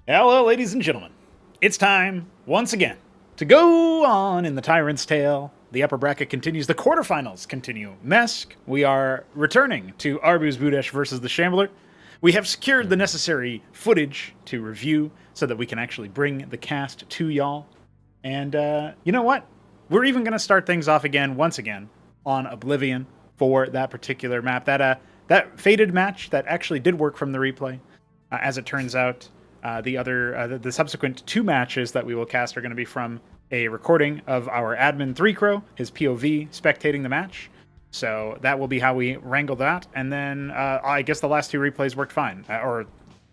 Hello, ladies and gentlemen. It's time, once again, to go on in the Tyrant's Tale. The upper bracket continues. The quarterfinals continue. Mesk, we are returning to ArbuzBudesh versus the Shambler. We have secured the necessary footage to review so that we can actually bring the cast to y'all. And you know what? We're even going to start things off again, once again, on Oblivion for that particular map. That faded match that actually did work from the replay. As it turns out, the subsequent two matches that we will cast are going to be from a recording of our admin 3Crow, his POV spectating the match. So that will be how we wrangle that. And then I guess the last two replays worked fine. Or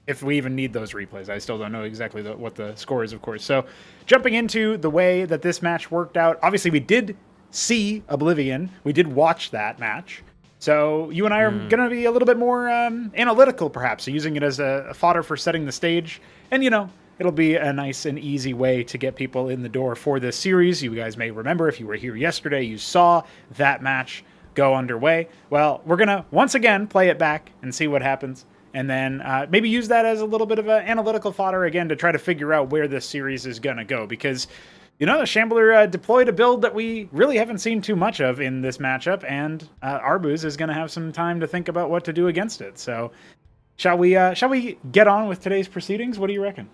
if we even need those replays. I still don't know exactly what the score is, of course. So jumping into the way that this match worked out, obviously we did see Oblivion. We did watch that match. So you and I are going to be a little bit more analytical, perhaps, so using it as a fodder for setting the stage. And, you know, it'll be a nice and easy way to get people in the door for this series. You guys may remember, if you were here yesterday, you saw that match go underway. Well, we're going to, once again, play it back and see what happens. And then maybe use that as a little bit of an analytical fodder, again, to try to figure out where this series is going to go. Because, you know, the Shambler deployed a build that we really haven't seen too much of in this matchup, and Arbuz is going to have some time to think about what to do against it. So, shall we get on with today's proceedings? What do you reckon?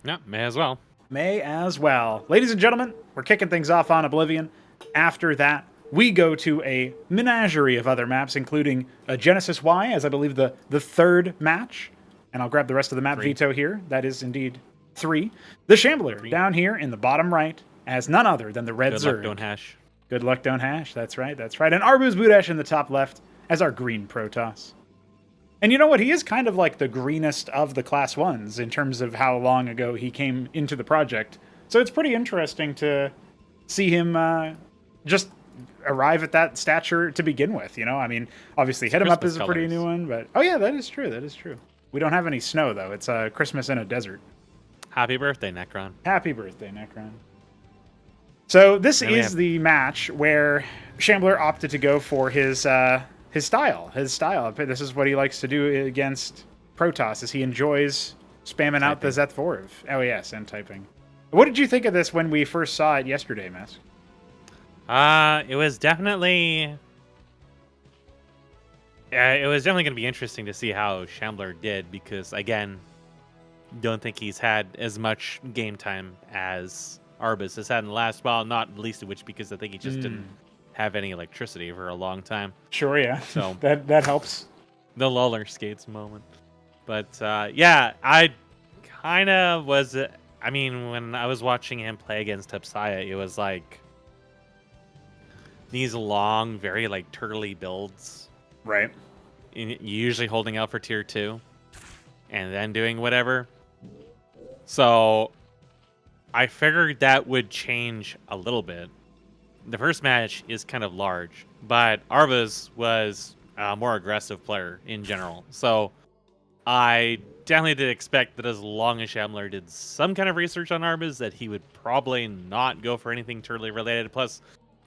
Yeah, may as well. May as well. Ladies and gentlemen, we're kicking things off on Oblivion. After that, we go to a menagerie of other maps, including a Genesis Y, as I believe the third match. And I'll grab the rest of the map veto here. That is indeed 3. The Shambler down here in the bottom right as none other than the red Zerg. Good luck, don't hash. Good luck, don't hash. That's right, that's right. And ArbuzBudesh in the top left as our green Protoss. And you know what? He is kind of like the greenest of the Class 1s in terms of how long ago he came into the project. So it's pretty interesting to see him just arrive at that stature to begin with, you know? I mean, obviously Hit 'em Up is a pretty new one, but... Oh yeah, that is true, that is true. We don't have any snow, though. It's Christmas in a desert. Happy birthday, Necron. Happy birthday, Necron. So this is the match where Shambler opted to go for his style. This is what he likes to do against Protoss, is he enjoys spamming out the Zeth4. Oh yes, and typing. What did you think of this when we first saw it yesterday, Mask? It was definitely... it was definitely going to be interesting to see how Shambler did, because, again, don't think he's had as much game time as Arbuz has had in the last while, not least of which because I think he just didn't have any electricity for a long time. Sure, yeah. So that helps. The roller skates moment. But, yeah, I kind of was... I mean, when I was watching him play against Tepsiah, it was like these long, very, like, turtly builds. Right. Usually holding out for tier 2 and then doing whatever. So I figured that would change a little bit. The first match is kind of large, but Arbuz was a more aggressive player in general. So I definitely did expect that as long as Shambler did some kind of research on Arbuz, that he would probably not go for anything turtly related. Plus,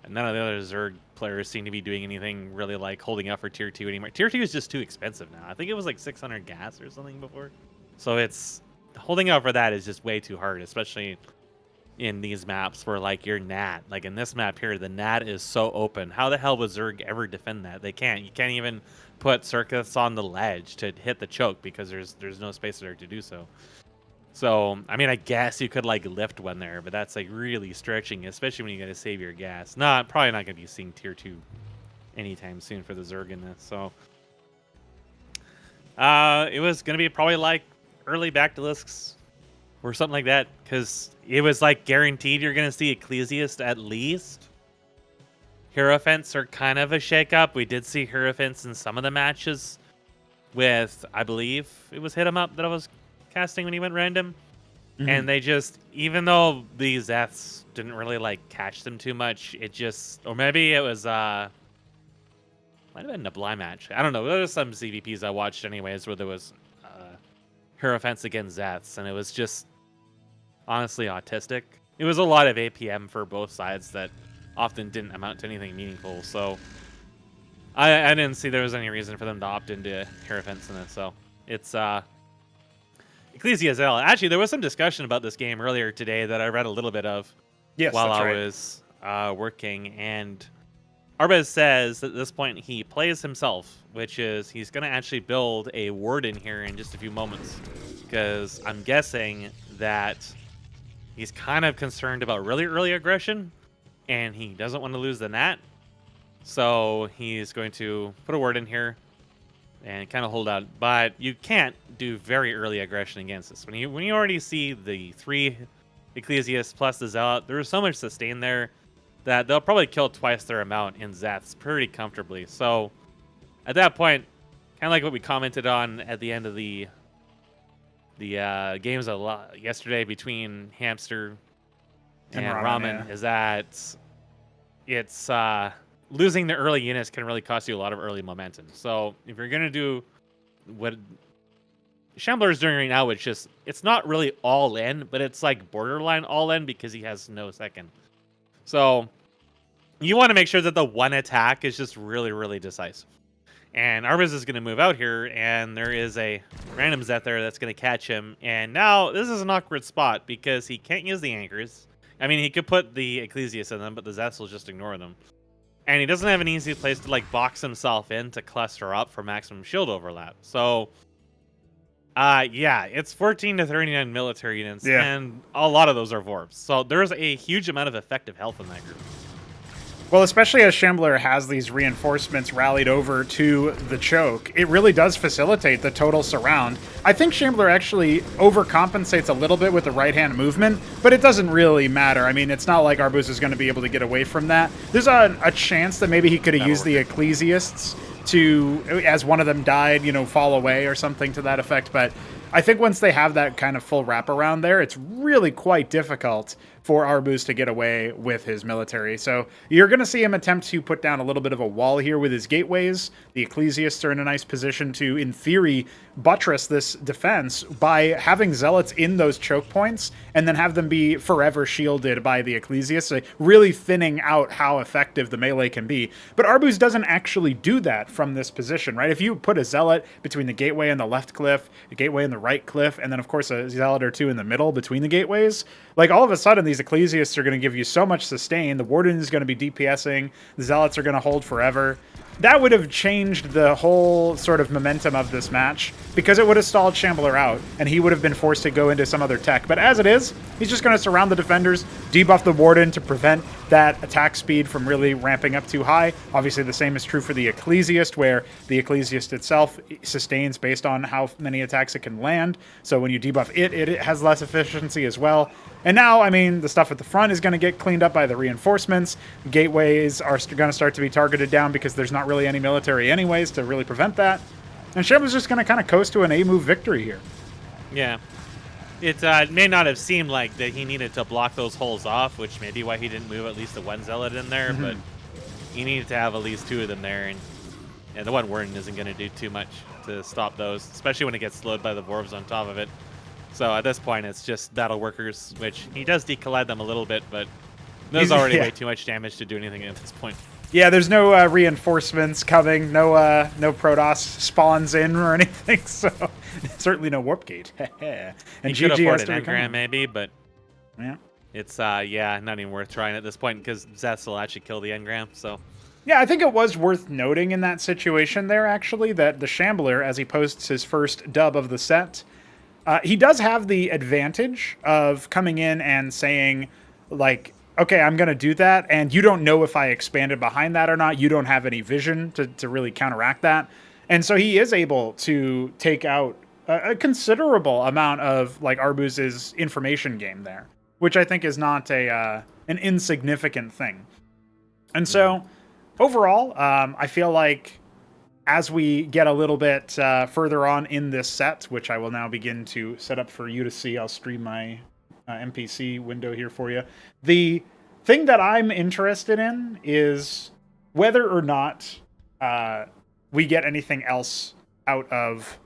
none of the other Zerg players seem to be doing anything really like holding out for tier 2 anymore. Tier 2 is just too expensive now. I think it was like 600 gas or something before. So it's holding out for that is just way too hard, especially in these maps where like your NAT, like in this map here, the NAT is so open. How the hell would Zerg ever defend that? They can't. You can't even put circuits on the ledge to hit the choke because there's no space there to do so. So, I mean, I guess you could, like, lift one there, but that's, like, really stretching, especially when you got to save your gas. Probably not going to be seeing tier 2 anytime soon for the Zerg in this, so. It was going to be probably, like, early Bactylisks or something like that, because it was, like, guaranteed you're going to see Ecclesiast at least. Hierophants are kind of a shakeup. We did see Hierophants in some of the matches with, I believe, it was Hit 'em Up that I was casting when he went random, and they just, even though these Zeths didn't really like catch them too much, it just, or maybe it was might have been a Neblime match, I don't know. There was some CVPs I watched anyways where there was Hierophants against Zeths, and it was just honestly autistic. It was a lot of APM for both sides that often didn't amount to anything meaningful, so I didn't see there was any reason for them to opt into Hierophants in this. So it's Ecclesia Zealot. Actually, there was some discussion about this game earlier today that I read a little bit of Yes, while that's I right. was working, and Arbuz says at this point he plays himself, which is he's going to actually build a warden here in just a few moments, because I'm guessing that he's kind of concerned about really early aggression, and he doesn't want to lose the Nat, so he's going to put a warden here and kind of hold out. But you can't do very early aggression against this. When you already see the 3 Ecclesias plus the Zealot, there's so much sustain there that they'll probably kill twice their amount in Zats pretty comfortably. So at that point, kind of like what we commented on at the end of the games yesterday between Hamster and Ramen, is that it's losing the early units can really cost you a lot of early momentum. So if you're gonna do what Shambler is doing right now, it's not really all in, but it's like borderline all in because he has no second. So you want to make sure that the one attack is just really, really decisive. And Arbuz is going to move out here, and there is a random Zet there that's going to catch him. And now this is an awkward spot because he can't use the anchors. I mean, he could put the Ecclesias in them, but the Zets will just ignore them. And he doesn't have an easy place to like box himself in to cluster up for maximum shield overlap. So yeah, it's 14 to 39 military units, and a lot of those are Vorbs. So there's a huge amount of effective health in that group. Well, especially as Shambler has these reinforcements rallied over to the choke, it really does facilitate the total surround. I think Shambler actually overcompensates a little bit with the right-hand movement, but it doesn't really matter. I mean, it's not like Arbuz is going to be able to get away from that. There's a chance that maybe he could have used the Ecclesiasts to, as one of them died, fall away or something to that effect, but I think once they have that kind of full wraparound there, it's really quite difficult for Arbuz to get away with his military. So you're going to see him attempt to put down a little bit of a wall here with his gateways. The Ecclesiasts are in a nice position to, in theory, buttress this defense by having Zealots in those choke points and then have them be forever shielded by the Ecclesiasts, so really thinning out how effective the melee can be. But Arbuz doesn't actually do that from this position, right? If you put a Zealot between the gateway and the left cliff, the gateway and the right cliff, and then, of course, a Zealot or two in the middle between the gateways, like all of a sudden these Ecclesiasts are going to give you so much sustain. The Warden is going to be DPSing. The Zealots are going to hold forever. That would have changed the whole sort of momentum of this match because it would have stalled Shambler out and he would have been forced to go into some other tech. But as it is, he's just going to surround the defenders, debuff the Warden to prevent that attack speed from really ramping up too high. Obviously, the same is true for the Ecclesiast, where the Ecclesiast itself sustains based on how many attacks it can land. So when you debuff it, it has less efficiency as well. And now, I mean, the stuff at the front is going to get cleaned up by the reinforcements. Gateways are going to start to be targeted down because there's not really any military anyways to really prevent that. And Shambler's just going to kind of coast to an A-move victory here. Yeah. It may not have seemed like that he needed to block those holes off, which may be why he didn't move at least the one Zealot in there, but he needed to have at least 2 of them there, and the one Warden isn't going to do too much to stop those, especially when it gets slowed by the Vorbs on top of it. So at this point, it's just battle workers, which he does decollide them a little bit, but there's already way too much damage to do anything at this point. Yeah, there's no reinforcements coming, no Protoss spawns in or anything, so certainly no Warp Gate. And he could afford an engram maybe, but yeah, it's not even worth trying at this point because Zets will actually kill the engram. So yeah, I think it was worth noting in that situation there actually that the Shambler, as he posts his first dub of the set, he does have the advantage of coming in and saying, like, okay, I'm going to do that, and you don't know if I expanded behind that or not. You don't have any vision to really counteract that. And so he is able to take out a considerable amount of, like, Arbuz's information game there, which I think is not an insignificant thing. And so, overall, I feel like as we get a little bit further on in this set, which I will now begin to set up for you to see, I'll stream my NPC window here for you. The thing that I'm interested in is whether or not we get anything else out of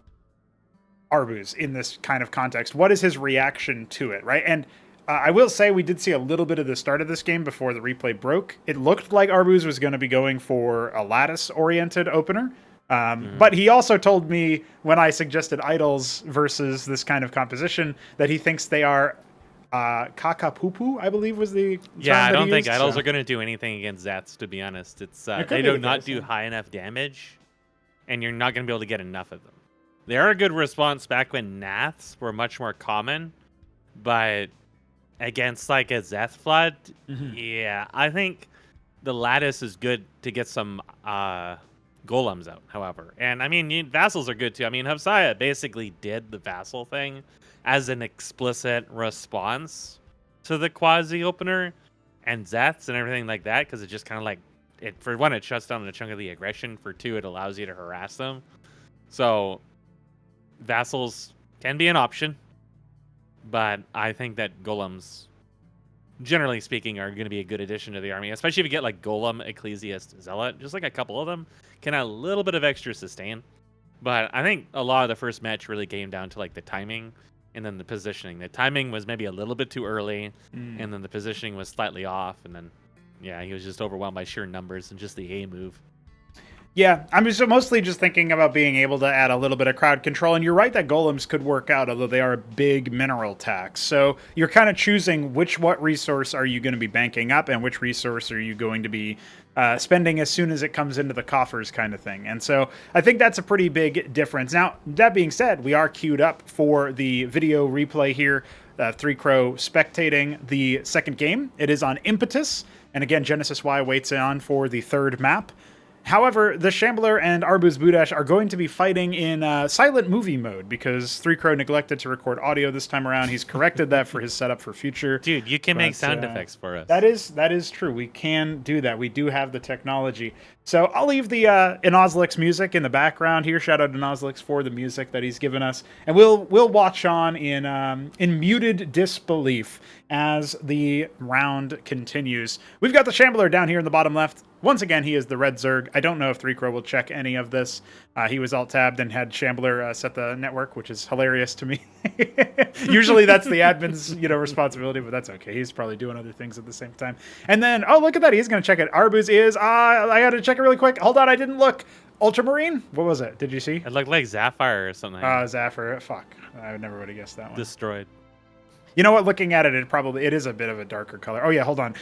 Arbuz in this kind of context. What is his reaction to it, right? And I will say we did see a little bit of the start of this game before the replay broke. It looked like Arbuz was going to be going for a lattice-oriented opener. But he also told me when I suggested idols versus this kind of composition that he thinks they are kakapupu, I believe was the term Yeah, I that don't he think used, idols so. are going to do anything against Zats, to be honest. It's It could they be do the not case, do yeah. high enough damage, and you're not going to be able to get enough of them. They are a good response back when Naths were much more common, but against like a Zeth Flood, yeah, I think the Lattice is good to get some golems out, however. And I mean, vassals are good too. I mean, Hafsaya basically did the vassal thing as an explicit response to the quasi opener and Zeths and everything like that, because it just kind of like it, for one, it shuts down a chunk of the aggression. For two, it allows you to harass them. So vassals can be an option, but I think that golems, generally speaking, are going to be a good addition to the army, especially if you get like Golem, Ecclesiast, Zealot. Just like a couple of them can add a little bit of extra sustain. But I think a lot of the first match really came down to like the timing and then the positioning. The timing was maybe a little bit too early, and then the positioning was slightly off, and then yeah, he was just overwhelmed by sheer numbers and just the A move. Yeah, I'm just mostly just thinking about being able to add a little bit of crowd control. And you're right that golems could work out, although they are a big mineral tax. So you're kind of choosing what resource are you going to be banking up and which resource are you going to be spending as soon as it comes into the coffers kind of thing. And so I think that's a pretty big difference. Now, that being said, we are queued up for the video replay here. Three Crow spectating the second game. It is on Impetus. And again, Genesis Y waits on for the third map. However, the Shambler and ArbuzBudesh are going to be fighting in silent movie mode because Three Crow neglected to record audio this time around. He's corrected that for his setup for future. Dude, you can make sound effects for us. That is true. We can do that. We do have the technology. So I'll leave the Inozlix music in the background here. Shout out to Inozlix for the music that he's given us, and we'll watch on in muted disbelief as the round continues. We've got the Shambler down here in the bottom left. Once again, he is the red Zerg. I don't know if Three Crow will check any of this. He was alt-tabbed and had Shambler set the network, which is hilarious to me. Usually that's the admin's responsibility, but that's okay. He's probably doing other things at the same time. And then, oh, look at that. He's going to check it. Arbuz is, I got to check it really quick. Hold on, I didn't look. Ultramarine? What was it? Did you see? It looked like Sapphire or something. Zephyr. Fuck. I never would have guessed that one. Destroyed. You know what? Looking at it, it is a bit of a darker color. Oh, yeah, hold on.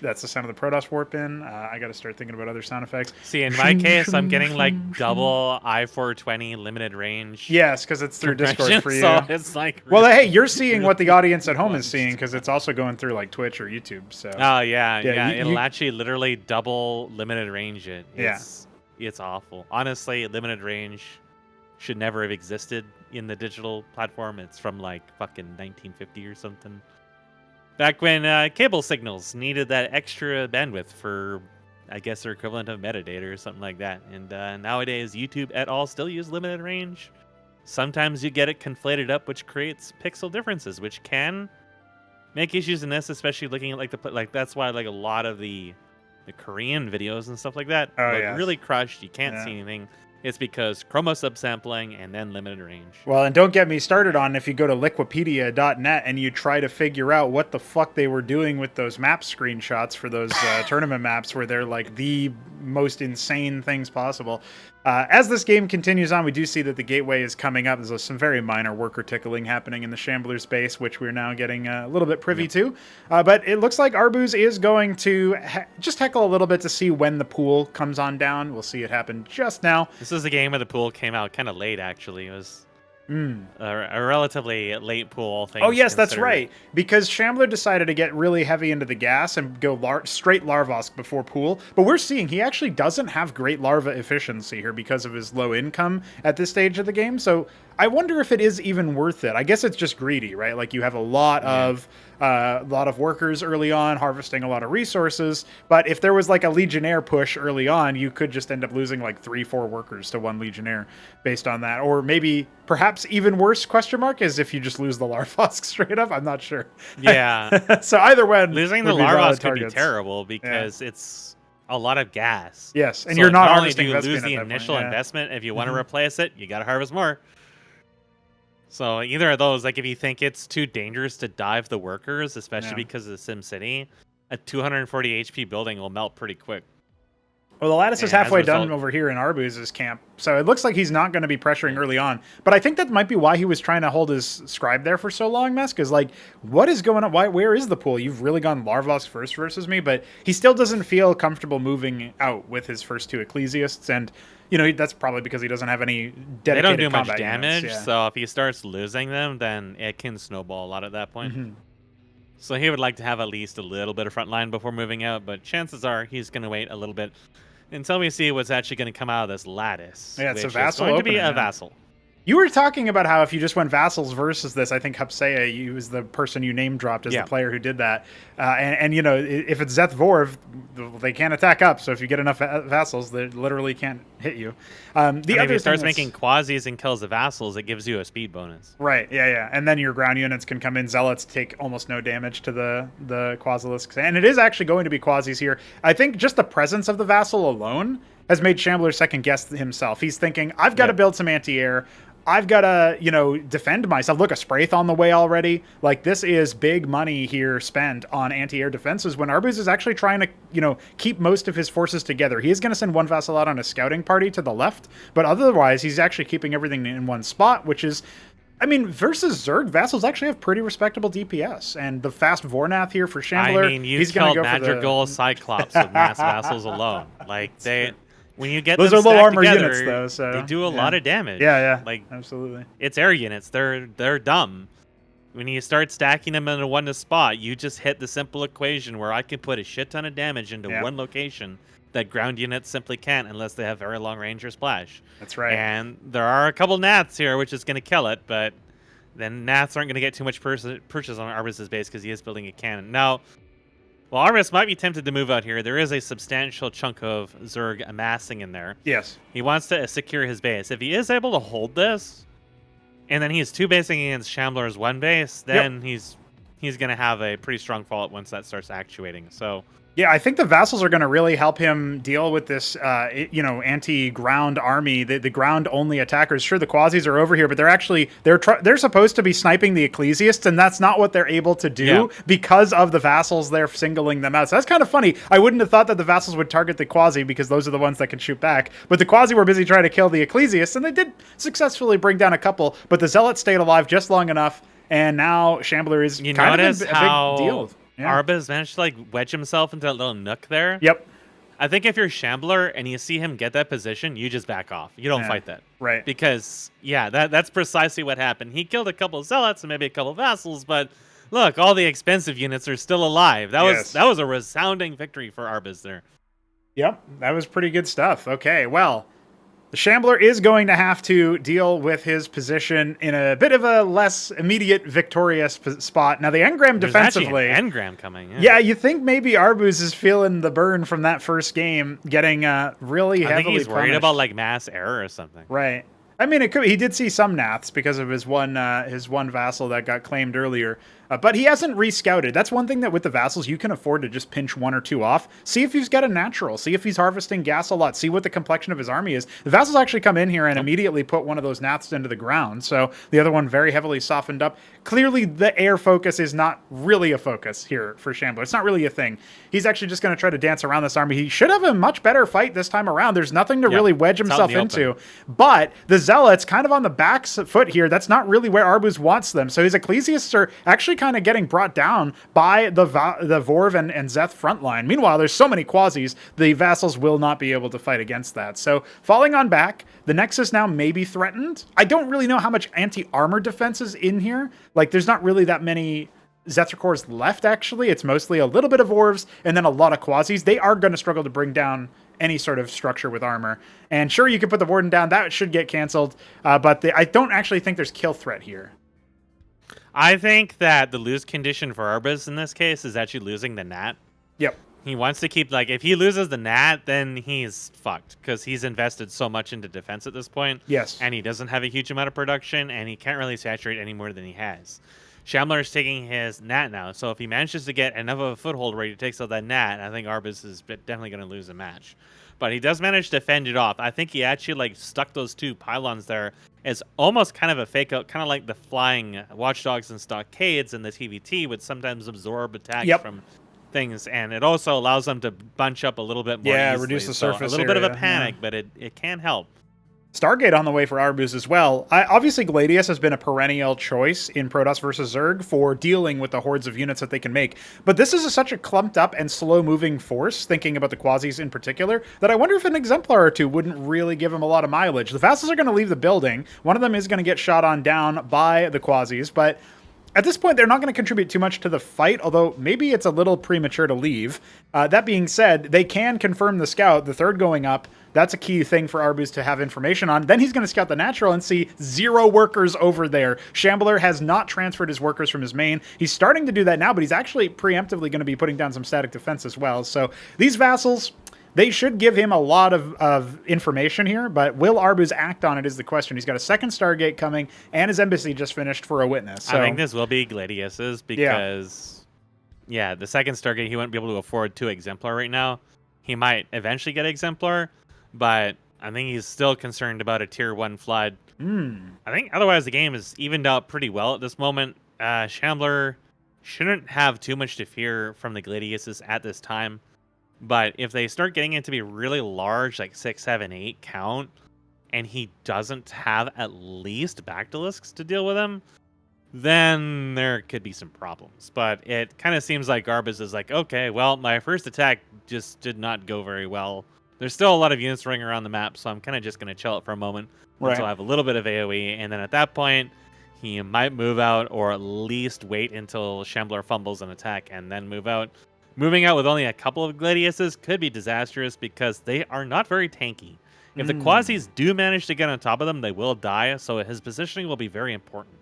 That's the sound of the Protoss warp in. I got to start thinking about other sound effects. See, in my case, I'm getting like double I-420 limited range. Yes, because it's through Discord for you. So it's like well, hey, you're seeing what the audience at home is seeing because it's also going through like Twitch or YouTube. So. Oh yeah. It'll actually literally double limited range it. It's awful. Honestly, limited range should never have existed in the digital platform. It's from like fucking 1950 or something. Back when cable signals needed that extra bandwidth for, I guess, their equivalent of metadata or something like that. And nowadays, YouTube et al. Still use limited range. Sometimes you get it conflated up, which creates pixel differences, which can make issues in this, especially looking at like that's why like a lot of the Korean videos and stuff like that look really crushed. You can't see anything. It's because chroma subsampling and then limited range. Well, and don't get me started on if you go to liquipedia.net and you try to figure out what the fuck they were doing with those map screenshots for those tournament maps where they're like the most insane things possible. As this game continues on, we do see that the gateway is coming up. There's some very minor worker tickling happening in the Shambler's base, which we're now getting a little bit privy to. But it looks like Arbuz is going to just heckle a little bit to see when the pool comes on down. We'll see it happen just now. This is a game where the pool came out kind of late, actually. It was a relatively late pool, all things Oh, yes, considered. that's right. Because Shambler decided to get really heavy into the gas and go straight Larvosk before pool. But we're seeing he actually doesn't have great larva efficiency here because of his low income at this stage of the game. So I wonder if it is even worth it. I guess it's just greedy, right? Like you have a lot of workers early on harvesting a lot of resources. But if there was like a Legionnaire push early on, you could just end up losing like 3-4 workers to one Legionnaire based on that. Or maybe perhaps even worse is if you just lose the Larvosk straight up. I'm not sure. Yeah. So either way, losing the Larvosk could be terrible because it's a lot of gas. Yes, and so you're not only harvesting do you lose the at that initial point, investment. If you want to replace it, you got to harvest more. So either of those, like if you think it's too dangerous to dive the workers, especially because of SimCity, a 240 HP building will melt pretty quick. Well, the lattice is And as a halfway done result- over here in Arbuz's camp, so it looks like he's not going to be pressuring early on. But I think that might be why he was trying to hold his scribe there for so long, Mesk, is like, what is going on? Where is the pool? You've really gone Larvos first versus me, but he still doesn't feel comfortable moving out with his first 2 Ecclesiasts, and that's probably because he doesn't have any dedicated they don't do much combat damage, units, yeah. so if he starts losing them, then it can snowball a lot at that point. Mm-hmm. So he would like to have at least a little bit of front line before moving out, but chances are he's going to wait a little bit until we see what's actually going to come out of this lattice. Yeah, it's a which vassal is going to be opening, a man. vassal. You were talking about how if you just went vassals versus this, I think Hapsea, you was the person you name dropped as the player who did that. And if it's Zeth Vorv, they can't attack up. So if you get enough vassals, they literally can't hit you. If he starts making quasis and kills the vassals, it gives you a speed bonus. Right, yeah. And then your ground units can come in. Zealots take almost no damage to the Quasilisks. And it is actually going to be quasis here. I think just the presence of the vassal alone has made Shambler second guess himself. He's thinking, I've got to build some anti-air. I've got to, defend myself. Look, a Spraith on the way already. Like, this is big money here spent on anti-air defenses when Arbuz is actually trying to, keep most of his forces together. He is going to send one vassal out on a scouting party to the left, but otherwise he's actually keeping everything in one spot, which is, versus Zerg, vassals actually have pretty respectable DPS. And the fast Vornath here for Shambler, he's killed Madrigal Cyclops with mass vassals alone. Like, when you get those them are low stacked armor together, units, though. So they do a lot of damage. Yeah, like absolutely. It's air units. They're dumb. When you start stacking them in a one to spot, you just hit the simple equation where I can put a shit ton of damage into one location that ground units simply can't unless they have very long range or splash. That's right. And there are a couple Nats here, which is going to kill it, but then Nats aren't going to get too much purchase on Arbuz's base because he is building a cannon. Now, well, Arbuz might be tempted to move out here. There is a substantial chunk of Zerg amassing in there. Yes. He wants to secure his base. If he is able to hold this, and then he's 2 basing against Shambler's 1 base, then he's going to have a pretty strong fallout once that starts actuating. So yeah, I think the vassals are going to really help him deal with this, anti-ground army, the ground-only attackers. Sure, the Quasis are over here, but they're supposed to be sniping the Ecclesiasts, and that's not what they're able to do because of the vassals. They're singling them out. So that's kind of funny. I wouldn't have thought that the vassals would target the Quasi because those are the ones that can shoot back. But the Quasi were busy trying to kill the Ecclesiasts, and they did successfully bring down a couple. But the Zealots stayed alive just long enough, and now Shambler is kind of a big deal. Yeah. Arbuz managed to wedge himself into that little nook there. Yep. I think if you're Shambler and you see him get that position, you just back off. You don't fight that. Right. Because, that's precisely what happened. He killed a couple of Zealots and maybe a couple of Vassals, but look, all the expensive units are still alive. That was a resounding victory for Arbuz there. Yep, that was pretty good stuff. Okay, well, the Shambler is going to have to deal with his position in a bit of a less immediate victorious spot. Now, the engram defensively... There's actually an engram coming. Yeah, you think maybe Arbuz is feeling the burn from that first game, getting really heavily I think he's worried punished. about mass error or something. Right. It could. He did see some Naths because of his one vassal that got claimed earlier. But he hasn't rescouted. That's one thing that with the vassals, you can afford to just pinch 1 or 2 off. See if he's got a natural. See if he's harvesting gas a lot. See what the complexion of his army is. The vassals actually come in here and immediately put one of those Naths into the ground. So the other one very heavily softened up. Clearly, the air focus is not really a focus here for Shambler. It's not really a thing. He's actually just going to try to dance around this army. He should have a much better fight this time around. There's nothing to really wedge himself into. But the Zealots kind of on the back foot here. That's not really where Arbuz wants them. So his Ecclesiasts are actually kind of getting brought down by the Vorv and Zeth front line. Meanwhile, there's so many Quasis, the vassals will not be able to fight against that. So falling on back, the Nexus now may be threatened. I don't really know how much anti-armor defense is in here. There's not really that many Zetracors left, actually. It's mostly a little bit of Orvs and then a lot of Quasis. They are going to struggle to bring down any sort of structure with armor. And sure, you can put the Warden down. That should get canceled. But I don't actually think there's kill threat here. I think that the lose condition for Arbuz in this case is actually losing the Nat. Yep. He wants to keep, if he loses the Nat, then he's fucked because he's invested so much into defense at this point. Yes. And he doesn't have a huge amount of production, and he can't really saturate any more than he has. Shambler is taking his Nat now, so if he manages to get enough of a foothold where he takes out that Nat, I think Arbuz is definitely going to lose a match. But he does manage to fend it off. I think he actually stuck those 2 pylons there as almost kind of a fake out, kind of like the flying watchdogs and stockades in the TVT would sometimes absorb attacks from things, and it also allows them to bunch up a little bit more Yeah, easily. reduce the So surface a little bit of a area, panic, yeah. but it can help. Stargate on the way for Arbuz as well. Obviously, Gladius has been a perennial choice in Protoss versus Zerg for dealing with the hordes of units that they can make. But this is such a clumped up and slow-moving force, thinking about the Quasis in particular, that I wonder if an Exemplar or two wouldn't really give him a lot of mileage. The Vassals are going to leave the building. One of them is going to get shot on down by the Quasis, but at this point, they're not going to contribute too much to the fight, although maybe it's a little premature to leave. That being said, they can confirm the scout, the third going up. That's a key thing for Arbuz to have information on. Then he's going to scout the natural and see 0 workers over there. Shambler has not transferred his workers from his main. He's starting to do that now, but he's actually preemptively going to be putting down some static defense as well. So these vassals, they should give him a lot of information here, but will Arbuz act on it is the question. He's got a second Stargate coming, and his embassy just finished for a witness. So, I think this will be Gladius's because, yeah, the second Stargate, he wouldn't be able to afford 2 Exemplar right now. He might eventually get Exemplar, but I think he's still concerned about a Tier 1 Flood. I think otherwise the game is evened out pretty well at this moment. Shambler shouldn't have too much to fear from the Gladiuses at this time. But if they start getting it to be really large, like 6, 7, 8 count, and he doesn't have at least Bactylisks to deal with him, then there could be some problems. But it kind of seems like Arbuz is like, okay, well, my first attack just did not go very well. There's still a lot of units running around the map, so I'm kind of just going to chill it for a moment until I have a little bit of AoE, and then at that point, he might move out or at least wait until Shambler fumbles an attack and then move out. Moving out with only a couple of Gladiuses could be disastrous because they are not very tanky. If the Quasis do manage to get on top of them, they will die, so his positioning will be very important.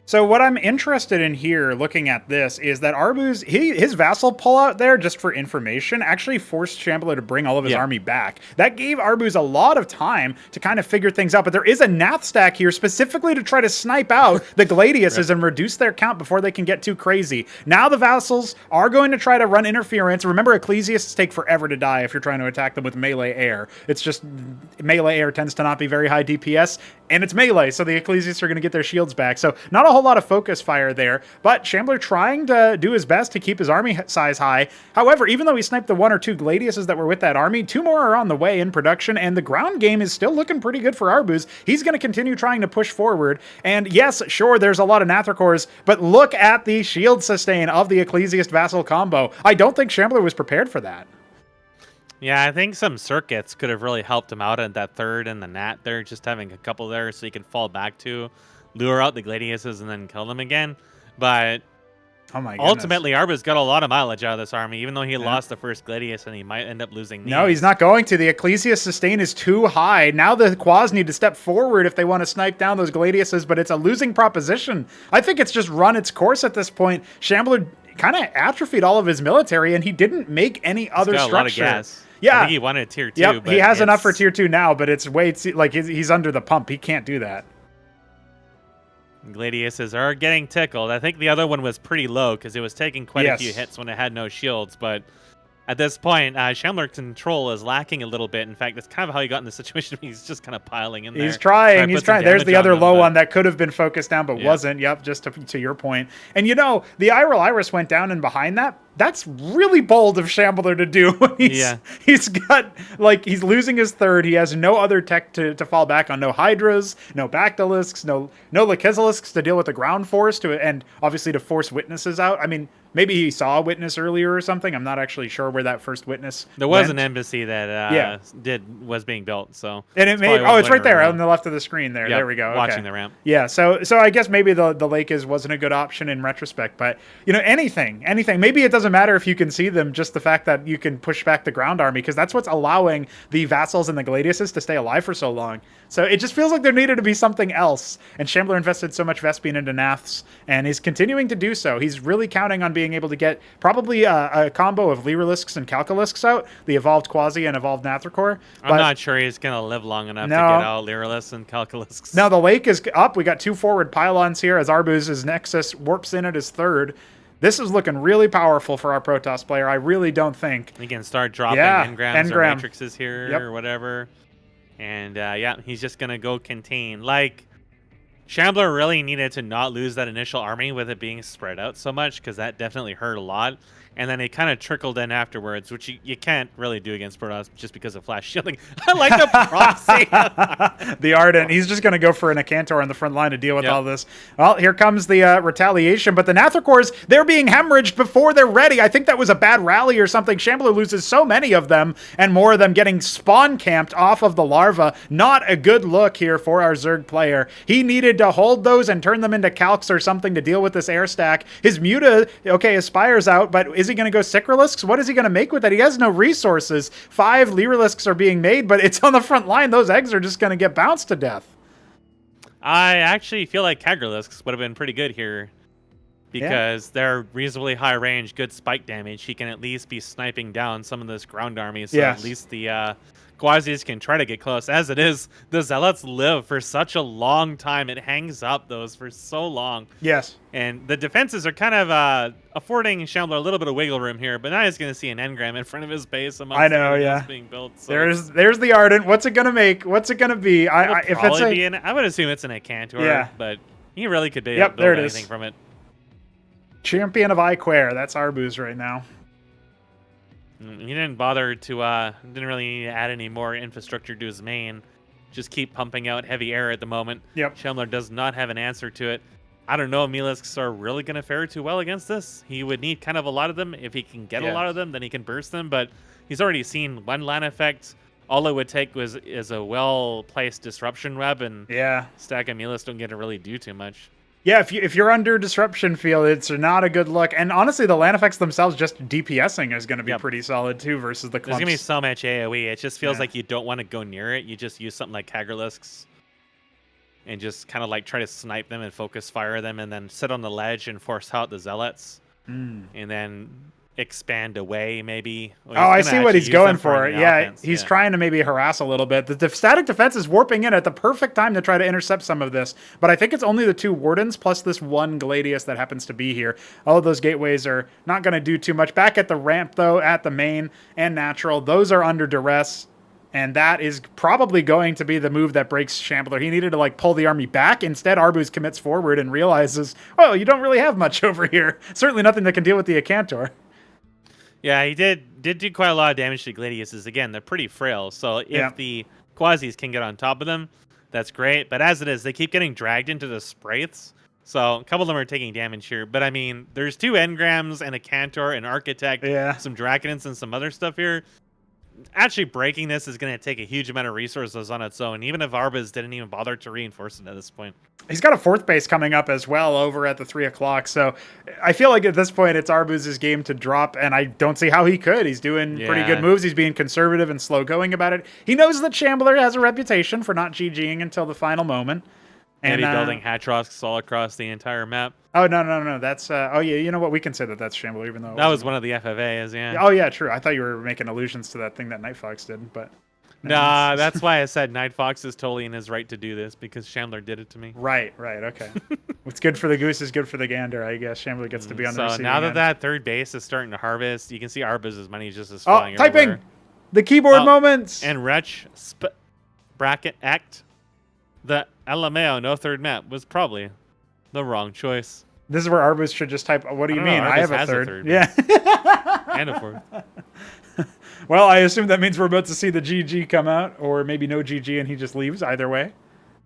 So what I'm interested in here, looking at this, is that Arbuz, his vassal pullout there, just for information, actually forced Shambler to bring all of his army back. That gave Arbuz a lot of time to kind of figure things out, but there is a Nath stack here specifically to try to snipe out the Gladiuses and reduce their count before they can get too crazy. Now the vassals are going to try to run interference. Remember, Ecclesiasts take forever to die if you're trying to attack them with melee air. It's just, melee air tends to not be very high DPS, and it's melee, so the Ecclesiasts are going to get their shields back. So not a whole lot of focus fire there, but Shambler trying to do his best to keep his army size high. However, even though he sniped the 1 or 2 Gladiuses that were with that army, 2 more are on the way in production, and the ground game is still looking pretty good for Arbuz. He's going to continue trying to push forward, and yes, sure, there's a lot of Nathracors, but look at the shield sustain of the Ecclesiast Vassal combo. I don't think Shambler was prepared for that. Yeah, I think some circuits could have really helped him out at that third and the Nat there, just having a couple there so he can fall back to, lure out the Gladiuses, and then kill them again. But oh my goodness. Ultimately, Arbuz got a lot of mileage out of this army, even though he lost the first Gladius and he might end up losing these. No, he's not going to. The Ecclesiast sustain is too high. Now the Quas need to step forward if they want to snipe down those Gladiuses, but it's a losing proposition. I think it's just run its course at this point. Shambler kind of atrophied all of his military, and he didn't make any other got structure. A lot of gas. Yeah, I think he wanted tier 2. Yep, but he has enough for tier 2 now, but it's way like he's under the pump. He can't do that. Gladiuses are getting tickled. I think the other one was pretty low because it was taking quite a few hits when it had no shields, but at this point, Shambler control is lacking a little bit. In fact, that's kind of how he got in the situation. He's just kind of piling in there. He's trying. There's the other low one one that could have been focused down, but wasn't. Yep, just to your point. And you know, the Iral Iris went down, and behind that, that's really bold of Shambler to do. He's got, like, he's losing his third. He has no other tech to fall back on. No Hydras, no Bactylisks, no Lachezelisks to deal with the ground force, and obviously to force witnesses out. I mean, maybe he saw a witness earlier or something. I'm not actually sure where that first witness There was an embassy that was being built, so... And it may... Oh, it's right there on the left of the screen there. There we go. Watching the ramp. Yeah, so I guess maybe the lake wasn't a good option in retrospect, but, you know, anything. Maybe it doesn't matter if you can see them, just the fact that you can push back the ground army, because that's what's allowing the Vassals and the Gladiuses to stay alive for so long. So it just feels like there needed to be something else, and Shambler invested so much Vespene into Naths, and he's continuing to do so. He's really counting on being able to get probably a combo of Lyrilisks and Calculisks out, the evolved Quasi and evolved Nathracor. I'm not sure he's going to live long enough to get out Lyrilis and Calculisks. Now the lake is up. We got 2 forward pylons here as Arbuz's Nexus warps in at his third. This is looking really powerful for our Protoss player. I really don't think. He can start dropping engrams or matrices here or whatever. And he's just going to go contain. Like, Shambler really needed to not lose that initial army with it being spread out so much, because that definitely hurt a lot. and then it kind of trickled in afterwards, which you can't really do against Protoss just because of flash shielding. I like the proxy. The Ardent, he's just going to go for an Acantor on the front line to deal with Yep. all this. Well, here comes the retaliation, but the Nathrakors, they're being hemorrhaged before they're ready. I think that was a bad rally or something. Shambler loses so many of them, and more of them getting spawn camped off of the larva. Not a good look here for our Zerg player. He needed to hold those and turn them into calcs or something to deal with this air stack. His Muta, okay, Aspire's out, but is he going to go Sycralisks? What is he going to make with it? He has no resources. 5 Lyralisks are being made, but it's on the front line. Those eggs are just going to get bounced to death. I actually feel like Kagralisks would have been pretty good here because they're reasonably high range, good spike damage. He can at least be sniping down some of this ground army, so Yes. at least the Quasis can try to get close. As it is, the Zealots live for such a long time. It hangs up those for so long. Yes. And the defenses are kind of affording Shambler a little bit of wiggle room here, but now he's going to see an engram in front of his base amongst I know, everything yeah. else being built. So There's the Ardent. What's it going to make? What's it going to be? if it's I would assume it's an Acantor, Yeah. but he really could be Yep, build there it anything is. from it. Champion of Iquare. That's Arbuz right now. He didn't bother to, didn't really need to add any more infrastructure to his main. Just keep pumping out heavy air at the moment. Yep. Shambler does not have an answer to it. I don't know if Melisks are really going to fare too well against this. He would need kind of a lot of them. If he can get a lot of them, then he can burst them. But he's already seen one land effect. All it would take is a well-placed disruption web, and Stack and Melis don't get to really do too much. Yeah, if you're under disruption field, it's not a good look. And honestly, the land effects themselves, just DPSing is going to be pretty solid too versus the clumps. There's going to be so much AoE. It just feels like you don't want to go near it. You just use something like Kagralisks and just kind of like try to snipe them and focus fire them and then sit on the ledge and force out the Zealots. And then expand away, maybe. Oh, I see what he's going for. Yeah, offense. he's trying to maybe harass a little bit. The static defense is warping in at the perfect time to try to intercept some of this. But I think it's only the 2 Wardens plus this 1 Gladius that happens to be here. All of those gateways are not going to do too much. Back at the ramp, though, at the main and natural, those are under duress. And that is probably going to be the move that breaks Shambler. He needed to like pull the army back. Instead, Arbuz commits forward and realizes, oh, you don't really have much over here. Certainly nothing that can deal with the Acantor. Yeah, he did do quite a lot of damage to Gladiuses. Again, they're pretty frail, so if the Quasis can get on top of them, that's great. But as it is, they keep getting dragged into the Spraiths, so a couple of them are taking damage here. But I mean, there's 2 Engrams and a Cantor, an Architect, some Draconants, and some other stuff here. Actually breaking this is going to take a huge amount of resources on its own, even if Arbuz didn't even bother to reinforce it at this point. He's got a 4th base coming up as well over at the 3 o'clock, so I feel like at this point it's Arbuz's game to drop, and I don't see how he could. He's doing pretty good moves. He's being conservative and slow-going about it. He knows that Shambler has a reputation for not GGing until the final moment. And building Hatrosks all across the entire map. Oh, no. That's, oh, yeah, you know what? We can say that that's Shambler, even though... That was one of the FFAs, yeah. Oh, yeah, true. I thought you were making allusions to that thing that Night Fox did, but... Nah, that's why I said Night Fox is totally in his right to do this, because Shambler did it to me. Right, okay. What's good for the goose is good for the gander, I guess. Shambler gets to be on the receiving now end. that 3rd base is starting to harvest, you can see Arbuz's money just is flying typing! everywhere. The keyboard moments! And Wretch, bracket, act, the LMAO, no 3rd map, was probably the wrong choice. This is where Arbuz should just type, what do you mean? I have a 3rd. Yeah. And a 4th. Well, I assume that means we're about to see the GG come out, or maybe no GG and he just leaves. Either way,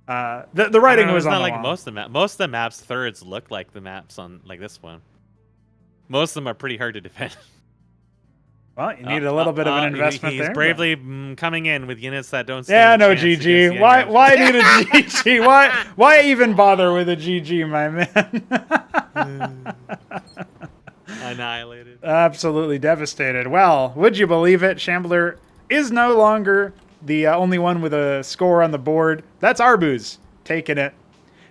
the writing was on the wall. Most of the maps. Most of the maps' 3rds look like the maps on like this one. Most of them are pretty hard to defend. Well, you need a little bit of an investment he's there. bravely coming in with units that don't. Yeah, no GG. Why need a GG? Why even bother with a GG, my man? Annihilated. Absolutely devastated. Well, would you believe it? Shambler is no longer the only one with a score on the board. That's Arbuz taking it.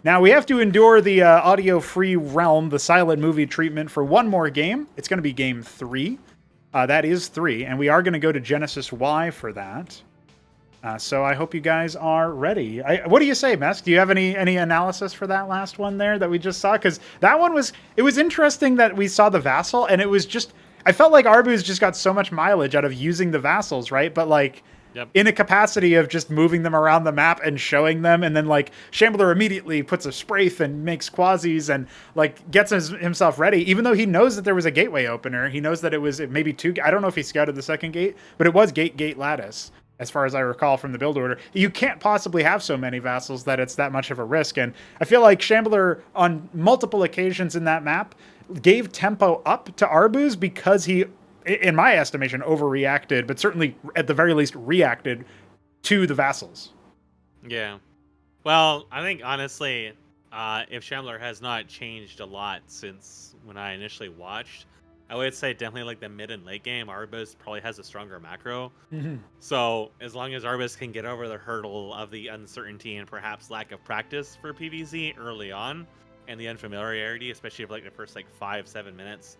Now we have to endure the audio-free realm, the silent movie treatment for one more game. It's going to be game 3. That is 3, and we are going to go to Genesis Y for that. So I hope you guys are ready. What do you say, Mesk? Do you have any analysis for that last one there that we just saw? Because that one was interesting that we saw the Vassal, and it was just, I felt like Arbuz just got so much mileage out of using the Vassals, right? But like, in a capacity of just moving them around the map and showing them, and then like Shambler immediately puts a Spraith and makes quasis and like gets himself ready, even though he knows that there was a gateway opener. He knows that it was maybe two. I don't know if he scouted the second gate, but it was gate lattice, as far as I recall from the build order. You can't possibly have so many vassals that it's that much of a risk. And I feel like Shambler on multiple occasions in that map gave tempo up to Arbuz because he, in my estimation, overreacted, but certainly at the very least reacted to the vassals. Yeah. Well, I think honestly, if Shambler has not changed a lot since when I initially watched, I would say definitely like the mid and late game, Arbuz probably has a stronger macro. So as long as Arbuz can get over the hurdle of the uncertainty and perhaps lack of practice for PvZ early on, and the unfamiliarity, especially for like the first like 5-7 minutes,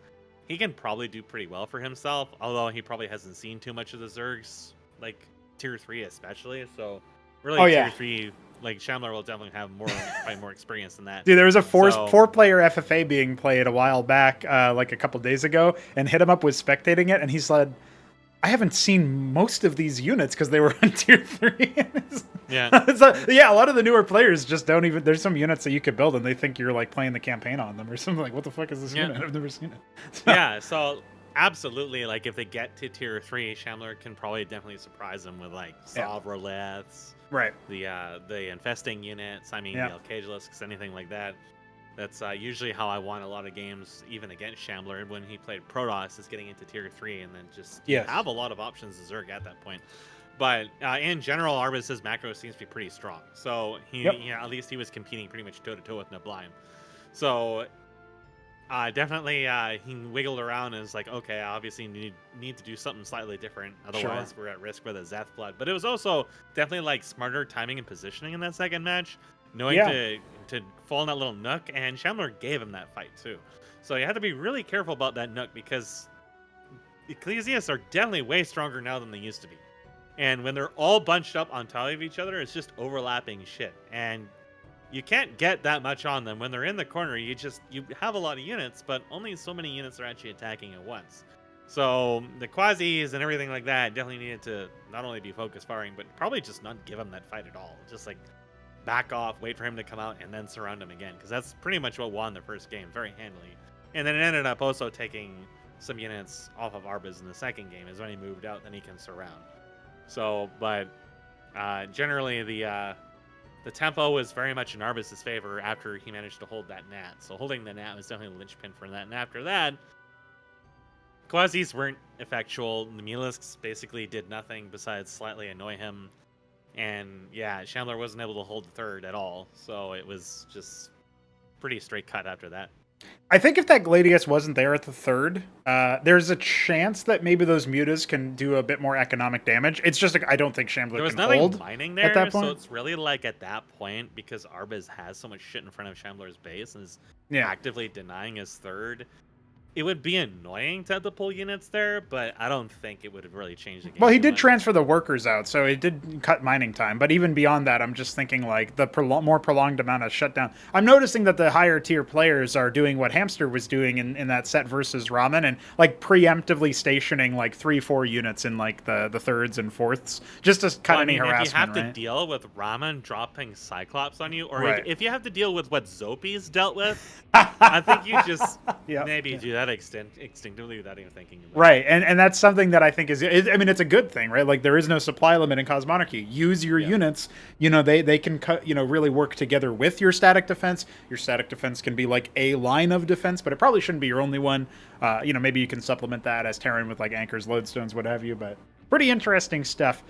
he can probably do pretty well for himself, although he probably hasn't seen too much of the Zergs, like tier 3 especially. So really tier 3, like Shambler will definitely have probably more experience than that. Dude, there was a four-player FFA being played a while back, like a couple days ago, and hit him up with spectating it, and he said, I haven't seen most of these units because they were on tier 3. Yeah. So, yeah, a lot of the newer players just don't even, there's some units that you could build and they think you're like playing the campaign on them or something. Like, what the fuck is this unit? I've never seen it. So. Yeah, so absolutely, like if they get to tier 3, Shambler can probably definitely surprise them with like Sovroleths, right? The infesting units, I mean the Alcagelisks, anything like that. That's usually how I won a lot of games, even against Shambler when he played Protoss, is getting into tier 3 and then just have a lot of options to Zerg at that point. But in general, Arbuz's macro seems to be pretty strong. So he, at least he was competing pretty much toe to toe with Neblime. So definitely he wiggled around and was like, okay, I obviously need to do something slightly different. Otherwise, we're at risk for the Zeth blood. But it was also definitely like smarter timing and positioning in that second match, knowing to fall in that little nook, and Shambler gave him that fight too. So you have to be really careful about that nook because Ecclesiasts are definitely way stronger now than they used to be. And when they're all bunched up on top of each other, it's just overlapping shit. And you can't get that much on them. When they're in the corner, you have a lot of units, but only so many units are actually attacking at once. So the quasis and everything like that definitely needed to not only be focus firing, but probably just not give him that fight at all. Just like back off, wait for him to come out, and then surround him again. Because that's pretty much what won the first game very handily. And then it ended up also taking some units off of Arbuz in the second game. Is when he moved out, then he can surround. So, but generally the tempo was very much in Arbuz's favor after he managed to hold that Nat. So holding the Nat was definitely the linchpin for that. And after that, Quasis weren't effectual. The Mulisks basically did nothing besides slightly annoy him. And yeah, Shambler wasn't able to hold the third at all. So it was just pretty straight cut after that. I think if that Gladius wasn't there at the third, there's a chance that maybe those mutas can do a bit more economic damage. It's just like I don't think Shambler can hold. There was nothing mining there, at that point. So it's really like at that point, because Arbuz has so much shit in front of Shambler's base and is actively denying his third, it would be annoying to have to pull units there, but I don't think it would have really changed the game. Well, he did transfer the workers out, so it did cut mining time. But even beyond that, I'm just thinking like the more prolonged amount of shutdown. I'm noticing that the higher tier players are doing what Hamster was doing in that set versus Ramen, and like preemptively stationing like 3-4 units in like the thirds and fourths just to cut any harassment. If you have to deal with Ramen dropping Cyclops on you, or if you have to deal with what Zopi's dealt with, I think you just maybe do that instinctively without even thinking about it. Right, and that's something that I think is, I mean, it's a good thing, right? Like there is no supply limit in Cosmonarchy. Use your units, they can really work together with your static defense. Your static defense can be like a line of defense, but it probably shouldn't be your only one. Maybe you can supplement that as Tyrant with like anchors, lodestones, what have you, but pretty interesting stuff.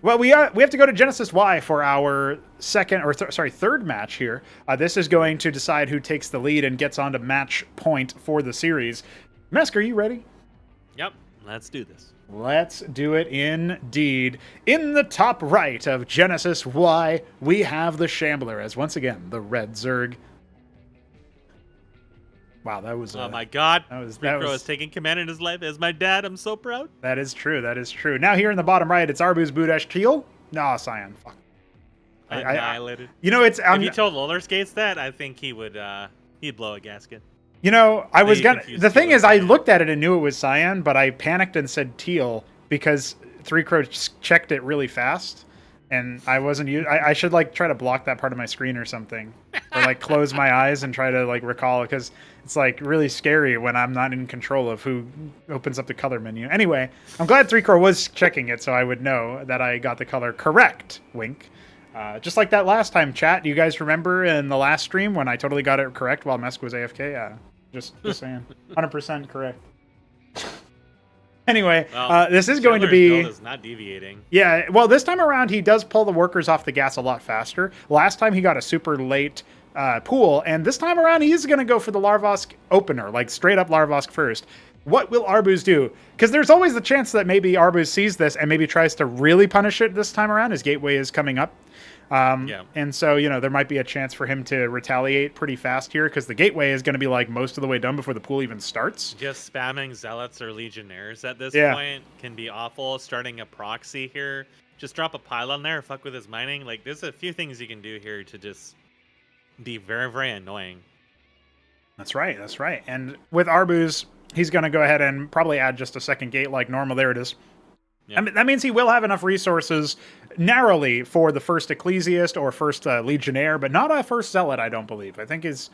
Well, we have to go to Genesis Y for our third match here. This is going to decide who takes the lead and gets on to match point for the series. Mesk, are you ready? Yep, let's do this. Let's do it indeed. In the top right of Genesis Y, we have the Shambler as once again the red Zerg. Wow, that was... oh my god, Rico is taking command in his life as my dad. I'm so proud. That is true, that is true. Now here in the bottom right, it's ArbuzBudesh Teal. No, Cyan, fuck. Annihilated. It's... if you told Roller Skates that, I think he would, he'd blow a gasket. I was gonna... The thing is, I looked at it and knew it was Cyan, but I panicked and said Teal because Three Crow checked it really fast, and I wasn't. I should like try to block that part of my screen or something, or like close my eyes and try to like recall, because it's like really scary when I'm not in control of who opens up the color menu. Anyway, I'm glad Three Crow was checking it so I would know that I got the color correct. Wink. Just like that last time, chat. Do you guys remember in the last stream when I totally got it correct while Mesk was AFK? Yeah, just saying, 100% correct. Anyway, well, this is going to be... build is not deviating. Yeah, well, this time around, he does pull the workers off the gas a lot faster. Last time, he got a super late pool, and this time around, he's going to go for the Larvosk opener, like straight up Larvosk first. What will Arbuz do? Because there's always the chance that maybe Arbuz sees this and maybe tries to really punish it this time around. His gateway is coming up. And so, you know, there might be a chance for him to retaliate pretty fast here, because the gateway is going to be like most of the way done before the pool even starts. Just spamming zealots or legionnaires at this point can be awful. Starting a proxy here, just drop a pylon there, fuck with his mining. Like, there's a few things you can do here to just be very, very annoying. That's right. That's right. And with Arbuz, he's going to go ahead and probably add just a second gate like normal. There it is. Yep. I mean, that means he will have enough resources narrowly for the first Ecclesiast or first Legionnaire, but not a first Zealot, I don't believe. I think his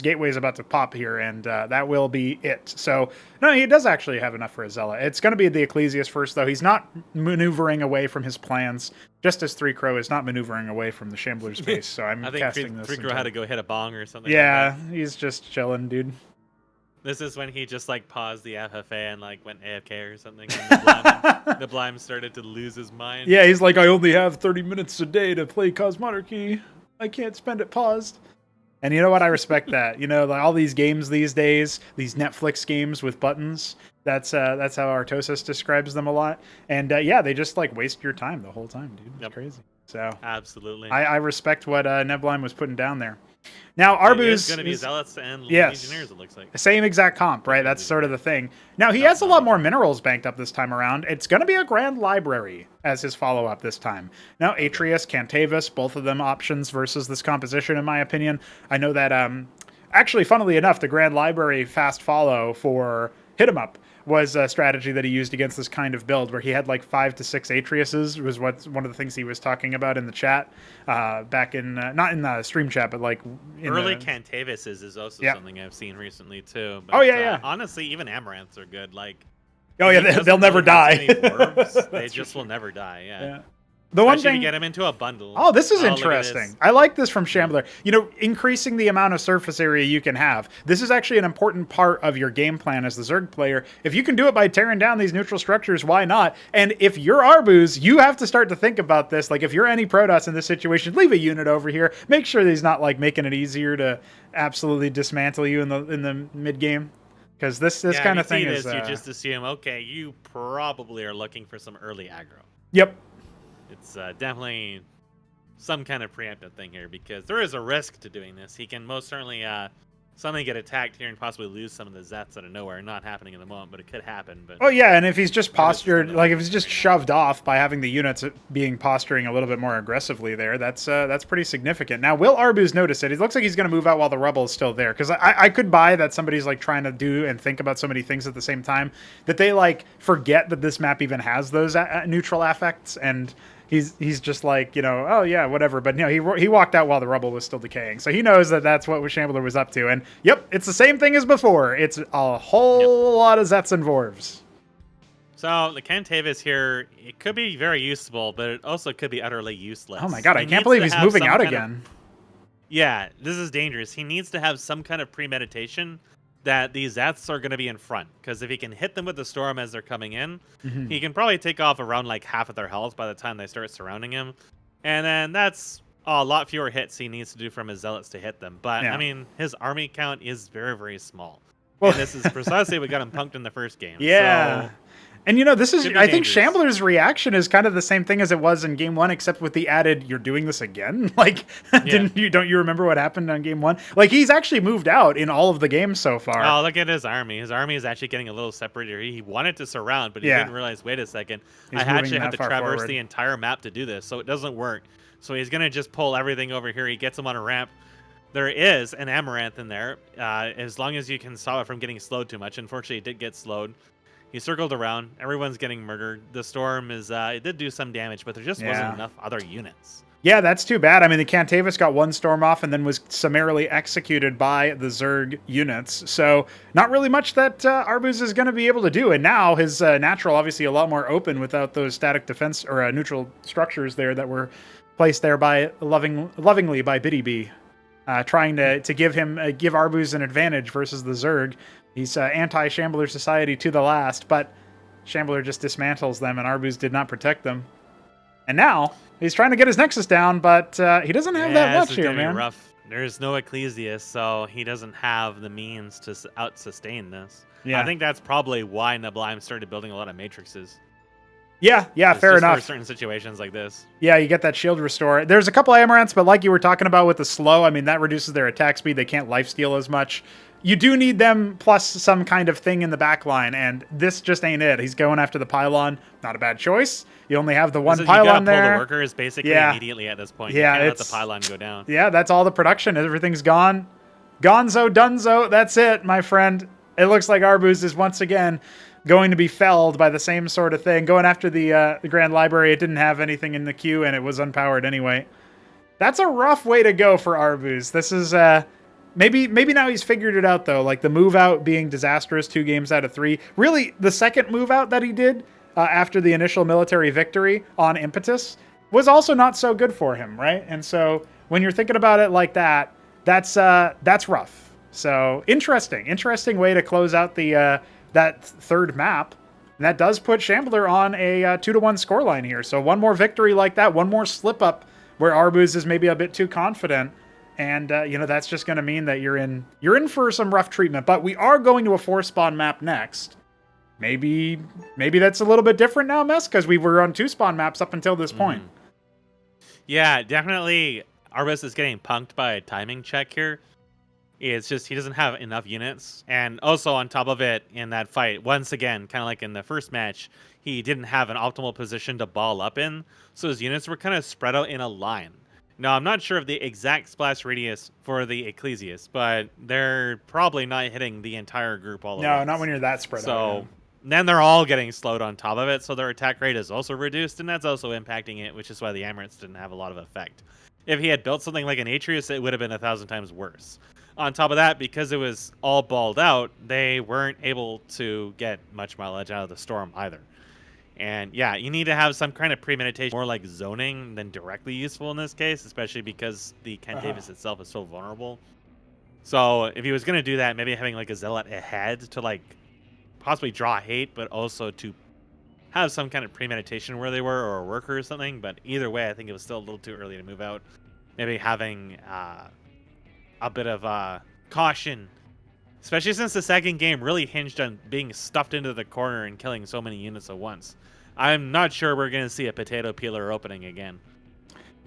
gateway is about to pop here, and that will be it. So, no, he does actually have enough for a Zealot. It's going to be the Ecclesiast first, though. He's not maneuvering away from his plans, just as Three Crow is not maneuvering away from the Shambler's base. So I'm casting this. Three Crow had to go hit a bong or something. Yeah, like he's just chilling, dude. This is when he just like paused the FFA and like went AFK or something. And Neblime started to lose his mind. Yeah, he's like, I only have 30 minutes a day to play Cosmonarchy. I can't spend it paused. And you know what? I respect that. You know, like all these games these days, these Netflix games with buttons. That's how Artosis describes them a lot. And yeah, they just like waste your time the whole time, dude. It's crazy. So absolutely, I respect what Neblime was putting down there. Now, Arbuz is going to be Zealots and Legionnaires, it looks like. Same exact comp, right? That's sort of the thing. Now, he has a lot more minerals banked up this time around. It's going to be a Grand Library as his follow-up this time. Now, Atreus, Cantavis, both of them options versus this composition, in my opinion. I know that, actually, funnily enough, the Grand Library fast follow for Hit 'em Up was a strategy that he used against this kind of build, where he had like 5 to 6 Atreuses, was one of the things he was talking about in the chat back in, not in the stream chat, but like in early Cantavises is also something I've seen recently too. But, honestly, even Amaranths are good. Like, they'll never die. They just will never die. Yeah. The one thing, to get him into a bundle. Oh, this is interesting. I like this from Shambler. You know, increasing the amount of surface area you can have. This is actually an important part of your game plan as the Zerg player. If you can do it by tearing down these neutral structures, why not? And if you're Arbuz, you have to start to think about this. Like, if you're any Protoss in this situation, leave a unit over here. Make sure that he's not like making it easier to absolutely dismantle you in the mid game. Because this kind of thing is you just assume, okay, you probably are looking for some early aggro. Yep. It's definitely some kind of preemptive thing here, because there is a risk to doing this. He can most certainly suddenly get attacked here and possibly lose some of the Zets out of nowhere. Not happening in the moment, but it could happen. But oh yeah, and if he's just postured, like if he's just shoved off by having the units posturing a little bit more aggressively there, that's pretty significant. Now, will Arbuz notice it? It looks like he's going to move out while the rubble is still there, because I could buy that somebody's like trying to do and think about so many things at the same time that they like forget that this map even has those neutral affects, and he's just like, you know, oh yeah, whatever. But no, he walked out while the rubble was still decaying, so he knows that that's what Shambler was up to. And yep, it's the same thing as before. It's a whole lot of Zets and Vorvs. So the Cantavis here, it could be very useful, but it also could be utterly useless. Oh my god, I can't believe he's moving out again. Yeah, this is dangerous. He needs to have some kind of premeditation that these Zets are going to be in front, because if he can hit them with the storm as they're coming in, he can probably take off around like half of their health by the time they start surrounding him, and then that's a lot fewer hits he needs to do from his Zealots to hit them. But I mean, his army count is very, very small, and this is precisely what got him punked in the first game. Yeah. So, and you know, this is, I think Shambler's reaction is kind of the same thing as it was in game 1, except with the added, you're doing this again? Like, don't you remember what happened on game 1? Like, he's actually moved out in all of the games so far. Oh, look at his army. His army is actually getting a little separated. He wanted to surround, but he didn't realize, wait a second, I actually have to traverse the entire map to do this, so it doesn't work. So he's going to just pull everything over here. He gets him on a ramp. There is an Amaranth in there, as long as you can stop it from getting slowed too much. Unfortunately, it did get slowed. He circled around. Everyone's getting murdered. The storm is it did do some damage, but there just wasn't enough other units. Yeah, that's too bad. I mean, the Cantavis got one storm off and then was summarily executed by the Zerg units. So not really much that Arbuz is going to be able to do. And now his natural, obviously a lot more open without those static defense or neutral structures there that were placed there by lovingly by Biddy B, trying to give Arbuz an advantage versus the Zerg. He's anti-Shambler society to the last, but Shambler just dismantles them and Arbuz did not protect them. And now he's trying to get his Nexus down, but he doesn't have that much here, man. Rough. There's no Ecclesias, so he doesn't have the means to out-sustain this. Yeah. I think that's probably why Neblime started building a lot of matrices. Yeah, fair enough. For certain situations like this. Yeah, you get that shield restore. There's a couple Amaranths, but like you were talking about with the slow, I mean, that reduces their attack speed. They can't lifesteal as much. You do need them plus some kind of thing in the back line, and this just ain't it. He's going after the pylon. Not a bad choice. You only have the one pylon there. You gotta pull the workers basically immediately at this point. Yeah, you can't let the pylon go down. Yeah, that's all the production. Everything's gone. Gonzo Dunzo. That's it, my friend. It looks like Arbuz is once again going to be felled by the same sort of thing. Going after the Grand Library, it didn't have anything in the queue, and it was unpowered anyway. That's a rough way to go for Arbuz. This is... Maybe now he's figured it out, though. Like the move out being disastrous 2 games out of 3. Really, the second move out that he did after the initial military victory on Impetus was also not so good for him, right? And so when you're thinking about it like that, that's rough. So interesting way to close out the that third map. And that does put Shambler on a 2-1 scoreline here. So one more victory like that, one more slip up where Arbuz is maybe a bit too confident. And, that's just going to mean that you're in for some rough treatment. But we are going to a 4-spawn map next. Maybe that's a little bit different now, Mess, because we were on 2-spawn maps up until this point. Yeah, definitely Arbuz is getting punked by a timing check here. It's just he doesn't have enough units. And also on top of it, in that fight, once again, kind of like in the first match, he didn't have an optimal position to ball up in. So his units were kind of spread out in a line. Now, I'm not sure of the exact splash radius for the Ecclesias, but they're probably not hitting the entire group all at once. No, not when you're that spread out. So then they're all getting slowed on top of it, so their attack rate is also reduced, and that's also impacting it, which is why the Amaranths didn't have a lot of effect. If he had built something like an Atreus, it would have been 1,000 times worse. On top of that, because it was all balled out, they weren't able to get much mileage out of the storm either. And yeah, you need to have some kind of premeditation, more like zoning than directly useful in this case, especially because the Cantavis itself is so vulnerable. So if he was going to do that, maybe having like a Zealot ahead to like possibly draw hate, but also to have some kind of premeditation where they were, or a worker or something. But either way, I think it was still a little too early to move out. Maybe having a bit of caution, especially since the second game really hinged on being stuffed into the corner and killing so many units at once. I'm not sure we're going to see a potato peeler opening again.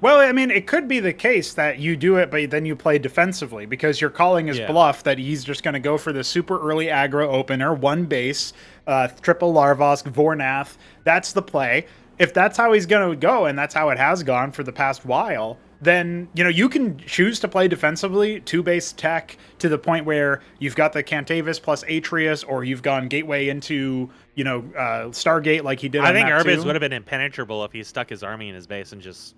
Well, I mean, it could be the case that you do it, but then you play defensively because you're calling his bluff that he's just going to go for the super early aggro opener, 1 base, triple Larvosk, Vornath. That's the play. If that's how he's going to go, and that's how it has gone for the past while, then, you can choose to play defensively, 2-base tech, to the point where you've got the Cantavis plus Atreus, or you've gone gateway into, Stargate like he did on I think map 2. Arbuz would have been impenetrable if he stuck his army in his base and just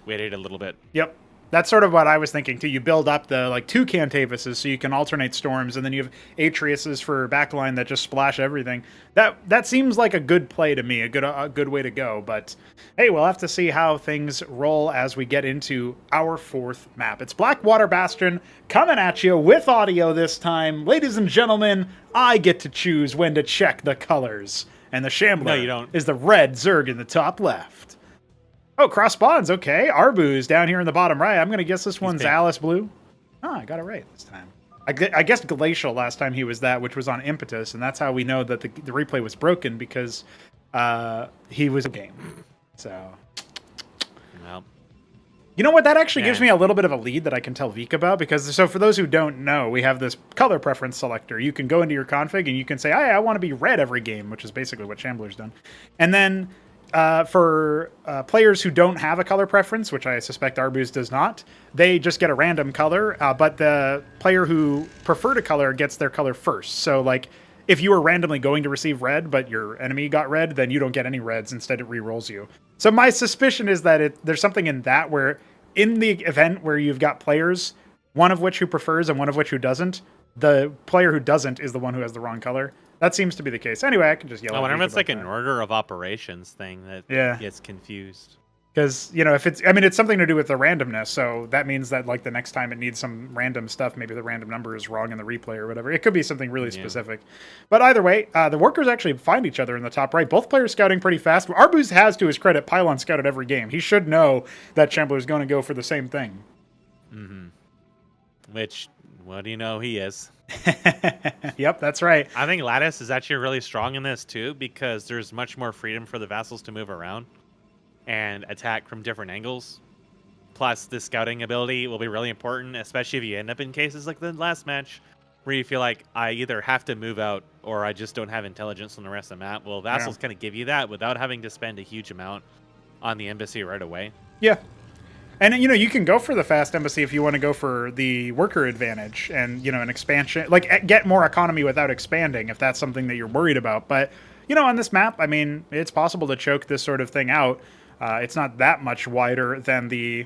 waited a little bit. Yep. That's sort of what I was thinking, too. You build up the, 2 Cantavises so you can alternate storms, and then you have Atreuses for backline that just splash everything. That seems like a good play to me, a good way to go. But, hey, we'll have to see how things roll as we get into our 4th map. It's Blackwater Bastion coming at you with audio this time. Ladies and gentlemen, I get to choose when to check the colors. And the Shambler is the red Zerg in the top left. Oh, cross spawns. Okay. Arbuz down here in the bottom right. I'm going to guess this one's Alice Blue. Oh, I got it right this time. I guessed Glacial last time he was that, which was on Impetus, and that's how we know that the replay was broken, because he was a game. So, well, you know what? That actually gives me a little bit of a lead that I can tell Vika about, because so for those who don't know, we have this color preference selector. You can go into your config and you can say, hey, I want to be red every game, which is basically what Shambler's done. And then for players who don't have a color preference, which I suspect Arbuz does not, they just get a random color, but the player who preferred a color gets their color first. So, like, if you were randomly going to receive red, but your enemy got red, then you don't get any reds. Instead, it re-rolls you. So my suspicion is that there's something in that where in the event where you've got players, one of which who prefers and one of which who doesn't, the player who doesn't is the one who has the wrong color. That seems to be the case. Anyway, I can just yell. I wonder if Geek it's like about an that. order of operations thing that gets confused. Because, you know, if it's, I mean, it's something to do with the randomness. So that means that, like, the next time it needs some random stuff, maybe the random number is wrong in the replay or whatever. It could be something really specific. But either way, the workers actually find each other in the top right. Both players scouting pretty fast. Arbuz has, to his credit, Pylon scouted every game. He should know that Shambler is going to go for the same thing. Mm-hmm. Which, what do you know he is? Yep, that's right. I think Lattice is actually really strong in this, too, because there's much more freedom for the vassals to move around and attack from different angles. Plus, the scouting ability will be really important, especially if you end up in cases like the last match, where you feel like I either have to move out or I just don't have intelligence on the rest of the map. Well, vassals kind of give you that without having to spend a huge amount on the embassy right away. Yeah. And, you know, you can go for the fast embassy if you want to go for the worker advantage and, you know, an expansion, like get more economy without expanding if that's something that you're worried about. But, you know, on this map, I mean, it's possible to choke this sort of thing out. It's not that much wider than the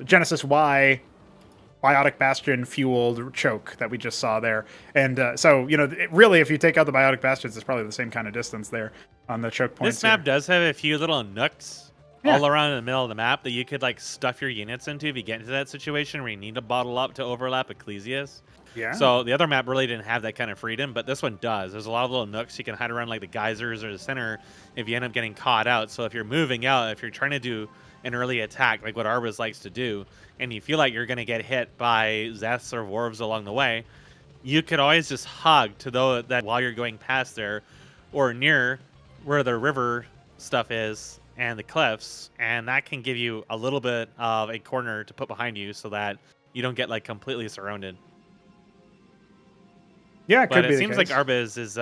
Genesis Y Biotic Bastion fueled choke that we just saw there. And so, you know, really, if you take out the Biotic Bastions, it's probably the same kind of distance there on the choke points. This map does have a few little nooks all around in the middle of the map that you could like stuff your units into if you get into that situation where you need to bottle up to overlap Ecclesias. Yeah. So the other map really didn't have that kind of freedom, but this one does. There's a lot of little nooks you can hide around, like the geysers or the center, if you end up getting caught out. So if you're moving out, if you're trying to do an early attack, like what Arbuz likes to do, and you feel like you're going to get hit by Zeths or Warves along the way, you could always just hug to that while you're going past there, or near where the river stuff is and the cliffs, and that can give you a little bit of a corner to put behind you so that you don't get like completely surrounded. Yeah, but it seems like Arbuz is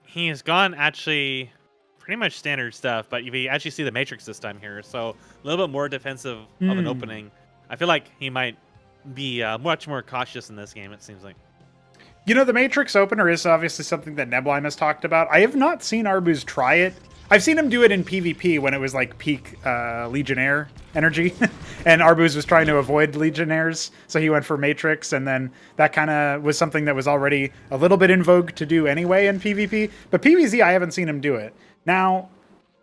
he has gone actually pretty much standard stuff, but you actually see the Matrix this time here, so a little bit more defensive of an opening. I feel like he might be much more cautious in this game, it seems like. You know, the Matrix opener is obviously something that Neblime has talked about. I have not seen Arbuz try it. I've seen him do it in PvP when it was like peak Legionnaire energy, and Arbuz was trying to avoid Legionnaires, so he went for Matrix, and then that kind of was something that was already a little bit in vogue to do anyway in PvP. But PvZ, I haven't seen him do it. Now,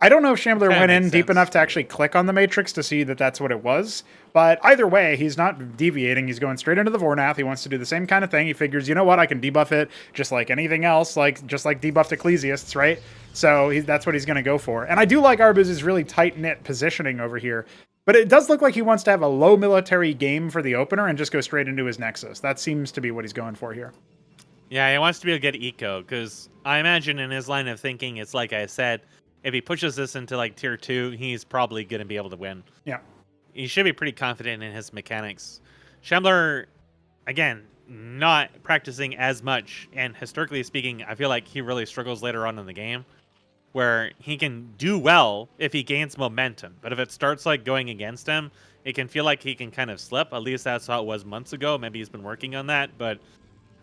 I don't know if Shambler went in deep enough to actually click on the Matrix to see that that's what it was, but either way, he's not deviating. He's going straight into the Vornath. He wants to do the same kind of thing. He figures, you know what, I can debuff it just like anything else, just like debuffed Ecclesiasts, right? So that's what he's going to go for. And I do like Arbuz's really tight-knit positioning over here, but it does look like he wants to have a low military game for the opener and just go straight into his Nexus. That seems to be what he's going for here. Yeah, he wants to be able to get eco, because I imagine in his line of thinking, it's like I said, if he pushes this into like tier 2, he's probably going to be able to win. Yeah. He should be pretty confident in his mechanics. Shambler, again, not practicing as much, and historically speaking, I feel like he really struggles later on in the game, where he can do well if he gains momentum, but if it starts like going against him, it can feel like he can kind of slip. At least that's how it was months ago. Maybe he's been working on that, but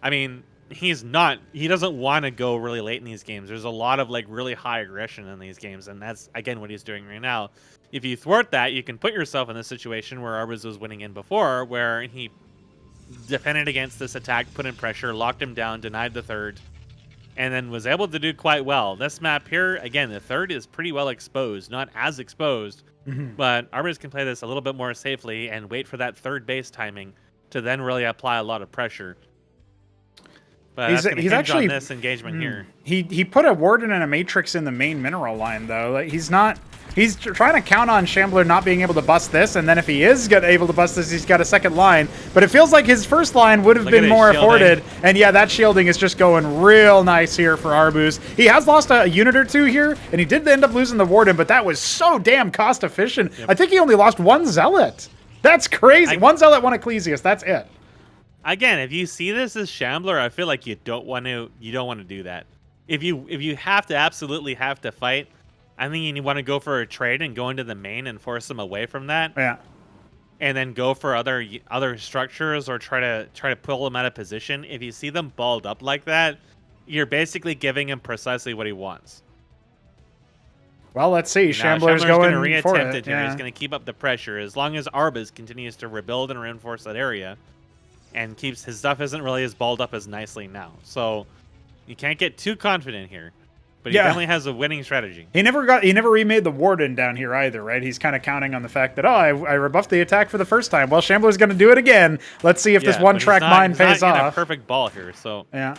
I mean, he doesn't want to go really late in these games. There's a lot of like really high aggression in these games, and that's again what he's doing right now. If you thwart that, you can put yourself in this situation where Arbuz was winning in before, where he defended against this attack, put in pressure, locked him down, denied the third, and then was able to do quite well. This map here, again, the third is pretty well exposed, not as exposed, but Arbuz can play this a little bit more safely and wait for that third base timing to then really apply a lot of pressure. But he's actually on this engagement here. He put a Warden and a Matrix in the main mineral line, though. Like, he's trying to count on Shambler not being able to bust this, and then if he is able to bust this, he's got a second line. But it feels like his first line would have been more afforded. And yeah, that shielding is just going real nice here for Arbuz. He has lost a unit or two here, and he did end up losing the Warden, but that was so damn cost efficient. Yep. I think he only lost one Zealot. That's crazy. One Zealot, one Ecclesias. That's it. Again, if you see this as Shambler, I feel like you don't want to do that. If you absolutely have to fight, I think you want to go for a trade and go into the main and force them away from that. Yeah. and then go for other structures or try to pull them out of position. If you see them balled up like that, you're basically giving him precisely what he wants. Well, let's see. Shambler's going going to for reattempt it. it here. He's going to keep up the pressure as long as Arbuz continues to rebuild and reinforce that area, and keeps his stuff isn't really as balled up as nicely now. So you can't get too confident here, but he definitely has a winning strategy. He never remade the Warden down here either, right? He's kind of counting on the fact that I rebuffed the attack for the first time. Well, Shambler's going to do it again. Let's see if this one-track mind pays off. He's not in a perfect ball here, so yeah.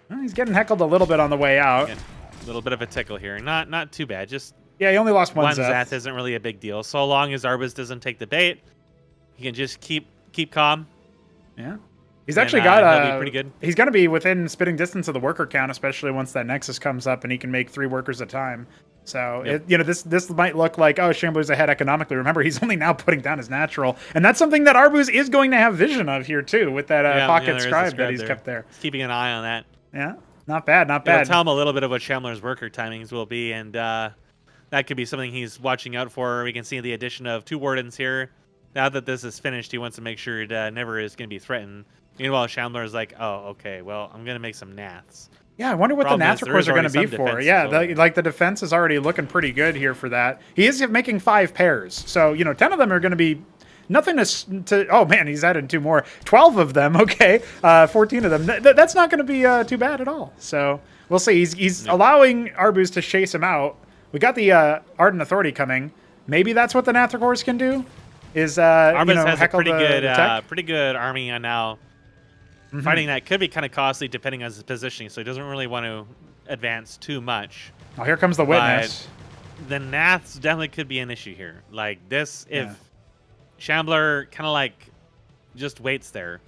Well, he's getting heckled a little bit on the way out. Yeah. A little bit of a tickle here. Not too bad. Just he only lost one Zath isn't really a big deal. So long as Arbuz doesn't take the bait, he can just keep calm. Yeah. He's actually got be pretty good. He's going to be within spitting distance of the worker count, especially once that Nexus comes up and he can make 3 workers at a time. So this might look like, oh, Shambler's ahead economically. Remember, he's only now putting down his natural, and that's something that Arbuz is going to have vision of here too, with that pocket scribe that he's kept there. Keeping an eye on that. Yeah. Not bad, not bad. It'll tell him a little bit of what Shambler's worker timings will be, and that could be something he's watching out for. We can see the addition of 2 Wardens here. Now that this is finished, he wants to make sure it never is going to be threatened. Meanwhile, Shambler's like, oh, okay, well, I'm going to make some Naths. Yeah, I wonder what the Nath cores are going to be for. Yeah, the defense is already looking pretty good here for that. He is making 5 pairs, so 10 of them are going to be nothing to. Oh man, he's added 2 more. 12 of them. Okay, 14 of them. That's not going to be too bad at all. So we'll see. He's allowing Arbuz to chase him out. We got the Ardent Authority coming. Maybe that's what the Nathacores can do. Is Arbuz has a pretty good army now. Fighting that could be kind of costly depending on his positioning, so he doesn't really want to advance too much. Oh, here comes the Witness. But the Naths definitely could be an issue here. Like this, if Shambler kind of like just waits there,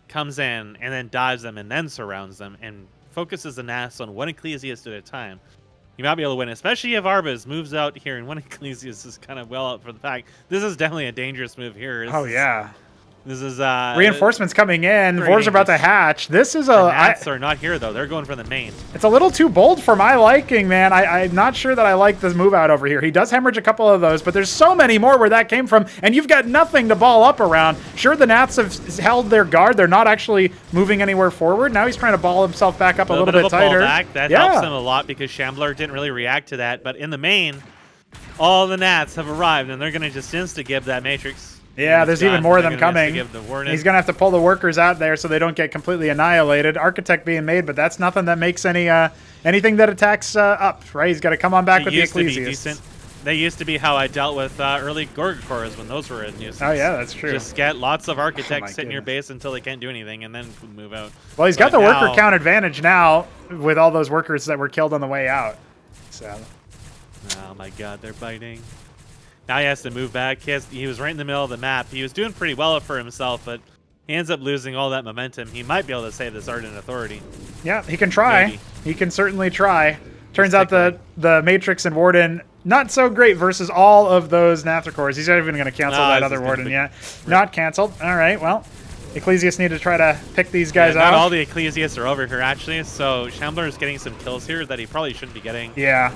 comes in, and then dives them, and then surrounds them, and focuses the Naths on one Ecclesiast at a time, you might be able to win, especially if Arbuz moves out here, and one Ecclesiast is kind of well out for the fact. This is definitely a dangerous move here. This is reinforcements coming in. Vors are about to hatch. This is the Nats are not here though. They're going for the main. It's a little too bold for my liking, man. I'm not sure that I like this move out over here. He does hemorrhage a couple of those, but there's so many more where that came from, and you've got nothing to ball up around. Sure, the Nats have held their guard. They're not actually moving anywhere forward. Now he's trying to ball himself back up a little bit tighter. That helps him a lot because Shambler didn't really react to that. But in the main, all the Nats have arrived, and they're going to just insta-give that Matrix. Yeah, there's even more of them coming. He's going to have to pull the workers out there so they don't get completely annihilated. Architect being made, but that's nothing that makes anything that attacks up, right? He's got to come on back with the Ecclesiast. They used to be how I dealt with early Gorgakors when those were a nuisance. Oh, yeah, that's true. Just get lots of Architects sit in your base until they can't do anything, and then move out. Well, he's got the worker count advantage now with all those workers that were killed on the way out. So. Oh, my God, they're biting. Now he has to move back. He was right in the middle of the map. He was doing pretty well for himself, but he ends up losing all that momentum. He might be able to save this Ardent Authority. Yeah, he can try. Maybe. He can certainly try. Turns out the Matrix and Warden, not so great versus all of those Nathacores. He's not even going to cancel that other Warden yet. Not canceled. All right, well, Ecclesiasts need to try to pick these guys out. Not all the Ecclesiasts are over here, actually, so Shambler is getting some kills here that he probably shouldn't be getting. Yeah.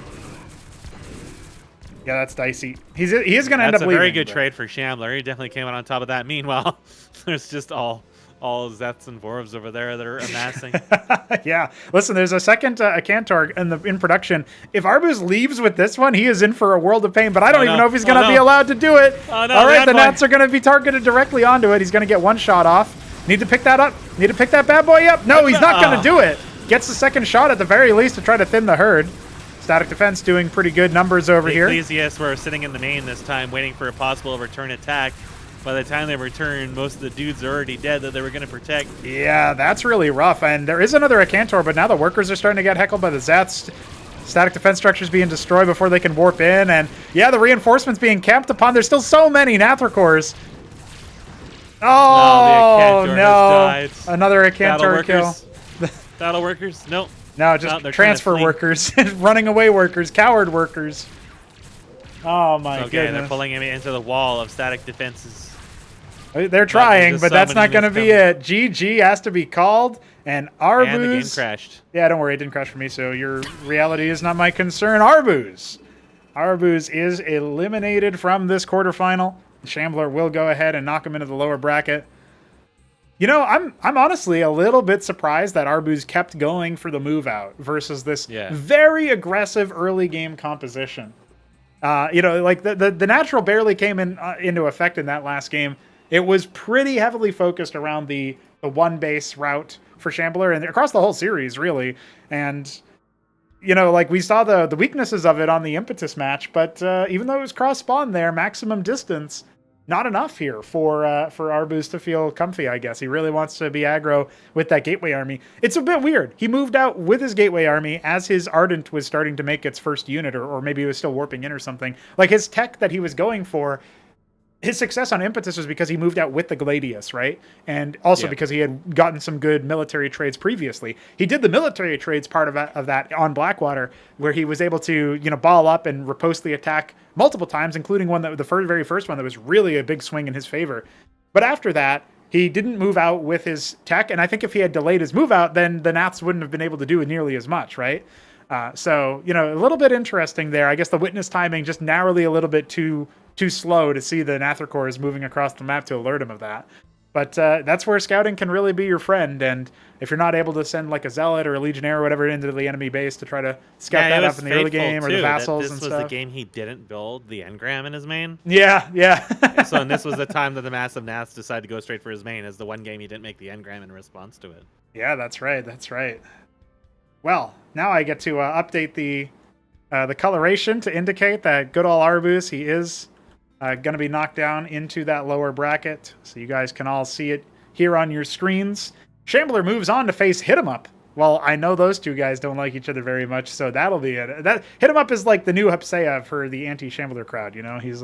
Yeah, that's dicey. He is going to end up leaving. That's a very good trade for Shambler. He definitely came out on top of that. Meanwhile, there's just all Zeths and Vorvs over there that are amassing. Yeah. Listen, there's a second Cantor in production. If Arbuz leaves with this one, he is in for a world of pain, but I don't even know if he's going to be allowed to do it. Oh, no, all right, the Nats are going to be targeted directly onto it. He's going to get one shot off. Need to pick that up. Need to pick that bad boy up. No, he's not going to do it. Gets the second shot at the very least to try to thin the herd. Static Defense doing pretty good numbers over here. The Ecclesiasts were sitting in the main this time, waiting for a possible return attack. By the time they return, most of the dudes are already dead that they were going to protect. Yeah, that's really rough. And there is another Acantor, but now the workers are starting to get heckled by the Zats. Static defense structures being destroyed before they can warp in. And yeah, the reinforcements being camped upon. There's still so many Nathracores. Oh, no. Another Acantor kill. Battle workers? Nope. No, just transfer workers. Running away workers. Coward workers. Oh, my goodness. Okay, they're pulling him into the wall of static defenses. They're trying, but that's not going to be it. GG has to be called, and Arbuz... And the game crashed. Yeah, don't worry, it didn't crash for me, so your reality is not my concern. Arbuz Arbuz is eliminated from this quarterfinal. Shambler will go ahead and knock him into the lower bracket. You know, I'm honestly a little bit surprised that Arbuz kept going for the move out versus this very aggressive early game composition. You know, like the natural barely came into effect in that last game. It was pretty heavily focused around the one base route for Shambler and across the whole series, really. And you know, like we saw the weaknesses of it on the impetus match, but even though it was cross spawn there, maximum distance. Not enough here for Arbuz to feel comfy, I guess. He really wants to be aggro with that Gateway Army. It's a bit weird. He moved out with his Gateway Army as his Ardent was starting to make its first unit, or maybe it was still warping in or something. Like his tech that he was going for, his success on Impetus was because he moved out with the Gladius, right? And also because he had gotten some good military trades previously. He did the military trades part of that on Blackwater, where he was able to, you know, ball up and riposte the attack multiple times, including very first one that was really a big swing in his favor. But after that, he didn't move out with his tech, and I think if he had delayed his move out, then the Naths wouldn't have been able to do nearly as much, right? So, you know, a little bit interesting there. I guess the witness timing just narrowly a little bit too slow to see the Nathricors moving across the map to alert him of that. But that's where scouting can really be your friend. And if you're not able to send like a Zealot or a Legionnaire or whatever into the enemy base to try to scout that up in the early game, or the vassals and stuff. This was the game he didn't build the engram in his main. Yeah. So and this was the time that the massive Naths decided to go straight for his main, as the one game he didn't make the engram in response to it. Yeah, that's right. Well, now I get to update the coloration to indicate that good old Arbuz, he is going to be knocked down into that lower bracket. So you guys can all see it here on your screens. Shambler moves on to face Hit 'em Up. Well, I know those two guys don't like each other very much, so that'll be it. That Hit 'em Up is like the new Hepsea for the anti-Shambler crowd. You know, he's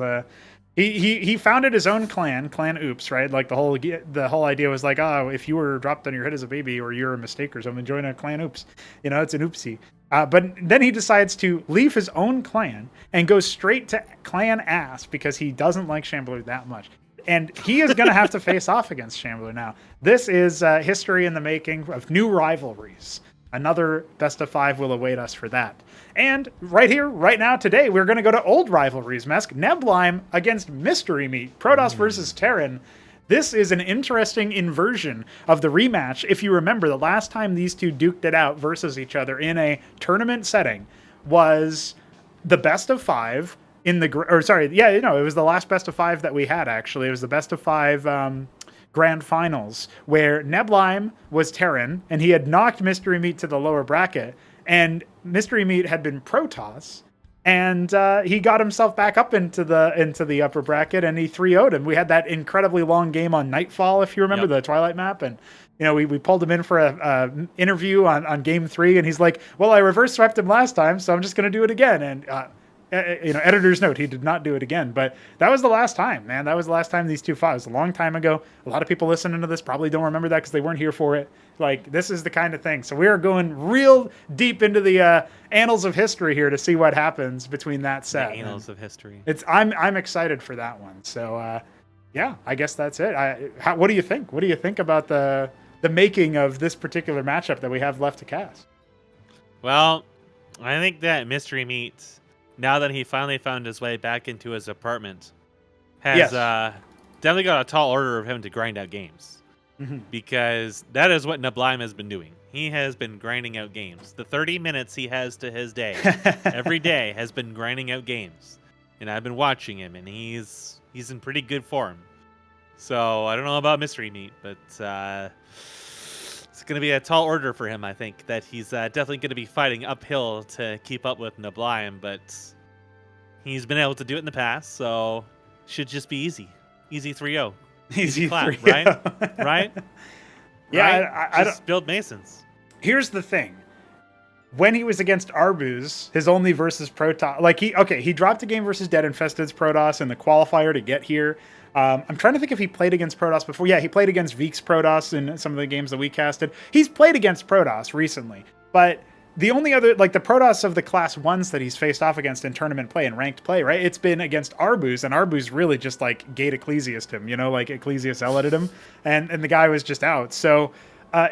he founded his own clan Oops, right? Like the whole idea was like, oh, if you were dropped on your head as a baby, or you're a mistake or something, join a clan Oops. You know, it's an oopsie. But then he decides to leave his own clan and go straight to clan ass because he doesn't like Shambler that much. And he is going to have to face off against Shambler now. This is history in the making of new rivalries. Another best of 5 will await us for that. And right here, right now, today, we're going to go to old rivalries, Mesk. Neblime against Mystery Meat. Protoss versus Tyrant. This is an interesting inversion of the rematch. If you remember, the last time these two duked it out versus each other in a tournament setting was the best of 5 in the... it was the last best of 5 that we had, actually. It was the best of 5 grand finals, where Neblime was Terran, and he had knocked Mystery Meat to the lower bracket, and Mystery Meat had been Protoss, and he got himself back up into the upper bracket, and he 3-0'd him. We had that incredibly long game on Nightfall, if you remember, the Twilight map, and you know, we pulled him in for a interview on game 3, and he's like, well, I reverse swept him last time, so I'm just going to do it again. And editor's note, he did not do it again. But that was the last time, man. That was the last time these two fought. It was a long time ago. A lot of people listening to this probably don't remember that because they weren't here for it. Like, this is the kind of thing. So we are going real deep into the annals of history here to see what happens between that set. The annals of history. I'm excited for that one. So yeah, I guess that's it. What do you think? What do you think about the making of this particular matchup that we have left to cast? Well, I think that Mystery Meat, now that he finally found his way back into his apartment, has definitely got a tall order of him to grind out games. Mm-hmm. Because that is what Neblime has been doing. He has been grinding out games. The 30 minutes he has to his day, every day, has been grinding out games. And I've been watching him, and he's in pretty good form. So I don't know about Mystery Meat, but it's going to be a tall order for him, I think, that he's definitely going to be fighting uphill to keep up with Neblime, but he's been able to do it in the past, so should just be easy. Easy 3-0. Easy clap, 3-0. Right? Yeah, right? I just build Masons. Here's the thing. When he was against Arbuz, his only versus Protoss, like he dropped a game versus Dead Infested's Protoss in the qualifier to get here. I'm trying to think if he played against Protoss before. Yeah, he played against Veek's Protoss in some of the games that we casted. He's played against Protoss recently, but the only other, like the Protoss of the class 1s that he's faced off against in tournament play and ranked play, right? It's been against Arbuz, and Arbuz really just like gate Ecclesiast him, you know, like Ecclesiast Zealoted him, and the guy was just out. So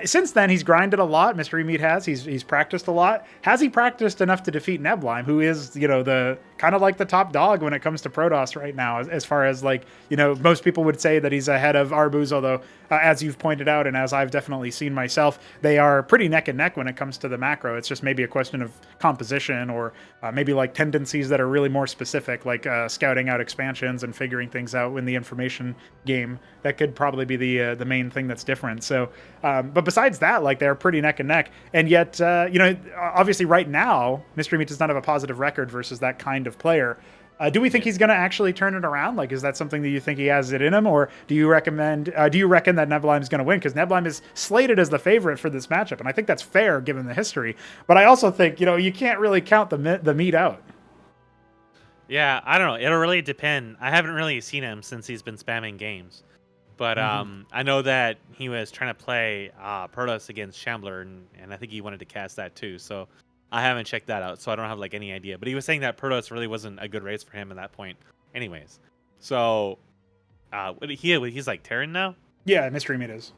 Since then, he's grinded a lot. Mystery Meat has. He's practiced a lot. Has he practiced enough to defeat Neblime, who is, the kind of like the top dog when it comes to Protoss right now, as far as like, most people would say that he's ahead of Arbuz, although as you've pointed out, and as I've definitely seen myself, they are pretty neck and neck when it comes to the macro. It's just maybe a question of composition, or maybe like tendencies that are really more specific, like scouting out expansions and figuring things out in the information game. That could probably be the main thing that's different. So, but besides that, like, they're pretty neck and neck. And yet, obviously right now, Mystery Meat does not have a positive record versus that kind of player. Do we think he's going to actually turn it around? Like, is that something that you think he has it in him, or do you reckon that Neblime is going to win? Because Neblime is slated as the favorite for this matchup, and I think that's fair given the history. But I also think, you can't really count the meat out. Yeah, I don't know. It'll really depend. I haven't really seen him since he's been spamming games. But I know that he was trying to play Protoss against Shambler, and I think he wanted to cast that too. So I haven't checked that out, so I don't have like any idea. But he was saying that Protoss really wasn't a good race for him at that point anyways. So he's like Tyrant now? Yeah, Mystery Meat is.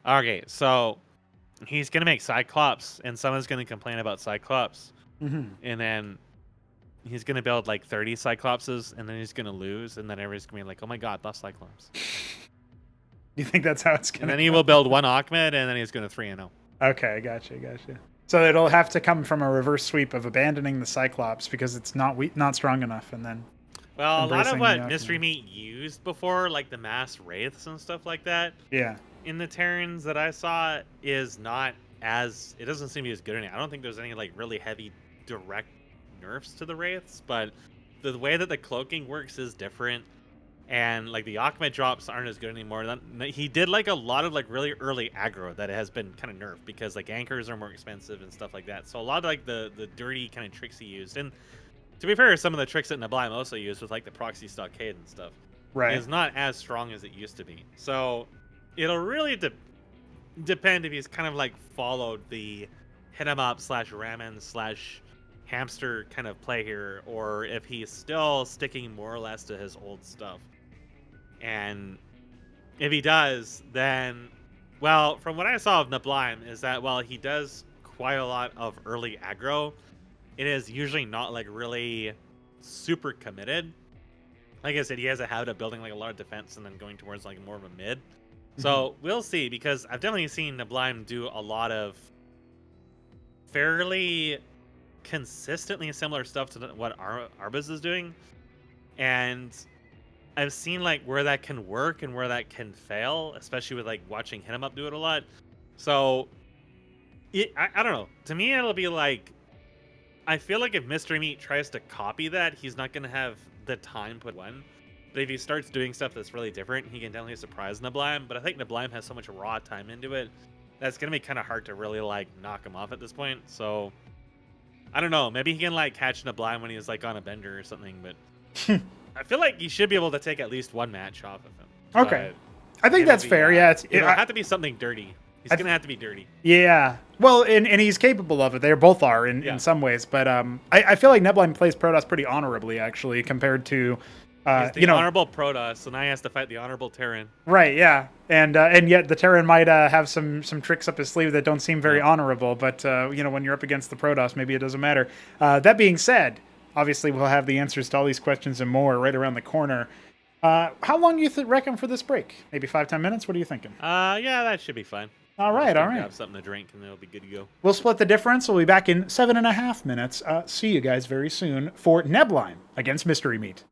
Okay, so he's going to make Cyclops, and someone's going to complain about Cyclops. And then he's going to build like 30 Cyclopses, and then he's going to lose, and then everybody's going to be like, oh my god, that's Cyclops. You think that's how it's going to And then he will build one Ahmed, and then he's going to 3-0. Okay, gotcha. So it'll have to come from a reverse sweep of abandoning the Cyclops because it's not strong enough, and then... Well, a lot of what Mystery Meat used before, like the mass wraiths and stuff like that, in the Terrans that I saw, is not as... It doesn't seem to be as good anymore. I don't think there's any like really heavy direct nerfs to the wraiths, but the way that the cloaking works is different. And like the Ahmed drops aren't as good anymore. He did like a lot of like really early aggro that has been kind of nerfed because like anchors are more expensive and stuff like that. So a lot of like the dirty kind of tricks he used, and to be fair, some of the tricks that Neblime also used with like the proxy stockade and stuff, is not as strong as it used to be. So it'll really depend if he's kind of like followed the hit 'em up / ramen / hamster kind of play here, or if he's still sticking more or less to his old stuff. And if he does, then, well, from what I saw of Neblime is that while he does quite a lot of early aggro, it is usually not like really super committed. Like I said, he has a habit of building like a lot of defense and then going towards like more of a mid. So we'll see, because I've definitely seen Neblime do a lot of fairly consistently similar stuff to what Arbuz is doing, and I've seen like where that can work and where that can fail, especially with like watching Hit 'em Up do it a lot. So I don't know. To me, it'll be like, I feel like if Mystery Meat tries to copy that, he's not going to have the time put one. But if he starts doing stuff that's really different, he can definitely surprise Neblime. But I think Neblime has so much raw time into it that's going to be kind of hard to really like knock him off at this point. So I don't know. Maybe he can like catch Neblime when he's like on a bender or something. But I feel like he should be able to take at least one match off of him. Okay. I think that's fair. Yeah. It'll have to be something dirty. He's going to have to be dirty. Yeah. Well, and he's capable of it. They both are in some ways. But I feel like Neblime plays Protoss pretty honorably, actually, compared to... he's the honorable Protoss, and now he has to fight the honorable Terran. Right, yeah. And yet the Terran might have some tricks up his sleeve that don't seem very honorable. But, when you're up against the Protoss, maybe it doesn't matter. That being said, obviously we'll have the answers to all these questions and more right around the corner. How long do you reckon for this break? Maybe 5-10 minutes? What are you thinking? Yeah, that should be fine. All right. Grab something to drink, and it'll be good to go. We'll split the difference. We'll be back in 7.5 minutes. See you guys very soon for Neblime against Mystery Meat.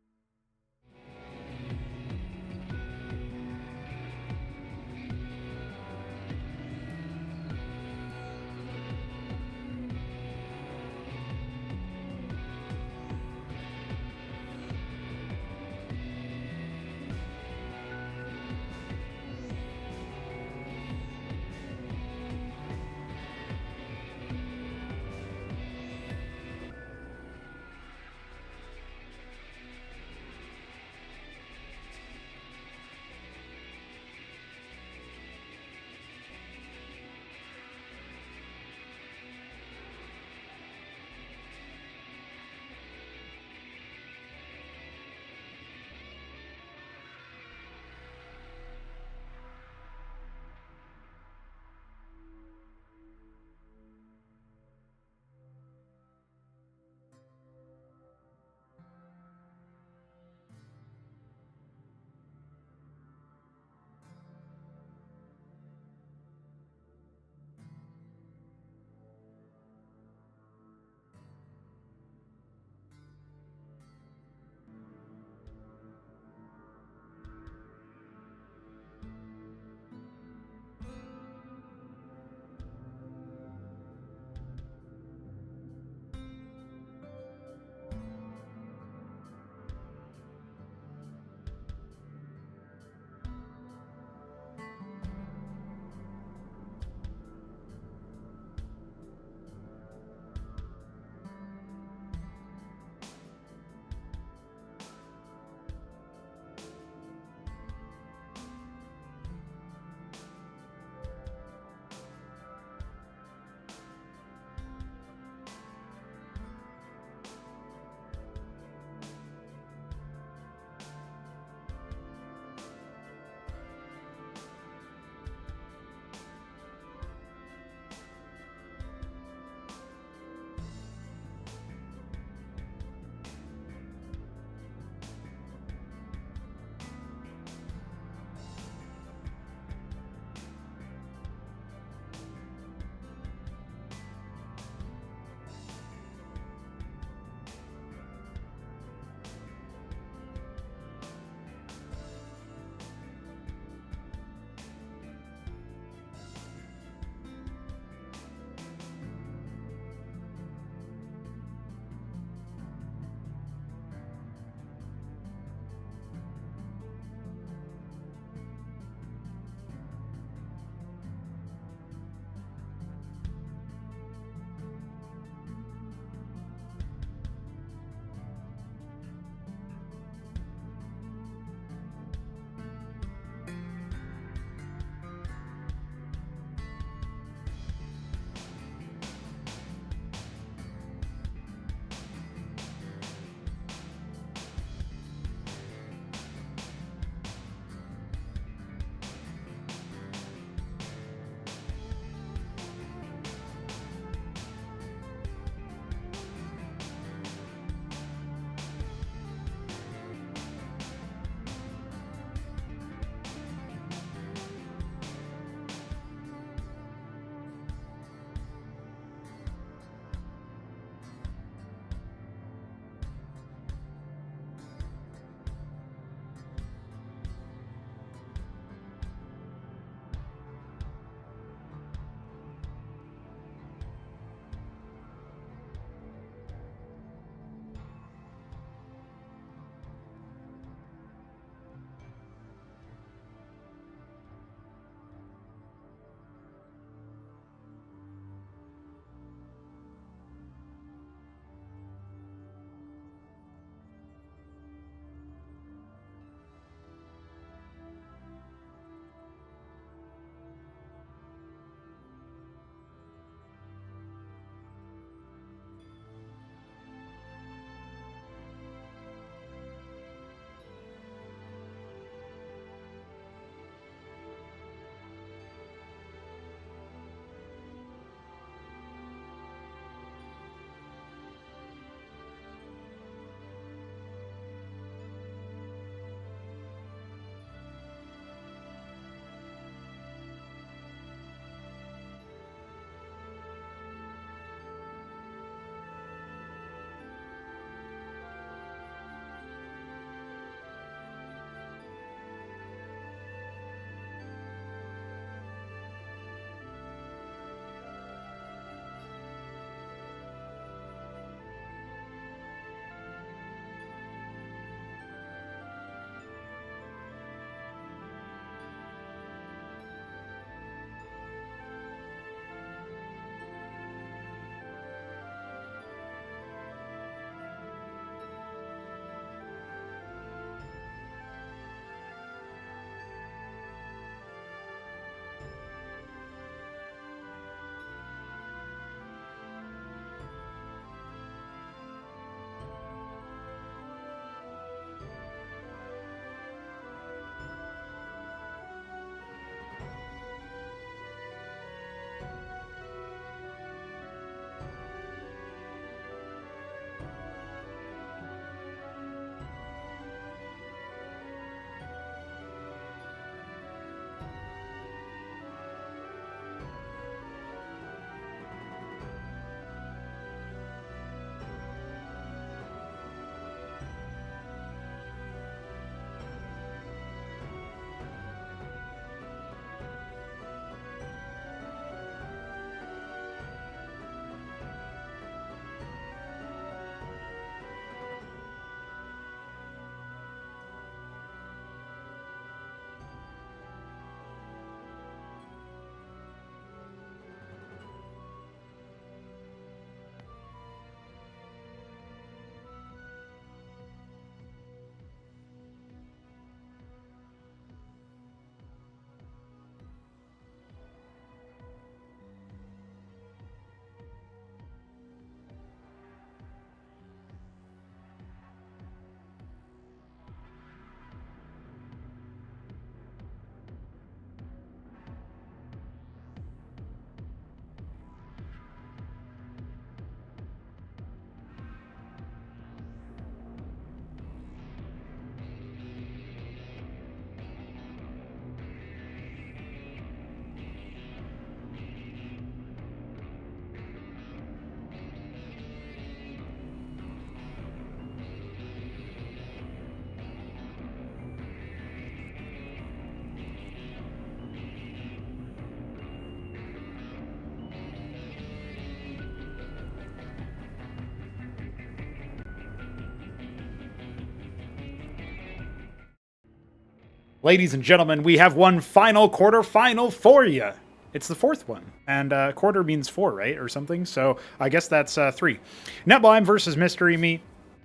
Ladies and gentlemen, we have one final quarterfinal for you. It's the fourth one, and quarter means 4, right, or something? So I guess that's 3. Neblime versus Mystery Meat.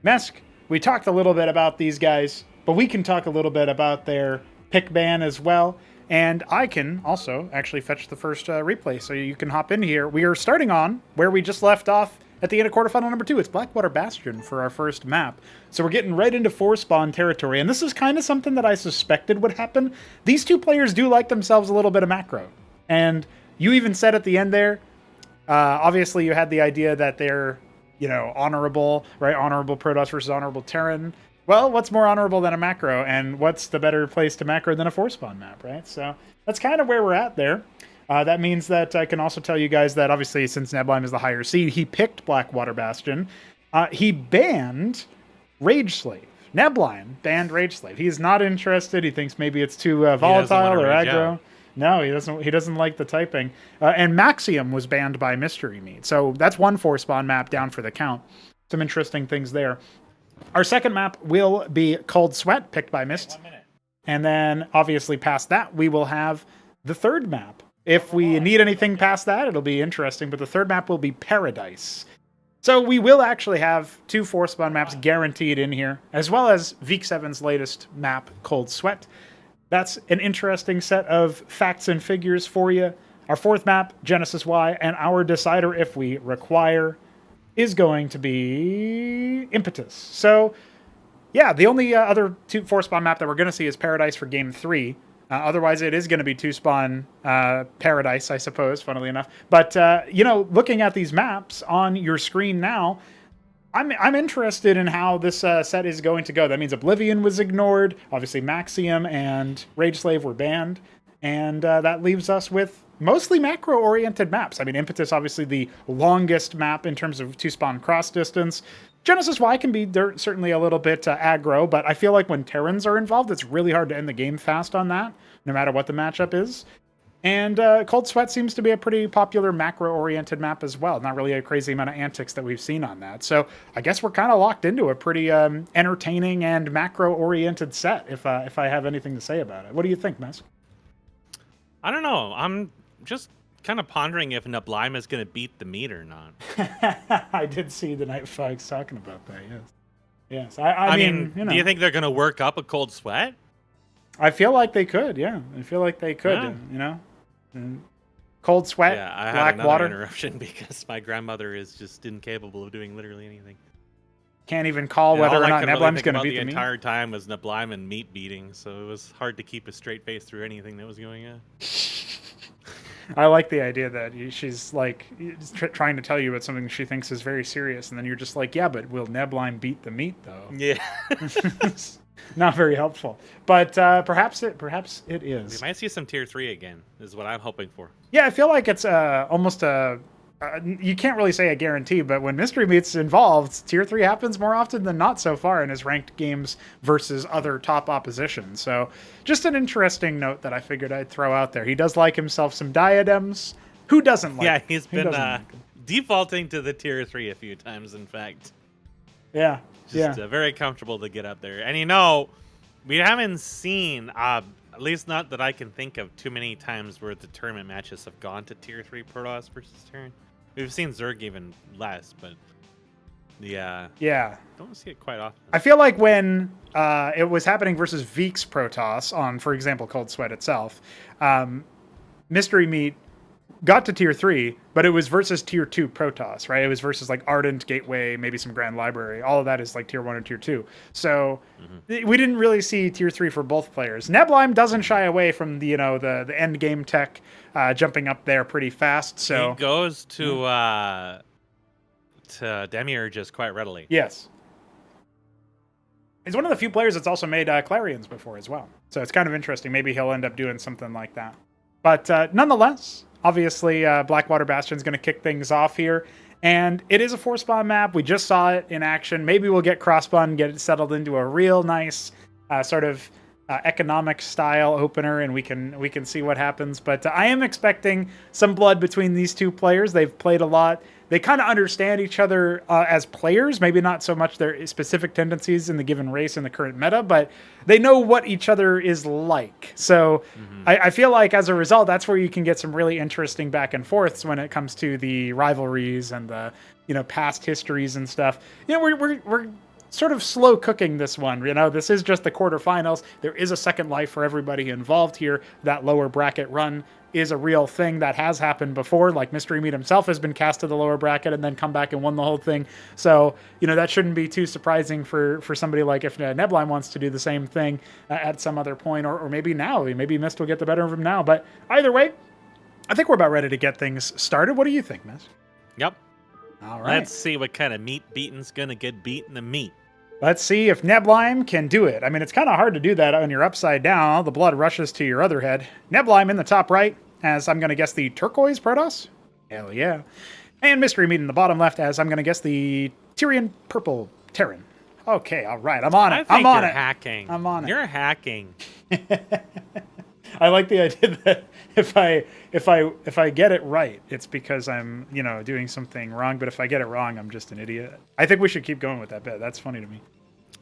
Mesk, we talked a little bit about these guys, but we can talk a little bit about their pick ban as well. And I can also actually fetch the first replay, so you can hop in here. We are starting on where we just left off at the end of quarterfinal number 2. It's Blackwater Bastion for our first map. So we're getting right into 4-spawn territory, and this is kind of something that I suspected would happen. These two players do like themselves a little bit of macro. And you even said at the end there, obviously you had the idea that they're, you know, honorable, right? Honorable Protoss versus honorable Terran. Well, what's more honorable than a macro, and what's the better place to macro than a 4-spawn map, right? So that's kind of where we're at there. That means that I can also tell you guys that obviously since Neblime is the higher seed, he picked Blackwater Bastion. He banned Rage Slave. Neblime banned Rage Slave. He's not interested. He thinks maybe it's too volatile or aggro. No, he doesn't like the typing. And Maxium was banned by Mystery Meat. So that's one 4-spawn map down for the count. Some interesting things there. Our second map will be Cold Sweat, picked by Mist. 1 minute. And then, obviously, past that, we will have the third map. If we need anything past that, it'll be interesting. But the third map will be Paradise. So we will actually have 2 4-spawn maps guaranteed in here, as well as Veek7's latest map, Cold Sweat. That's an interesting set of facts and figures for you. Our fourth map, Genesis Y, and our decider, if we require, is going to be Impetus. So, yeah, the only other 4-spawn map that we're going to see is Paradise for Game 3. Otherwise, it is going to be 2-spawn Paradise, I suppose, funnily enough. But, you know, looking at these maps on your screen now, I'm interested in how this set is going to go. That means Oblivion was ignored. Obviously, Maxium and Rage Slave were banned. And that leaves us with mostly macro-oriented maps. I mean, Impetus, obviously the longest map in terms of 2-spawn cross distance. Genesis Y can be certainly a little bit aggro, but I feel like when Terrans are involved, it's really hard to end the game fast on that, no matter what the matchup is. And Cold Sweat seems to be a pretty popular macro-oriented map as well. Not really a crazy amount of antics that we've seen on that. So I guess we're kind of locked into a pretty entertaining and macro-oriented set, if I have anything to say about it. What do you think, Mesk? I don't know. I'm just kind of pondering if Neblime is going to beat the meat or not. I did see the Night Fogs talking about that, yes. Yes, I mean, you know. Do you think they're going to work up a Cold Sweat? I feel like they could, yeah. I feel like they could, you know. Cold Sweat, yeah, I had Black another Water. interruption because my grandmother is just incapable of doing literally anything. Can't even call whether or not Neblime's going to beat the the meat. entire time was Neblime and meat beating, so it was hard to keep a straight face through anything that was going on. I like the idea that she's like trying to tell you about something she thinks is very serious, and then you're just like, yeah, but will Neblime beat the meat though? Yeah. Not very helpful, but perhaps it is. We might see some tier 3 again, is what I'm hoping for. Yeah, I feel like it's almost a you can't really say a guarantee, but when Mystery Meat's involved, tier 3 happens more often than not so far in his ranked games versus other top opposition. So just an interesting note that I figured I'd throw out there. He does like himself some diadems. Who doesn't like? Yeah, he's been defaulting to the tier 3 a few times, in fact. Yeah. Just very comfortable to get up there. And you know, we haven't seen, at least not that I can think of, too many times where the tournament matches have gone to tier 3 Protoss versus Tyrant. We've seen Zerg even less, but don't see it quite often. I feel like when it was happening versus Veek's Protoss on, for example, Cold Sweat itself, Mystery Meat got to tier 3, but it was versus tier 2 Protoss, right? It was versus like Ardent, Gateway, maybe some Grand Library. All of that is like tier 1 or tier 2. So we didn't really see tier 3 for both players. Neblime doesn't shy away from the end game tech, jumping up there pretty fast. So he goes to Demiurges quite readily. Yes. He's one of the few players that's also made Clarions before as well. So it's kind of interesting. Maybe he'll end up doing something like that. But nonetheless, obviously, Blackwater Bastion's going to kick things off here. And it is a 4-spawn map. We just saw it in action. Maybe we'll get cross-spawn and get it settled into a real nice sort of economic style opener, and we can see what happens. But I am expecting some blood between these two players. They've played a lot. They kind of understand each other as players, maybe not so much their specific tendencies in the given race in the current meta, but they know what each other is like. So I feel like as a result, that's where you can get some really interesting back and forths when it comes to the rivalries and the past histories and stuff. We're sort of slow cooking this one. This is just the quarterfinals. There is a second life for everybody involved here. That lower bracket run is a real thing that has happened before. Like Mystery Meat himself has been cast to the lower bracket and then come back and won the whole thing. So, that shouldn't be too surprising for somebody like if Neblime wants to do the same thing at some other point, or maybe now. Maybe Mist will get the better of him now. But either way, I think we're about ready to get things started. What do you think, Mist? Yep. All right. Let's see what kind of meat beating's going to get beat in the meat. Let's see if Neblime can do it. I mean, it's kind of hard to do that when you're upside down. All the blood rushes to your other head. Neblime in the top right, as I'm going to guess the turquoise Protoss. Hell yeah. And Mystery Meat in the bottom left, as I'm going to guess the Tyrian purple Terran. Okay, all right. I'm on it. I'm on it. Hacking. I'm on it. You're hacking. I like the idea that if I get it right, it's because I'm doing something wrong. But if I get it wrong, I'm just an idiot. I think we should keep going with that bet. That's funny to me.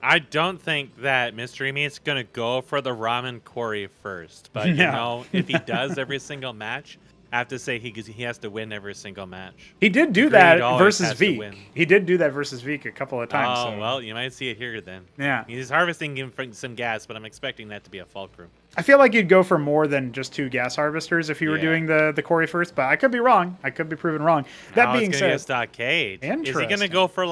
I don't think that Mystery Meat's gonna go for the ramen quarry first, but if he does every single match, I have to say he has to win every single match. He did do that versus Veek. He did do that versus Veek a couple of times. Oh, well, you might see it here then. Yeah. He's harvesting some gas, but I'm expecting that to be a fulcrum. I feel like you'd go for more than just 2 gas harvesters if you were doing the quarry first, but I could be wrong. I could be proven wrong. That being said, it's gonna be a stockade. Is he gonna go for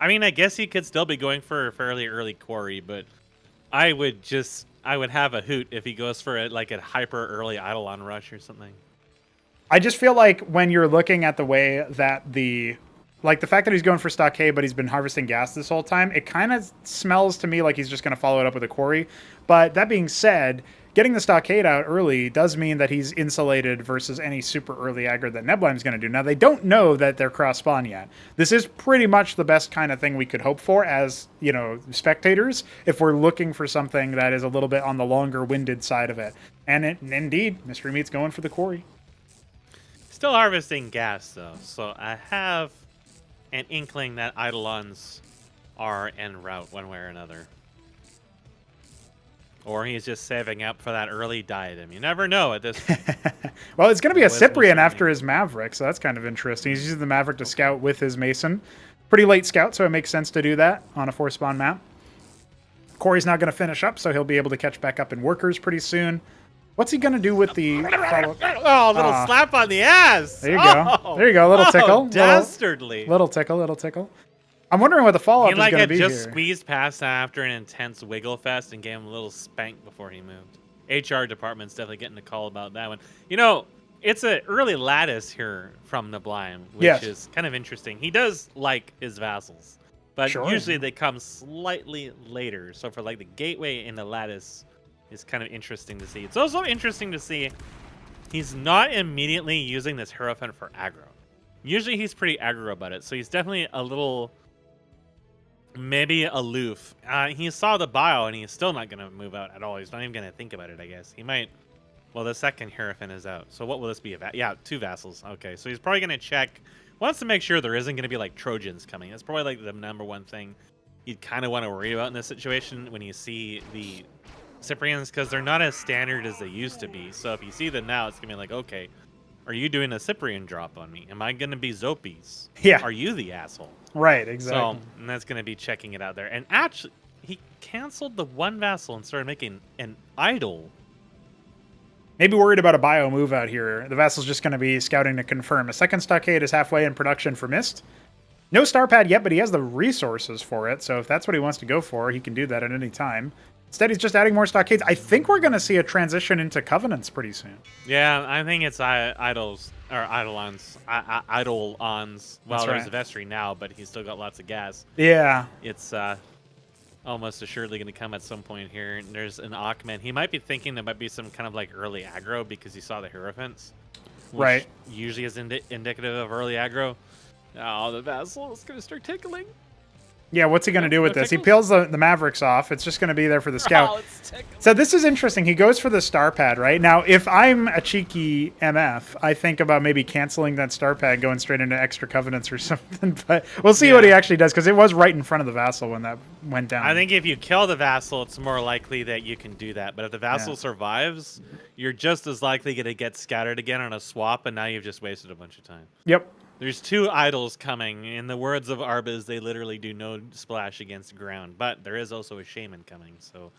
I mean, I guess he could still be going for a fairly early quarry, but I would have a hoot if he goes for a hyper early Eidolon rush or something. I just feel like when you're looking at the way that the fact that he's going for stockade, but he's been harvesting gas this whole time, it kind of smells to me like he's just going to follow it up with a quarry. But that being said, getting the stockade out early does mean that he's insulated versus any super early aggro that Neblime's going to do. Now, they don't know that they're cross-spawn yet. This is pretty much the best kind of thing we could hope for as, spectators, if we're looking for something that is a little bit on the longer-winded side of it. And indeed, Mystery Meat's going for the quarry. Still harvesting gas, though, so I have an inkling that Eidolons are en route one way or another. Or he's just saving up for that early diadem. You never know at this point. Well, it's going to be a Cyprian after his Maverick, so that's kind of interesting. He's using the Maverick to scout with his Mason. Pretty late scout, so it makes sense to do that on a 4-spawn map. Corey's not going to finish up, so he'll be able to catch back up in Workers pretty soon. What's he going to do with the follow-up? Oh, a little slap on the ass. There you go. There you go. A little tickle. Dastardly. Little tickle. I'm wondering what the follow-up is going to be here. He just squeezed past after an intense wiggle fest and gave him a little spank before he moved. HR department's definitely getting a call about that one. It's an early lattice here from Neblime, which is kind of interesting. He does like his vassals, but usually they come slightly later. So for the gateway in the lattice is kind of interesting to see. It's also interesting to see he's not immediately using this Hierophant for aggro. Usually he's pretty aggro about it, so he's definitely a little maybe aloof. He saw the bio and he's still not going to move out at all. He's not even going to think about it, I guess. He might. Well, the second Hierophant is out. So what will this be? Yeah, 2 vassals. Okay, so he's probably going to check. Wants to make sure there isn't going to be Trojans coming. That's probably the number one thing you'd kind of want to worry about in this situation when you see the Cyprians, because they're not as standard as they used to be. So if you see them now, it's going to be okay, are you doing a Cyprian drop on me? Am I going to be Zopes? Yeah. Are you the asshole? Right, exactly. So and that's going to be checking it out there. And actually, he canceled the 1 vassal and started making an idol. Maybe worried about a bio move out here. The vassal's just going to be scouting to confirm. A second stockade is halfway in production for Mist. No star pad yet, but he has the resources for it. So if that's what he wants to go for, he can do that at any time. Instead, he's just adding more stockades. I think we're going to see a transition into Covenants pretty soon. Yeah, I think it's idols or Eidolons. Eidolons. Well, there's a vestry now, but he's still got lots of gas. Yeah. It's almost assuredly going to come at some point here. And there's an Akhman. He might be thinking there might be some kind of early aggro because he saw the Hierophants. Which usually is indicative of early aggro. Oh, the vassal is going to start tickling. Yeah, what's he going to do with No this? He tickles? peels the Mavericks off. It's just going to be there for the scout. Oh, it's tickles. So this is interesting. He goes for the star pad, right? Now, if I'm a cheeky MF, I think about maybe canceling that star pad, going straight into extra covenants or something. But we'll see what he actually does, because it was right in front of the vassal when that went down. I think if you kill the vassal, it's more likely that you can do that. But if the vassal survives, you're just as likely going to get scattered again on a swap, and now you've just wasted a bunch of time. Yep. There's 2 idols coming. In the words of Arbuz, they literally do no splash against ground. But there is also a shaman coming, so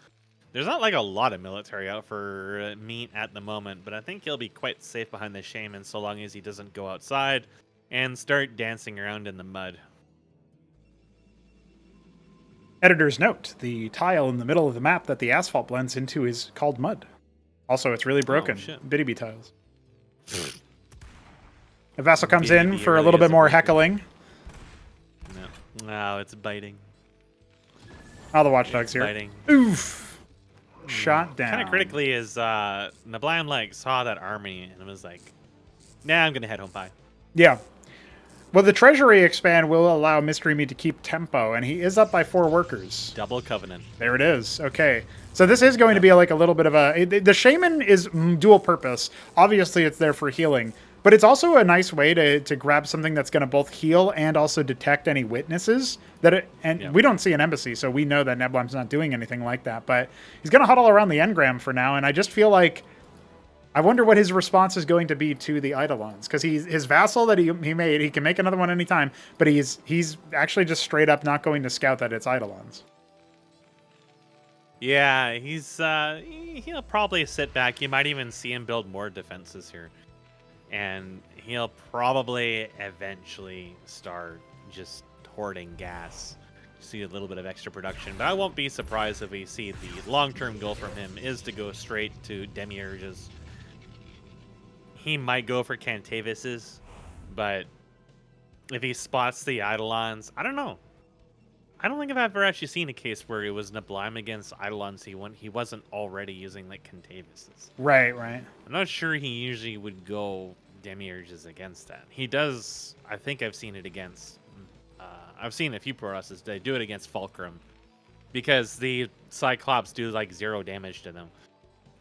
there's not like a lot of military out for meat at the moment. But I think he'll be quite safe behind the shaman so long as he doesn't go outside and start dancing around in the mud. Editor's note, the tile in the middle of the map that the asphalt blends into is called mud. Also, it's really broken. Bitty tiles. The vassal comes in for a little bit more heckling. No, it's biting. Oh, the watchdog's here. Biting. Oof. Shot down. Kind of critically is Neblime saw that army and was like, nah, I'm going to head home pie. Yeah. Well, the treasury expand will allow Mystery Meat to keep tempo, and he is up by 4 workers. Double covenant. There it is. Okay. So this is going to be like a little bit of a... The shaman is dual purpose. Obviously, it's there for healing. But it's also a nice way to grab something that's going to both heal and also detect any witnesses. We don't see an embassy, so we know that Neblime's not doing anything like that. But he's going to huddle around the engram for now, and I just feel like... I wonder what his response is going to be to the Eidolons, because his vassal that he made, he can make another one anytime, but he's actually just straight up not going to scout that it's Eidolons. Yeah, he'll probably sit back. You might even see him build more defenses here. And he'll probably eventually start just hoarding gas. See a little bit of extra production. But I won't be surprised if we see the long-term goal from him is to go straight to Demiurges. He might go for Cantavises, but if he spots the Eidolons, I don't know. I don't think I've ever actually seen a case where it was Neblime against Eidolons. He wasn't already using like Cantavises. Right. I'm not sure he usually would go Demiurges against that. He does. I think I've seen it against. I've seen a few Protosses. They do it against Fulcrum because the Cyclops do like 0 damage to them.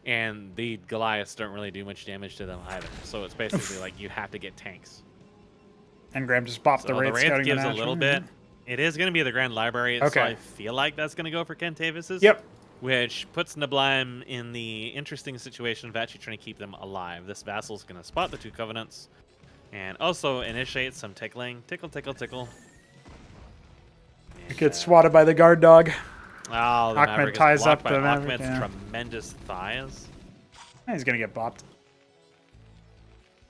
And the Goliaths don't really do much damage to them either. So it's basically like you have to get tanks. And Graham just popped the Wraith scouting gives a little bit. It is going to be the Grand Library, so I feel like that's going to go for Cantavises. Yep. Which puts Neblime in the interesting situation of actually trying to keep them alive. This vassal's going to spot the 2 covenants and also initiate some tickling. Tickle, tickle, tickle. It gets swatted by the guard dog. Oh, the Ahmed ties up the Ahmed's tremendous thighs. He's going to get bopped.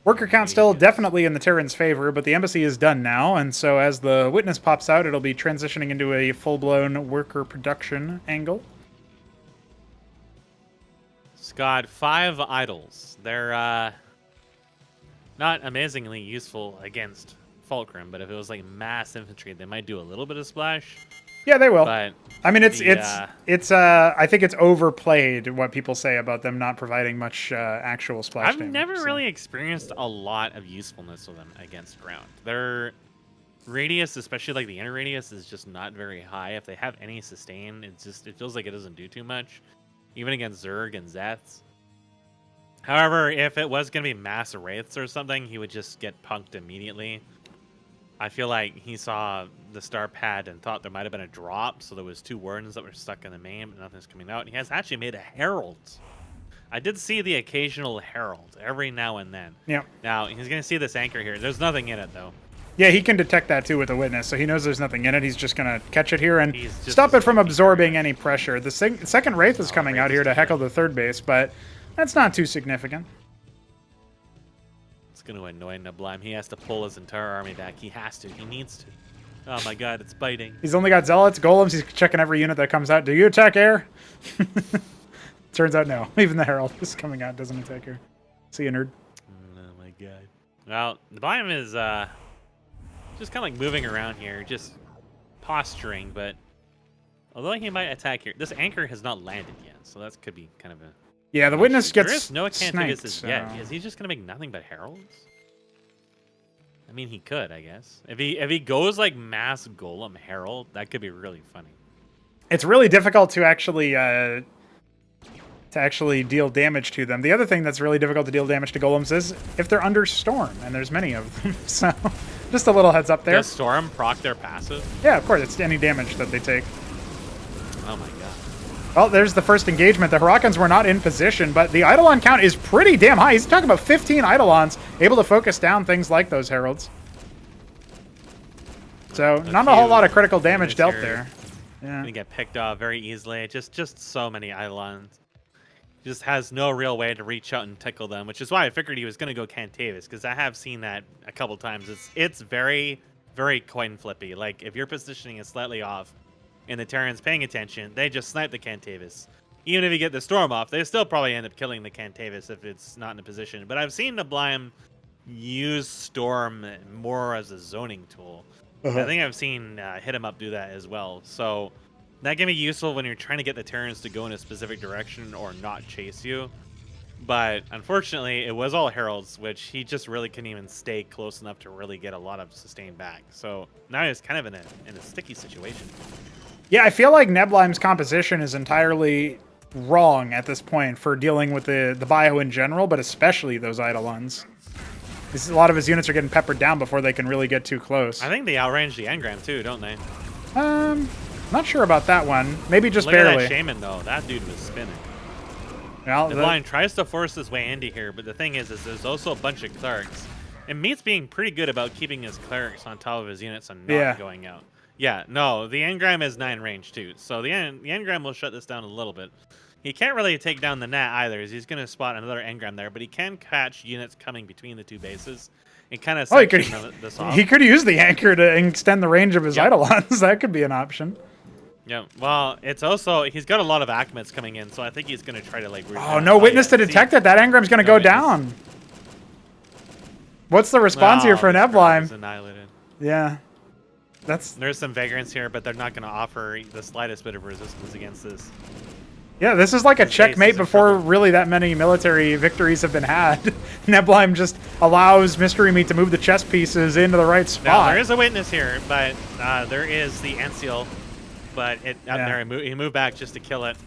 Worker count still definitely in the Terran's favor, but the embassy is done now, and so as the witness pops out, it'll be transitioning into a full-blown worker production angle. It's got 5 idols. They're not amazingly useful against Fulcrum, but if it was like mass infantry, they might do a little bit of splash. Yeah, they will. But I mean, it's I think it's overplayed what people say about them not providing much actual splash damage. I've never really experienced a lot of usefulness with them against ground. Their radius, especially like the inner radius, is just not very high. If they have any sustain, it feels like it doesn't do too much, even against Zerg and Zeths. However, if it was going to be mass wraiths or something, he would just get punked immediately. I feel like he saw the star pad and thought there might have been a drop, so there was 2 wardens that were stuck in the main, but nothing's coming out. He has actually made a herald. I did see the occasional herald every now and then. Yeah. Now, he's going to see this anchor here. There's nothing in it, though. Yeah, he can detect that, too, with a witness, so he knows there's nothing in it. He's just going to catch it here and stop it from absorbing any pressure. The second Wraith is coming out here to heckle the 3rd base, but that's not too significant. It's going to annoy Neblime. He has to pull his entire army back. He has to. He needs to. Oh my god, it's biting. He's only got Zealots, Golems. He's checking every unit that comes out. Do you attack air? Turns out no. Even the Herald is coming out doesn't attack air. See you, nerd. Oh my god. Well, Neblime is just kind of like moving around here, just posturing, but although he might attack here, this anchor has not landed yet, so that could be kind of a... Yeah, the witness gets There is no Cantavises sniped, yet. Is he just going to make nothing but heralds? I mean, he could, I guess. If he goes like mass Golem Herald, that could be really funny. It's really difficult to actually deal damage to them. The other thing that's really difficult to deal damage to golems is if they're under storm, and there's many of them. So just a little heads up there. Does storm proc their passive? Yeah, of course. It's any damage that they take. Oh my god. Well, there's the first engagement. The Hurricanes were not in position, but the Eidolon count is pretty damn high. He's talking about 15 Eidolons, able to focus down things like those Heralds. So not a whole lot of critical damage dealt there. Yeah. Gonna get picked off very easily. Just so many Eidolons. Just has no real way to reach out and tickle them, which is why I figured he was gonna go Cantavis, because I have seen that a couple times. It's very, very coin flippy. Like if your positioning is slightly off and the Tyrant's paying attention, they just snipe the Cantavis. Even if you get the storm off, they still probably end up killing the Cantavis if it's not in a position. But I've seen Neblime use storm more as a zoning tool. I think I've seen Hit 'em Up do that as well. So that can be useful when you're trying to get the Terrans to go in a specific direction or not chase you. But unfortunately, it was all Heralds, which he just really couldn't even stay close enough to really get a lot of sustain back. So now he's kind of in a sticky situation. Yeah, I feel like Neblime's composition is entirely wrong at this point for dealing with the bio in general, but especially those Eidolons. A lot of his units are getting peppered down before they can really get too close. I think they outrange the engram too, don't they? Not sure about that one. Maybe just Look barely. at that Shaman though. That dude was spinning. Well, Neblime tries to force his way into here, but the thing is there's also a bunch of clerics. And Meat's being pretty good about keeping his clerics on top of his units and not going out. Yeah, no, the engram is 9 range too, so the engram will shut this down a little bit. He can't really take down the Nat either, as he's going to spot another engram there, but he can catch units coming between the two bases and kind of section this off. He could use the anchor to extend the range of his Eidolons. That could be an option. Yeah, well, it's also, he's got a lot of Akmets coming in, so I think he's going to try to like... Oh, no witness to detect it. That engram's going to go down. What's the response here for Neblime? Annihilated. Yeah. There's some vagrants here, but they're not going to offer the slightest bit of resistance against this. Yeah, this is like a checkmate before really that many military victories have been had. Neblime just allows Mystery Meat to move the chess pieces into the right spot. Now, there is a witness here, but there is the Enseal, but he moved back just to kill it.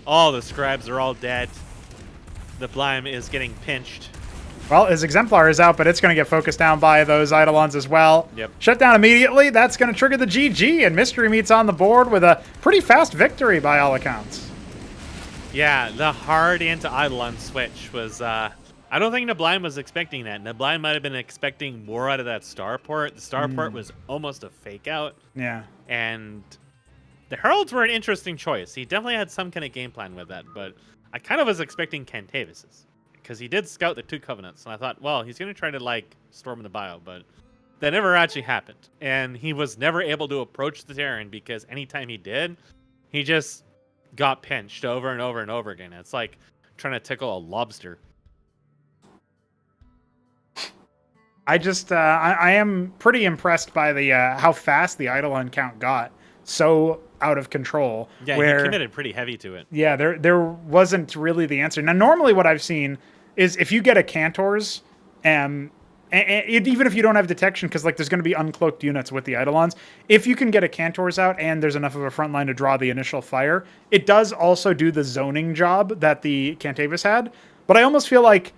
All the scribes are all dead. The Blime is getting pinched. Well, his Exemplar is out, but it's going to get focused down by those Eidolons as well. Yep. Shut down immediately. That's going to trigger the GG, and Mystery Meat's on the board with a pretty fast victory by all accounts. Yeah, the hard into Eidolon switch was... I don't think Neblime was expecting that. Neblime might have been expecting more out of that starport. The starport was almost a fake out. Yeah. And the Heralds were an interesting choice. He definitely had some kind of game plan with that, but I kind of was expecting Cantavis's. Because he did scout the 2 Covenants, and I thought, well, he's going to try to, like, storm the bio, but that never actually happened. And he was never able to approach the Terran, because anytime he did, he just got pinched over and over and over again. It's like trying to tickle a lobster. I am pretty impressed by the how fast the Eidolon count got. So out of control. Yeah, he committed pretty heavy to it. Yeah, there wasn't really the answer. Now, normally what I've seen is if you get a Cantor's, and even if you don't have detection, because like there's going to be uncloaked units with the Eidolons, if you can get a Cantor's out and there's enough of a front line to draw the initial fire, it does also do the zoning job that the Cantavis had. But I almost feel like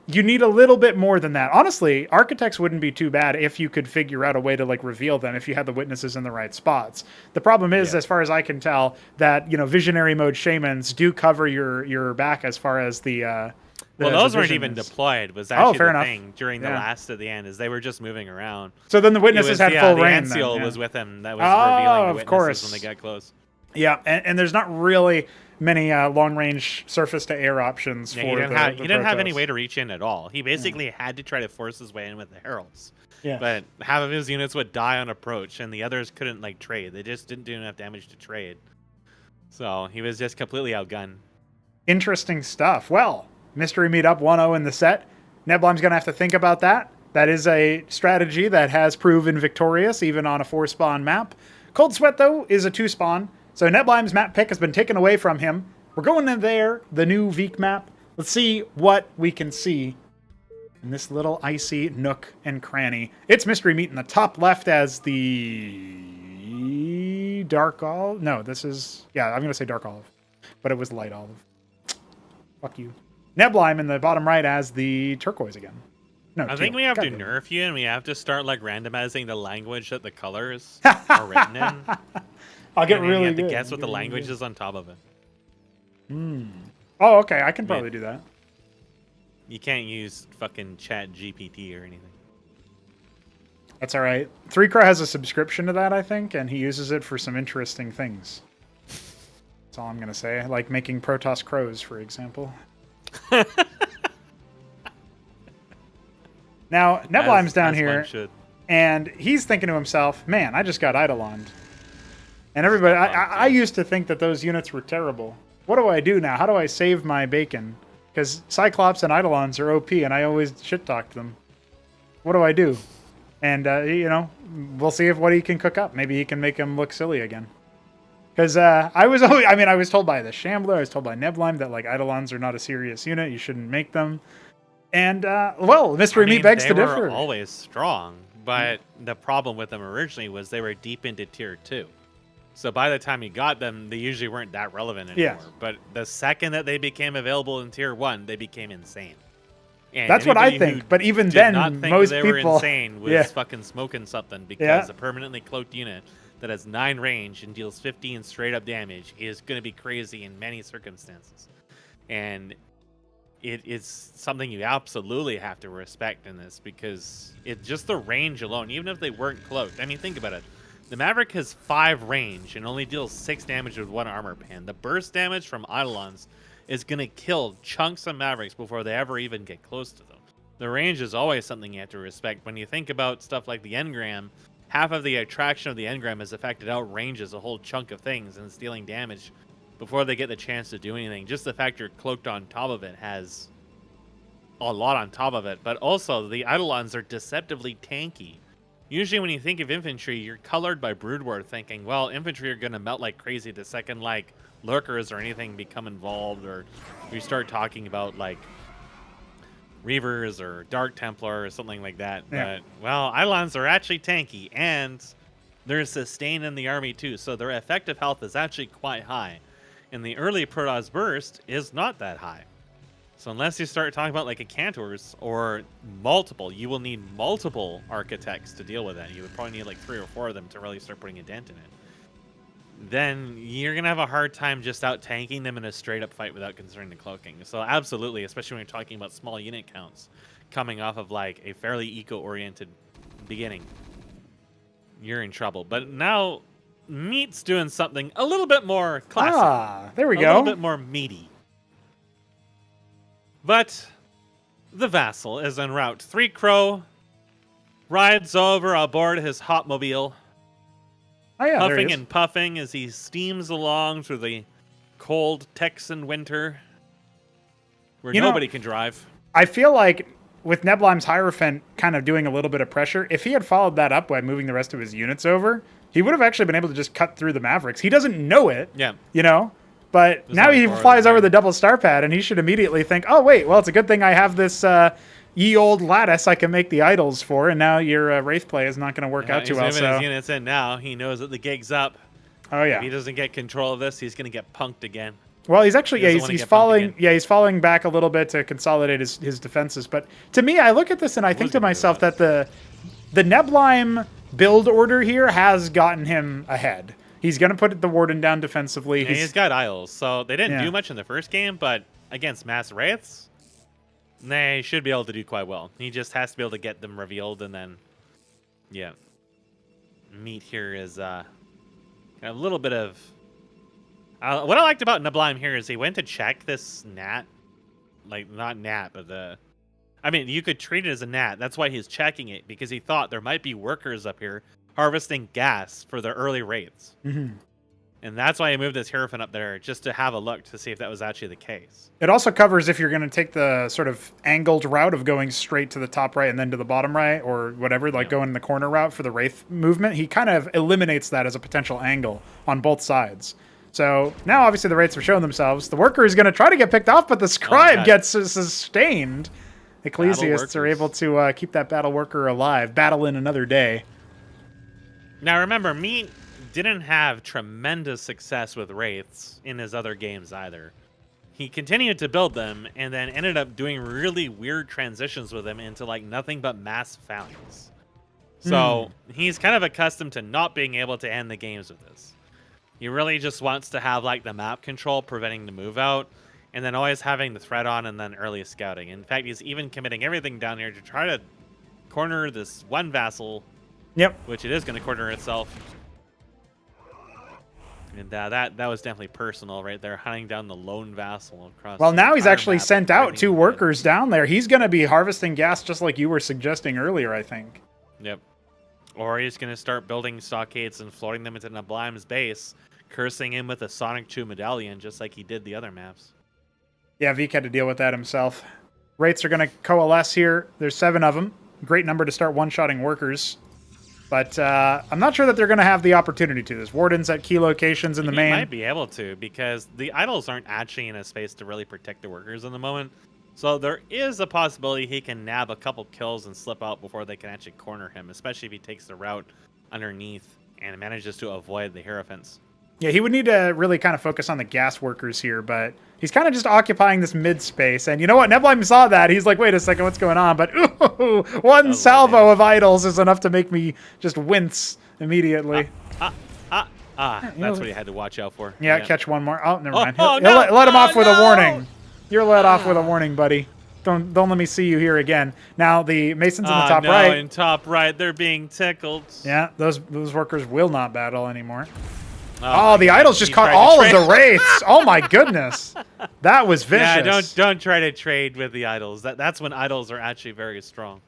you need a little bit more than that. Honestly, Architects wouldn't be too bad if you could figure out a way to like reveal them if you had the witnesses in the right spots. The problem is, as far as I can tell, that Visionary mode Shamans do cover your back as far as the well, those weren't even deployed. Was actually the thing during the last at the end, is they were just moving around. So then the witnesses had full reign. The Anseal was with him. That was revealing the witnesses when they got close. Yeah, and there's not really many long-range surface-to-air options for he didn't have any way to reach in at all. He basically had to try to force his way in with the Heralds. Yeah. But half of his units would die on approach, and the others couldn't like trade. They just didn't do enough damage to trade. So he was just completely outgunned. Interesting stuff. Well, Mystery Meat up 1-0 in the set. Neblime's going to have to think about that. That is a strategy that has proven victorious, even on a 4-spawn map. Cold Sweat, though, is a 2-spawn. So Neblime's map pick has been taken away from him. We're going in there, the new Veek map. Let's see what we can see. in this little icy nook and cranny. It's Mystery Meat in the top left as the dark olive. No, this is, yeah, I'm going to say dark olive, but it was light olive. Fuck you. Neblime in the bottom right as the turquoise again. No, I think teal. we have to Goddamn. nerf you, and we have to start like randomizing the language that the colors are written in. I'll get And then really you have good. to guess what the language is on top of it. Oh, okay. I can probably do that. You can't use fucking Chat GPT or anything. That's all right. 3Crow has a subscription to that, I think, and he uses it for some interesting things. That's all I'm going to say. Like making Protoss crows, for example. Now, Neblime's down As here, one should. and he's thinking to himself, man, I just got Eidoloned. And everybody, I used to think that those units were terrible. What do I do now? How do I save my bacon? Because Cyclops and Eidolons are OP, and I always shit-talked them. What do I do? And, you know, we'll see what he can cook up. Maybe he can make him look silly again. Because I was told by the Shambler, I was told by Neblime that, like, Eidolons are not a serious unit. You shouldn't make them. And, well, Mystery Meat begs to differ. They were always strong, but the problem with them originally was they were deep into tier 2. So by the time you got them, they usually weren't that relevant anymore. Yeah. But the second that they became available in tier 1, they became insane. And That's what I anybody think. who But even did then, not think most they people were insane was Yeah. fucking smoking something, because Yeah. a permanently cloaked unit that has 9 range and deals 15 straight up damage is going to be crazy in many circumstances. And it is something you absolutely have to respect in this, because it's just the range alone, even if they weren't cloaked. I mean, think about it. The Maverick has 5 range and only deals 6 damage with 1 armor pan. The burst damage from Eidolons is going to kill chunks of Mavericks before they ever even get close to them. The range is always something you have to respect. When you think about stuff like the engram, half of the attraction of the engram is the fact it outranges a whole chunk of things and is dealing damage before they get the chance to do anything. Just the fact you're cloaked on top of it has a lot on top of it. But also, the Eidolons are deceptively tanky. Usually when you think of infantry, you're colored by Brood War, thinking, well, infantry are going to melt like crazy the second, like, lurkers or anything become involved, or we start talking about, like, Reavers or Dark Templar or something like that. Yeah. But, well, Eidolons are actually tanky, and they're sustained in the army too, so their effective health is actually quite high. And the early Protoss burst is not that high. So unless you start talking about like a Cantors or multiple, you will need multiple architects to deal with that. You would probably need like 3 or 4 of them to really start putting a dent in it. Then you're going to have a hard time just out tanking them in a straight up fight without considering the cloaking. So absolutely, especially when you're talking about small unit counts coming off of like a fairly eco-oriented beginning, you're in trouble. But now Meat's doing something a little bit more classic. Ah, there we A go. little bit more meaty. But the Vassal is en route. 3Crow rides over aboard his Hotmobile, Oh, yeah, there he puffing is. and puffing as he steams along through the cold Texan winter where You know- nobody can drive. I feel like with Neblime's Hierophant kind of doing a little bit of pressure, if he had followed that up by moving the rest of his units over, he would have actually been able to just cut through the Mavericks. He doesn't know it, Yeah. you know? But There's now only he 4 of flies them over there. the double star pad, and he should immediately think, oh, wait, well, it's a good thing I have this ye old lattice I can make the idols for, and now your Wraith play is not going to work out too He's well. moving So. his units in now. He knows that the gig's up. Oh, If he yeah. doesn't get control of this, he's going to get punked again. Well, he's actually, He yeah, doesn't wanna he's get bumped falling. again. Yeah, he's falling back a little bit to consolidate his defenses. But to me, I look at this and I think to gonna do myself that. that the Neblime build order here has gotten him ahead. He's going to put the Warden down defensively. And he's got Isles, so they didn't Yeah. do much in the first game, but against Mass Wraiths, they should be able to do quite well. He just has to be able to get them revealed, and then, yeah. Meat here is a little bit of... what I liked about Neblime here is he went to check this gnat. Like, not gnat, but the... I mean, you could treat it as a gnat. That's why he's checking it, because he thought there might be workers up here harvesting gas for the early wraiths. Mhm. And that's why he moved his Hierophant up there, just to have a look to see if that was actually the case. It also covers if you're going to take the sort of angled route of going straight to the top right and then to the bottom right or whatever, like going in the corner route for the Wraith movement. He kind of eliminates that as a potential angle on both sides. So now obviously the Wraiths are showing themselves. The Worker is going to try to get picked off, but the Scribe God. gets sustained. Ecclesiasts are able to keep that battle worker alive, battle in another day. Now remember, Meat didn't have tremendous success with Wraiths in his other games either. He continued to build them and then ended up doing really weird transitions with them into like nothing but mass phalanx. So he's kind of accustomed to not being able to end the games with this. He really just wants to have like the map control preventing the move out, and then always having the threat on and then early scouting. In fact, he's even committing everything down here to try to corner this one vassal. Yep. Which it is going to corner itself. And that was definitely personal right there, hunting down the lone vassal across. Well, now he's actually map, sent out 2 workers down there. He's going to be harvesting gas just like you were suggesting earlier, I think. Yep. Or he's going to start building stockades and floating them into Neblime's base, cursing him with a Sonic 2 medallion just like he did the other maps. Yeah, Vik had to deal with that himself. Wraiths are going to coalesce here. There's 7 of them. Great number to start one-shotting workers. But I'm not sure that they're going to have the opportunity to. There's wardens at key locations in the main. He might be able to, because the idols aren't actually in a space to really protect the workers in the moment. So there is a possibility he can nab a couple kills and slip out before they can actually corner him, especially if he takes the route underneath and manages to avoid the Hierophants. Yeah, he would need to really kind of focus on the gas workers here, but he's kind of just occupying this mid space. And you know what? Neblime saw that. He's like, wait a second, what's going on? But ooh, one salvo of idols is enough to make me just wince immediately. That's what he had to watch out for. Yeah, catch one more. Oh, never mind. No, let him off with a warning. You're let off with a warning, buddy. Don't let me see you here again. Now the Masons in the top right. In top right, they're being tickled. Yeah, those workers will not battle anymore. Oh, the idols just caught all of the wraiths. Oh my goodness, that was vicious. Yeah, don't try to trade with the idols. That's when idols are actually very strong.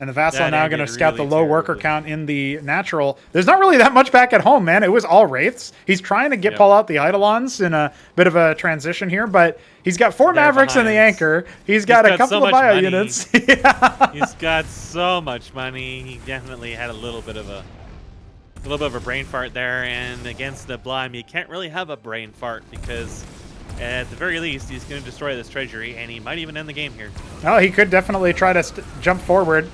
And the vassal now going to scout the low worker count in the natural. There's not really that much back at home, man. It was all wraiths. He's trying to pull out the eidolons in a bit of a transition here, but he's got 4 mavericks in the anchor. He's got a couple of bio units. Yeah. He's got so much money. He definitely had a little bit of a brain fart there, and against Neblime, you can't really have a brain fart because at the very least, he's going to destroy this treasury, and he might even end the game here. Oh, he could definitely try to jump forward.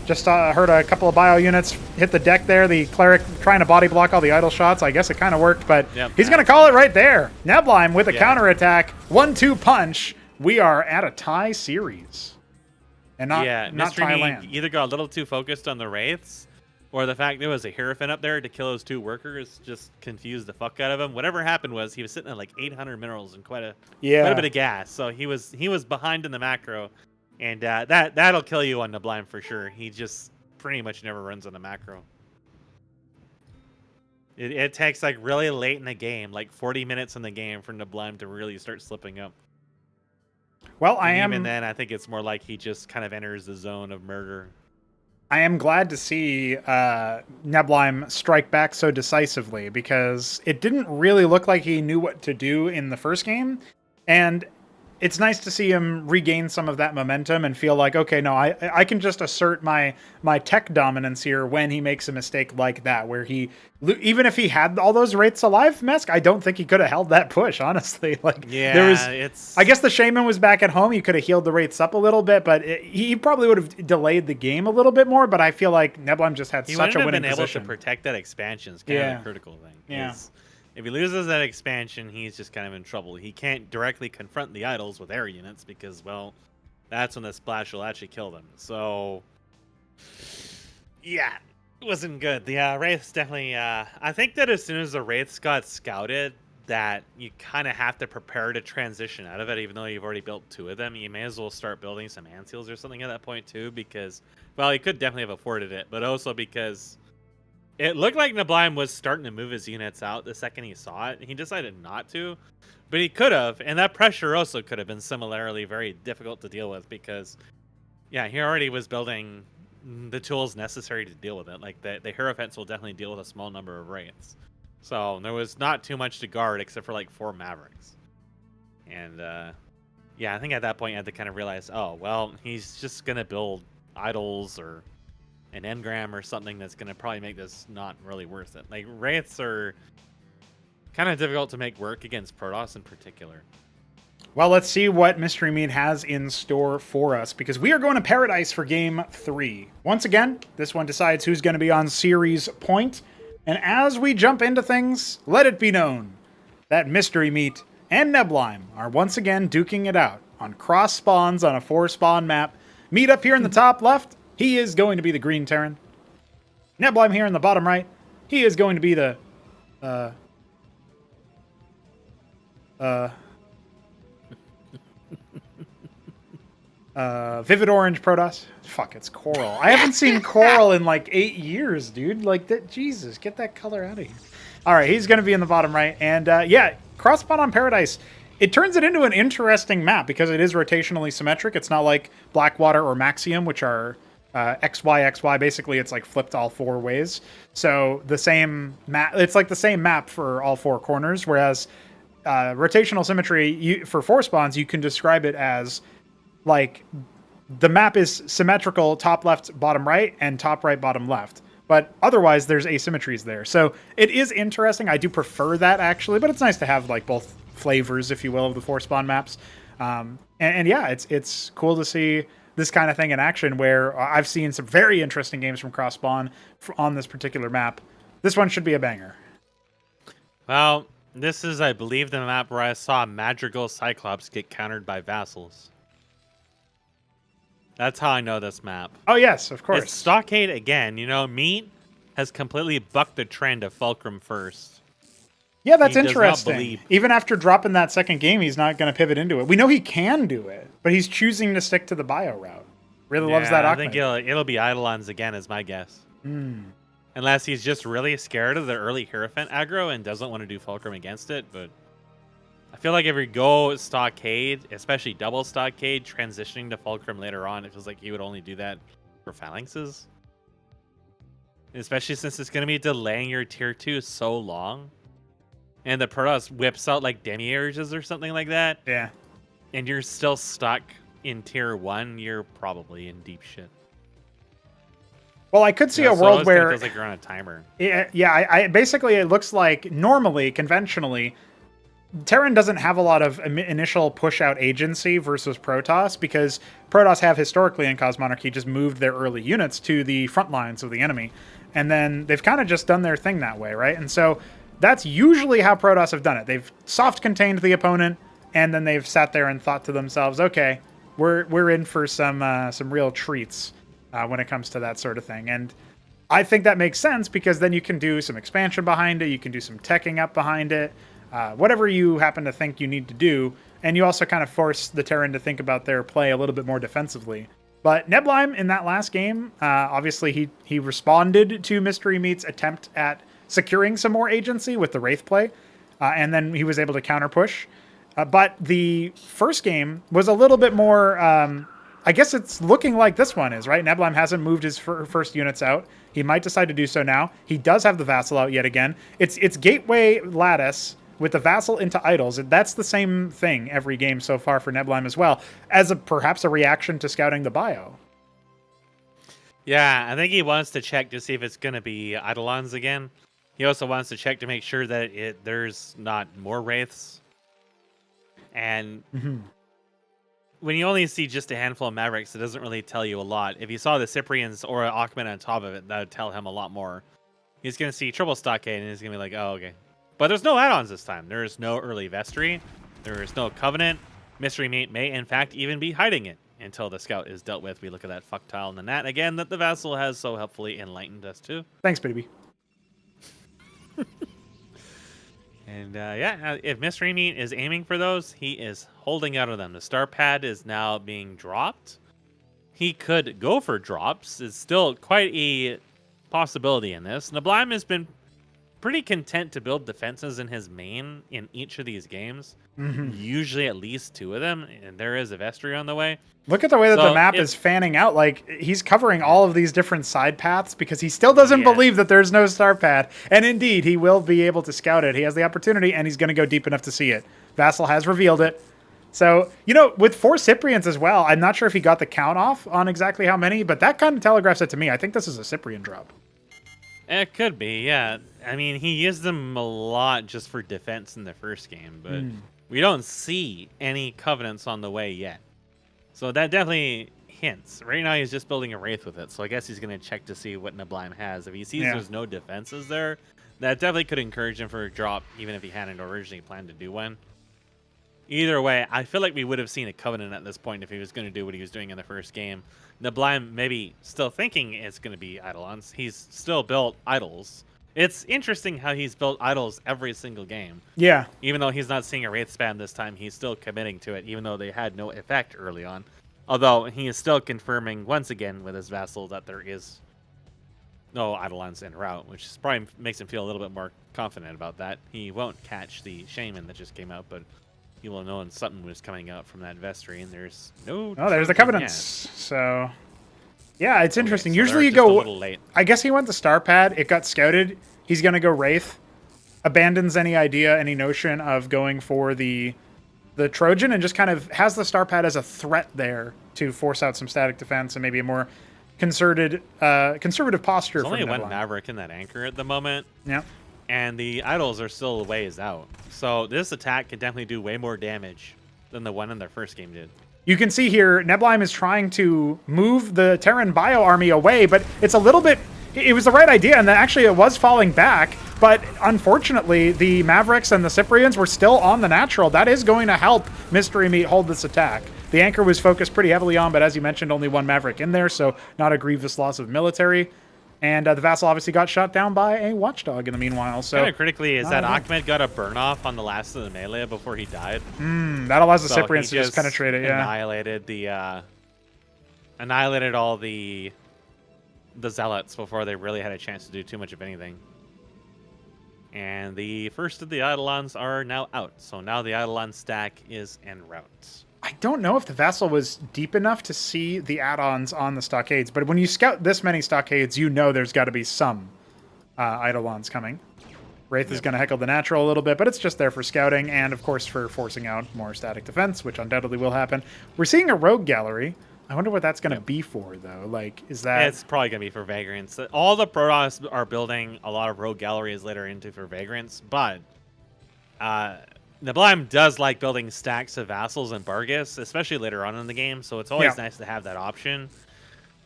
Just heard a couple of bio units hit the deck there. The cleric trying to body block all the idol shots. I guess it kind of worked, but he's going to call it right there. Neblime with a counterattack. 1-2 punch. We are at a tie series. And not Thailand. Either got a little too focused on the wraiths, or the fact there was a Hierophant up there to kill those 2 workers just confused the fuck out of him. Whatever happened was he was sitting at like 800 minerals and quite a bit of gas. So he was behind in the macro. And that'll kill you on Neblime for sure. He just pretty much never runs on the macro. It takes like really late in the game, like 40 minutes in the game, for Neblime to really start slipping up. Well, even then, I think it's more like he just kind of enters the zone of murder. I am glad to see Neblime strike back so decisively, because it didn't really look like he knew what to do in the first game. And it's nice to see him regain some of that momentum and feel like, okay, no, I can just assert my tech dominance here when he makes a mistake like that, where he, even if he had all those wraiths alive, Mesk, I don't think he could have held that push, honestly. Like, I guess the Shaman was back at home. He could have healed the wraiths up a little bit, but he probably would have delayed the game a little bit more. But I feel like Neblime just had such a winning position. He wouldn't have been able to protect that expansion. Is kind of a critical thing. Yeah. If he loses that expansion, he's just kind of in trouble. He can't directly confront the idols with air units because, well, that's when the splash will actually kill them. So, yeah, it wasn't good. The Wraiths definitely, I think that as soon as the Wraiths got scouted, that you kind of have to prepare to transition out of it, even though you've already built 2 of them. You may as well start building some hand seals or something at that point, too, because, well, he could definitely have afforded it, but also because it looked like Neblime was starting to move his units out the second he saw it. He decided not to, but he could have, and that pressure also could have been similarly very difficult to deal with because, yeah, he already was building the tools necessary to deal with it. Like, the Hierophants will definitely deal with a small number of wraiths. So there was not too much to guard except for, like, 4 Mavericks. And, yeah, I think at that point you had to kind of realize, oh, well, he's just going to build idols or an engram or something that's going to probably make this not really worth it. Like, wraiths are kind of difficult to make work against Protoss in particular. Well, let's see what Mystery Meat has in store for us, because we are going to Paradise for Game 3. Once again, this one decides who's going to be on series point. And as we jump into things, let it be known that Mystery Meat and Neblime are once again duking it out on cross spawns on a 4-spawn map. Meat up here in the top left, he is going to be the green Tyrant. Neblime here in the bottom right, he is going to be the Vivid Orange Protoss. Fuck, it's Coral. I haven't seen Coral in like 8 years, dude. Like, that, Jesus, get that color out of here. All right, he's going to be in the bottom right. And yeah, cross spawn on Paradise. It turns it into an interesting map because it is rotationally symmetric. It's not like Blackwater or Maxium, which are XY. Basically, it's like flipped all 4 ways. So the same map, it's like the same map for all 4 corners. Whereas rotational symmetry, for 4 spawns, you can describe it as like the map is symmetrical top left, bottom right, and top right, bottom left. But otherwise, there's asymmetries there. So it is interesting. I do prefer that, actually, but it's nice to have like both flavors, if you will, of the 4 spawn maps. And yeah, it's cool to see this kind of thing in action, where I've seen some very interesting games from cross spawn on this particular map. This one should be a banger. Well, this is, I believe, the map where I saw Madrigal Cyclops get countered by Vassals. That's how I know this map. Oh, yes, of course. It's Stockade again. You know, Meat has completely bucked the trend of Fulcrum first. Yeah, that's interesting. Even after dropping that second game, he's not going to pivot into it. We know he can do it, but he's choosing to stick to the bio route. Really loves that. I think it'll be Eidolons again, is my guess. Unless he's just really scared of the early Hierophant aggro and doesn't want to do Fulcrum against it. But I feel like if we go Stockade, especially double Stockade, transitioning to Fulcrum later on, it feels like he would only do that for Phalanxes. Especially since it's going to be delaying your tier 2 so long. And the Protoss whips out like Demiurges or something like that. Yeah. And you're still stuck in tier 1, you're probably in deep shit. Well, I could see a world where it feels like you're on a timer. Yeah. I basically, it looks like normally, conventionally, Terran doesn't have a lot of initial push-out agency versus Protoss, because Protoss have historically in Cosmonarchy just moved their early units to the front lines of the enemy. And then they've kind of just done their thing that way, right? And so that's usually how Protoss have done it. They've soft-contained the opponent, and then they've sat there and thought to themselves, okay, we're in for some real treats when it comes to that sort of thing. And I think that makes sense, because then you can do some expansion behind it, you can do some teching up behind it, whatever you happen to think you need to do, and you also kind of force the Terran to think about their play a little bit more defensively. But Neblime in that last game, obviously he responded to Mystery Meat's attempt at securing some more agency with the Wraith play, and then he was able to counter push. But the first game was a little bit more, I guess it's looking like this one is, right? Neblime hasn't moved his first units out. He might decide to do so now. He does have the Vassal out yet again. It's Gateway Lattice with the Vassal into Idols. That's the same thing every game so far for Neblime as well, as perhaps a reaction to scouting the bio. Yeah, I think he wants to check to see if it's going to be Eidolons again. He also wants to check to make sure that there's not more Wraiths. And when you only see just a handful of Mavericks, it doesn't really tell you a lot. If you saw the Cyprians or Achman on top of it, that would tell him a lot more. He's going to see triple Stockade, and he's going to be like, oh, okay. But there's no add-ons this time. There is no early Vestry. There is no Covenant. Mystery Meat may, in fact, even be hiding it until the Scout is dealt with. We look at that fuck tile in the net again that the Vassal has so helpfully enlightened us to. Thanks, baby. And yeah, if Mystery Meat is aiming for those, he is holding out of them. The star pad is now being dropped. He could go for drops. It's still quite a possibility in this. Neblime has been pretty content to build defenses in his main in each of these games. Usually at least 2 of them, and there is a Vestry on the way. Look at the way that the map is fanning out. Like, he's covering all of these different side paths because he still doesn't believe that there's no star pad. And indeed, he will be able to scout it. He has the opportunity, and he's going to go deep enough to see it. Vassal has revealed it. So, you know, with 4 Cyprians as well, I'm not sure if he got the count off on exactly how many, but that kind of telegraphs it to me. I think this is a Cyprian drop. It could be, yeah. I mean, he used them a lot just for defense in the first game, but we don't see any Covenants on the way yet. So that definitely hints. Right now he's just building a Wraith with it, so I guess he's going to check to see what Neblime has. If he sees there's no defenses there, that definitely could encourage him for a drop, even if he hadn't originally planned to do one. Either way, I feel like we would have seen a Covenant at this point if he was going to do what he was doing in the first game. Neblime maybe still thinking it's going to be Eidolons. He's still built idols. It's interesting how he's built idols every single game. Yeah. Even though he's not seeing a Wraith spam this time, he's still committing to it, even though they had no effect early on. Although he is still confirming once again with his vassal that there is no Eidolons en route, which probably makes him feel a little bit more confident about that. He won't catch the Shaman that just came out, but he will know something was coming out from that vestry, and there's no... Oh, there's the Covenants. Yet. So, yeah, it's interesting. So usually you go... go... a little late. I guess he went the Star Pad. It got scouted. He's going to go Wraith. Abandons any idea, any notion of going for the Trojan, and just kind of has the Star Pad as a threat there to force out some static defense and maybe a more conservative posture. There's only from one Neblime. Maverick in that anchor at the moment. Yeah. And the idols are still a ways out. So this attack can definitely do way more damage than the one in their first game did. You can see here, Neblime is trying to move the Terran Bio army away, but it's a little bit... It was the right idea, and actually it was falling back, but unfortunately, the Mavericks and the Cyprians were still on the natural. That is going to help Mystery Meat hold this attack. The anchor was focused pretty heavily on, but as you mentioned, only one Maverick in there, so not a grievous loss of military. And the vassal obviously got shot down by a watchdog in the meanwhile. So kind of critically is that Ahmed got a burn off on the last of the melee before he died. That allows the Cyprians to just penetrate it. Yeah, annihilated all the zealots before they really had a chance to do too much of anything. And the first of the Eidolons are now out, so now the Eidolon stack is en route. I don't know if the vassal was deep enough to see the add-ons on the stockades, but when you scout this many stockades, you know there's got to be some Eidolons coming. Wraith is going to heckle the natural a little bit, but it's just there for scouting and, of course, for forcing out more static defense, which undoubtedly will happen. We're seeing a rogue gallery. I wonder what that's going to be for, though. Like, is that... It's probably going to be for Vagrants. All the Protoss are building a lot of rogue galleries later into for Vagrants, but... Neblime does like building stacks of vassals and Bargus, especially later on in the game, so it's always nice to have that option.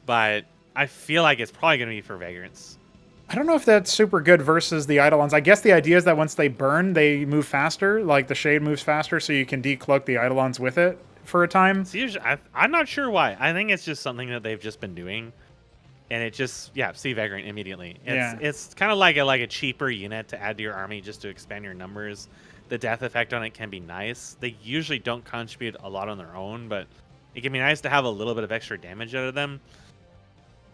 But I feel like it's probably going to be for Vagrants. I don't know if that's super good versus the Eidolons. I guess the idea is that once they burn, they move faster, like the shade moves faster, so you can decloak the Eidolons with it for a time. It's usually, I'm not sure why. I think it's just something that they've just been doing. And it just, see Vagrant immediately. It's kind of like a cheaper unit to add to your army just to expand your numbers. The death effect on it can be nice. They usually don't contribute a lot on their own, but it can be nice to have a little bit of extra damage out of them.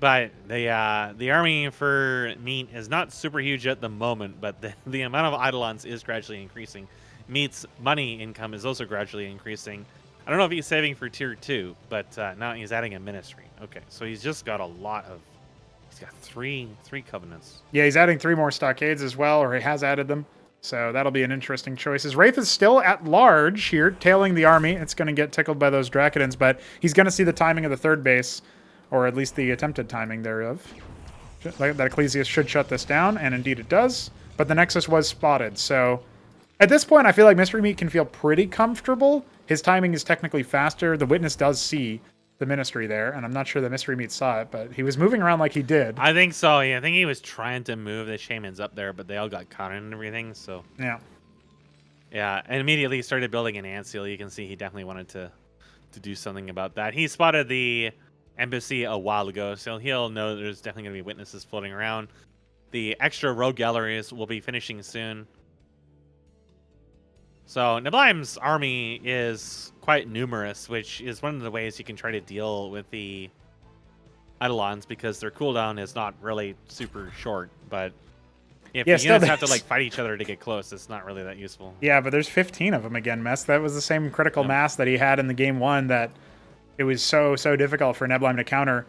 But the army for Meat is not super huge at the moment, but the amount of Eidolons is gradually increasing. Meat's money income is also gradually increasing. I don't know if he's saving for tier 2, but now he's adding a ministry. Okay, so he's just got a lot of... He's got three Covenants. Yeah, he's adding 3 more stockades as well, or he has added them. So that'll be an interesting choice. His Wraith is still at large here, tailing the army. It's going to get tickled by those Drakodins, but he's going to see the timing of the third base, or at least the attempted timing thereof. That Ecclesias should shut this down, and indeed it does. But the Nexus was spotted, so at this point I feel like Mystery Meat can feel pretty comfortable. His timing is technically faster. The Witness does see the Ministry there, and I'm not sure the Mystery Meat saw it, but he was moving around like he did. I think so, yeah. I think he was trying to move the Shamans up there, but they all got caught in and everything, so... Yeah. Yeah, and immediately he started building an ant seal. You can see he definitely wanted to do something about that. He spotted the embassy a while ago, so he'll know there's definitely going to be witnesses floating around. The extra rogue galleries will be finishing soon. So Neblime's army is quite numerous, which is one of the ways you can try to deal with the Eidolons, because their cooldown is not really super short. But if the units have to fight each other to get close, it's not really that useful. Yeah, but there's 15 of them again, Mess. That was the same critical mass that he had in the game 1 that it was so difficult for Neblime to counter.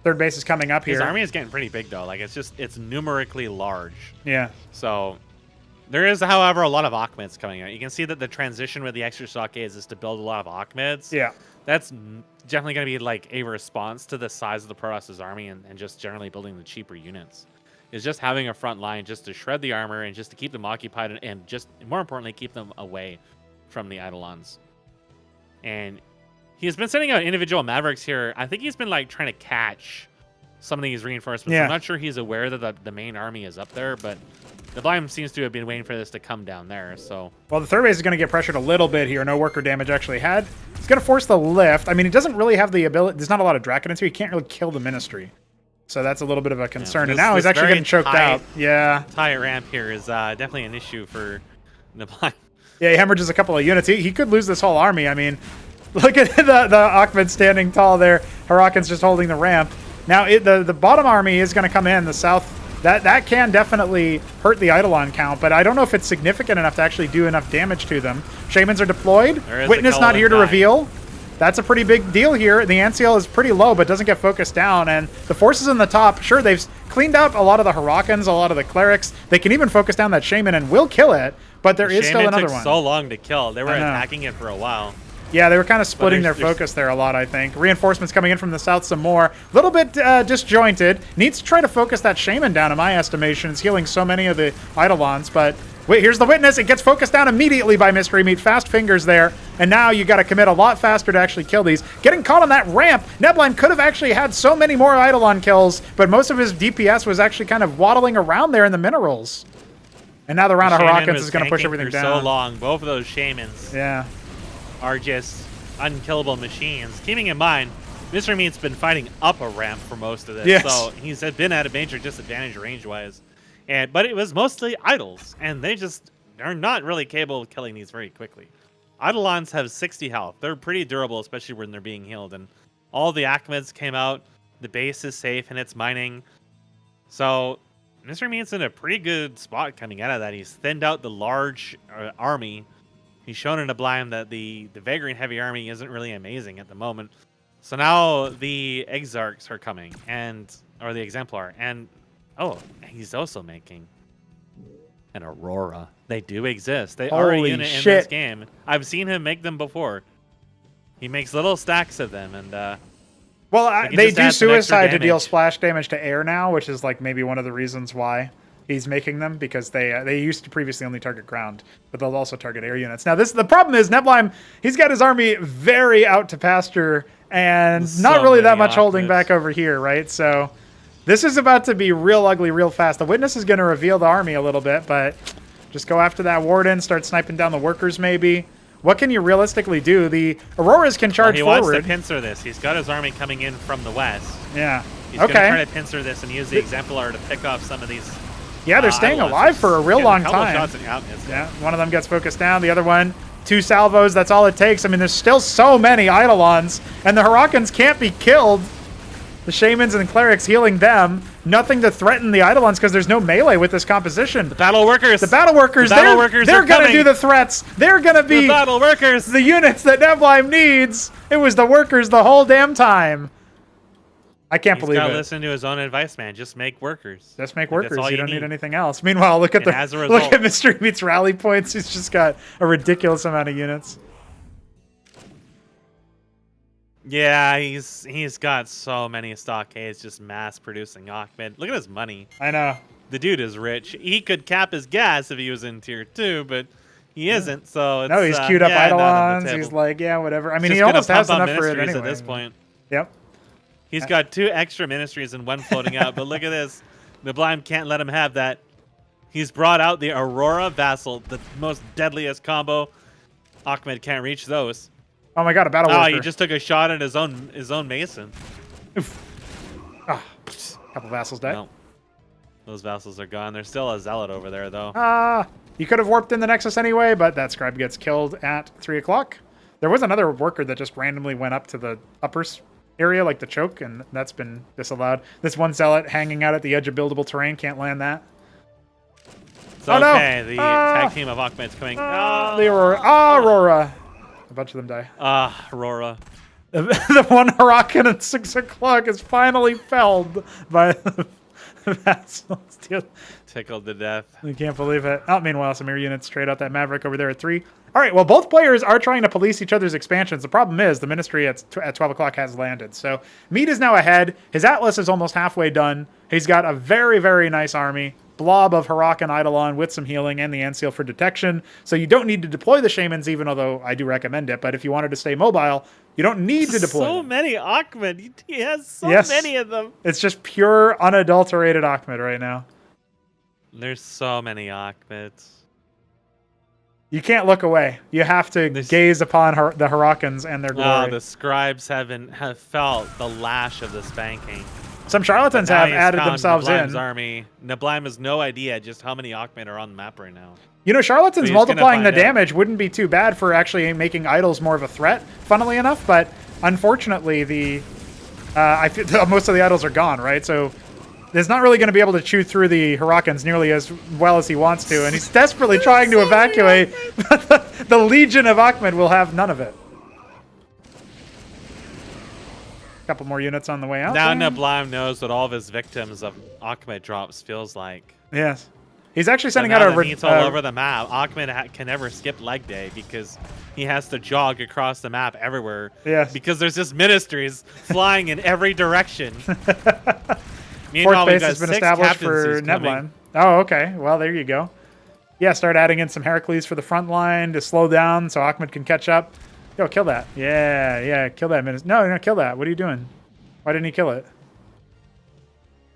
Third base is coming up here. His army is getting pretty big though. Like it's numerically large. Yeah. So there is, however, a lot of Ahmeds coming out. You can see that the transition with the extra stockades is to build a lot of Ahmeds. Yeah. That's definitely going to be like a response to the size of the Protoss' army and just generally building the cheaper units. Is just having a front line just to shred the armor and just to keep them occupied and just, more importantly, keep them away from the Eidolons. And he's been sending out individual Mavericks here. I think he's been like trying to catch some of these reinforcements. Yeah. I'm not sure he's aware that the main army is up there, but Neblime seems to have been waiting for this to come down there. So, well, the third base is going to get pressured a little bit here. No worker damage actually had. It's going to force the lift. I mean, he doesn't really have the ability. There's not a lot of Draconids here. He can't really kill the Ministry. So that's a little bit of a concern. And now he's actually getting choked out. Yeah. Tie ramp here is definitely an issue for Neblime. Yeah, he hemorrhages a couple of units. He could lose this whole army. I mean, look at the Ahmed standing tall there. Harakan's just holding the ramp. Now, the bottom army is going to come in. The south, that can definitely hurt the Eidolon count, but I don't know if it's significant enough to actually do enough damage to them. Shamans are deployed. Witness not here to reveal. That's a pretty big deal here. The NCL is pretty low, but doesn't get focused down. And the forces in the top, sure, they've cleaned up a lot of the Harakans, a lot of the clerics. They can even focus down that Shaman and will kill it, but there is still another one. Shaman took so long to kill. They were attacking it for a while. Yeah, they were kind of splitting their focus there a lot, I think. Reinforcements coming in from the south some more. A little bit disjointed. Needs to try to focus that Shaman down, in my estimation. It's healing so many of the Eidolons, but wait, here's the Witness. It gets focused down immediately by Mystery Meat. Fast fingers there. And now you got to commit a lot faster to actually kill these. Getting caught on that ramp. Neblime could have actually had so many more Eidolon kills, but most of his DPS was actually kind of waddling around there in the minerals. And now the round of Harakans is going to push everything down. So long. Both of those Shamans are just unkillable machines. Keeping in mind, Mystery Meat's been fighting up a ramp for most of this, so he's been at a major disadvantage range-wise. But it was mostly idols, and they just are not really capable of killing these very quickly. Eidolons have 60 health. They're pretty durable, especially when they're being healed. And all the Achmeds came out. The base is safe, and it's mining. So Mr. Meat's in a pretty good spot coming out of that. He's thinned out the large army. He's shown in Neblime that the Vagrant heavy army isn't really amazing at the moment. So now the Exarchs are coming, or the Exemplar. And, oh, he's also making an Aurora. They do exist. They are a unit in this game. I've seen him make them before. He makes little stacks of them, and well, they do suicide to deal splash damage to air now, which is like maybe one of the reasons why he's making them, because they used to previously only target ground, but they'll also target air units. Now, the problem is Neblime, he's got his army very out to pasture and not really that much holding back over here, right? So this is about to be real ugly real fast. The Witness is going to reveal the army a little bit, but just go after that Warden, start sniping down the workers maybe. What can you realistically do? The Auroras can charge forward. He wants to pincer this. He's got his army coming in from the west. Yeah. He's going to try to pincer this and use the Exemplar to pick off some of these. Yeah, they're staying alive for a real long time. Shots yeah, one of them gets focused down. The other one, 2 salvos. That's all it takes. I mean, there's still so many Eidolons, and the Harakans can't be killed. The Shamans and Clerics healing them. Nothing to threaten the Eidolons because there's no melee with this composition. The Battle Workers. The Battle Workers. They're going to do the threats. They're going to be the Battle Workers. The units that Neblime needs. It was the workers the whole damn time. I can't believe it. He's got to listen to his own advice, man. Just make workers. Just make workers. You don't need anything else. Meanwhile, look at Mystery Meat's rally points. He's just got a ridiculous amount of units. Yeah, he's got so many stockades just mass producing Ahmed. Look at his money. I know. The dude is rich. He could cap his gas if he was in tier 2, but he isn't. So it's, no, he's queued up Eidolons. He's like, yeah, whatever. I mean, he almost has enough for it anyway. At this point. Yep. He's got 2 extra ministries and 1 floating out. But look at this. Neblime can't let him have that. He's brought out the Aurora Vassal, the most deadliest combo. Ahmed can't reach those. Oh my god, a battle worker. He just took a shot at his own Mason. Couple vassals died. No. Those vassals are gone. There's still a zealot over there, though. You could have warped in the Nexus anyway, but that scribe gets killed at 3 o'clock. There was another worker that just randomly went up to the upper area, like the choke, and that's been disallowed. This one zealot hanging out at the edge of buildable terrain can't land that. It's okay. The tag team of Ahmed's coming. The Aurora. Aurora. A bunch of them die. Aurora. The one Huracan at 6 o'clock is finally felled by the vassals. Tickled to death. I can't believe it. Meanwhile, some air units trade out that Maverick over there at 3. All right, well, both players are trying to police each other's expansions. The problem is the Ministry at 12 o'clock has landed. So Mead is now ahead. His Atlas is almost halfway done. He's got a very, very nice army. blob of Huracan Eidolon with some healing and the End Seal for detection. So you don't need to deploy the Shamans, even although I do recommend it. But if you wanted to stay mobile, you don't need to deploy So them. many Ahmed. He has so many of them. It's just pure, unadulterated Ahmed right now. There's so many Ahmeds. You can't look away. You have to gaze upon the Huracans and their glory. Oh, the scribes have felt the lash of the spanking. Some charlatans have added themselves in. Army. Neblime has no idea just how many Ahmed are on the map right now. You know, charlatans So multiplying the damage wouldn't be too bad for actually making idols more of a threat, funnily enough. But unfortunately, I feel most of the idols are gone, right? So he's not really going to be able to chew through the Huracans nearly as well as he wants to, and he's desperately trying to evacuate. But the Legion of Ahmed will have none of it. Couple more units on the way out. Now Neblime knows what all of his victims of Ahmed drops feels like. Yes. He's actually sending out a... meets all over the map. Ahmed can never skip leg day because he has to jog across the map everywhere. Yes. Because there's just ministries flying in every direction. Fourth base has been established for Neblime. Oh, okay. Well, there you go. Yeah, start adding in some Heracles for the front line to slow down so Ahmed can catch up. Yo, kill that. Yeah, kill that. No, kill that. What are you doing? Why didn't he kill it?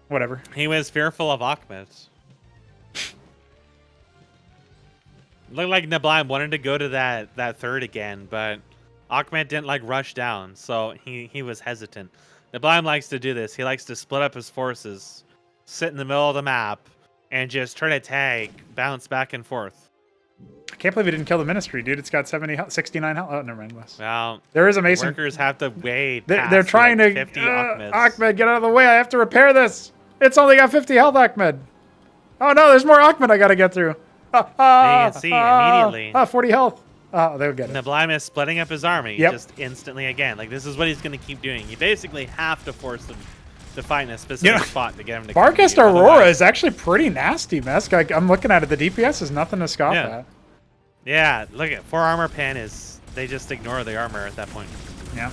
Whatever. He was fearful of Ahmed. Looked like Neblime wanted to go to that third again, but Ahmed didn't rush down, so he was hesitant. Neblime likes to do this. He likes to split up his forces, sit in the middle of the map, and just try to tag, bounce back and forth. I can't believe he didn't kill the Ministry, dude. It's got 69 health. Oh, never mind. Well, there is a Mason. Workers have to wait. They're trying to... 50 Ahmeds. Ahmed, get out of the way. I have to repair this. It's only got 50 health, Ahmed. Oh, no, there's more Ahmed I got to get through. You can see immediately. 40 health. Oh, they'll get it. Neblime is splitting up his army just instantly again. This is what he's going to keep doing. You basically have to force them to fight in a specific spot to get him to Barkest Aurora is actually pretty nasty, Mesk. I'm looking at it. The DPS is nothing to scoff at. Yeah, look at 4 armor pen is they just ignore the armor at that point. Yeah.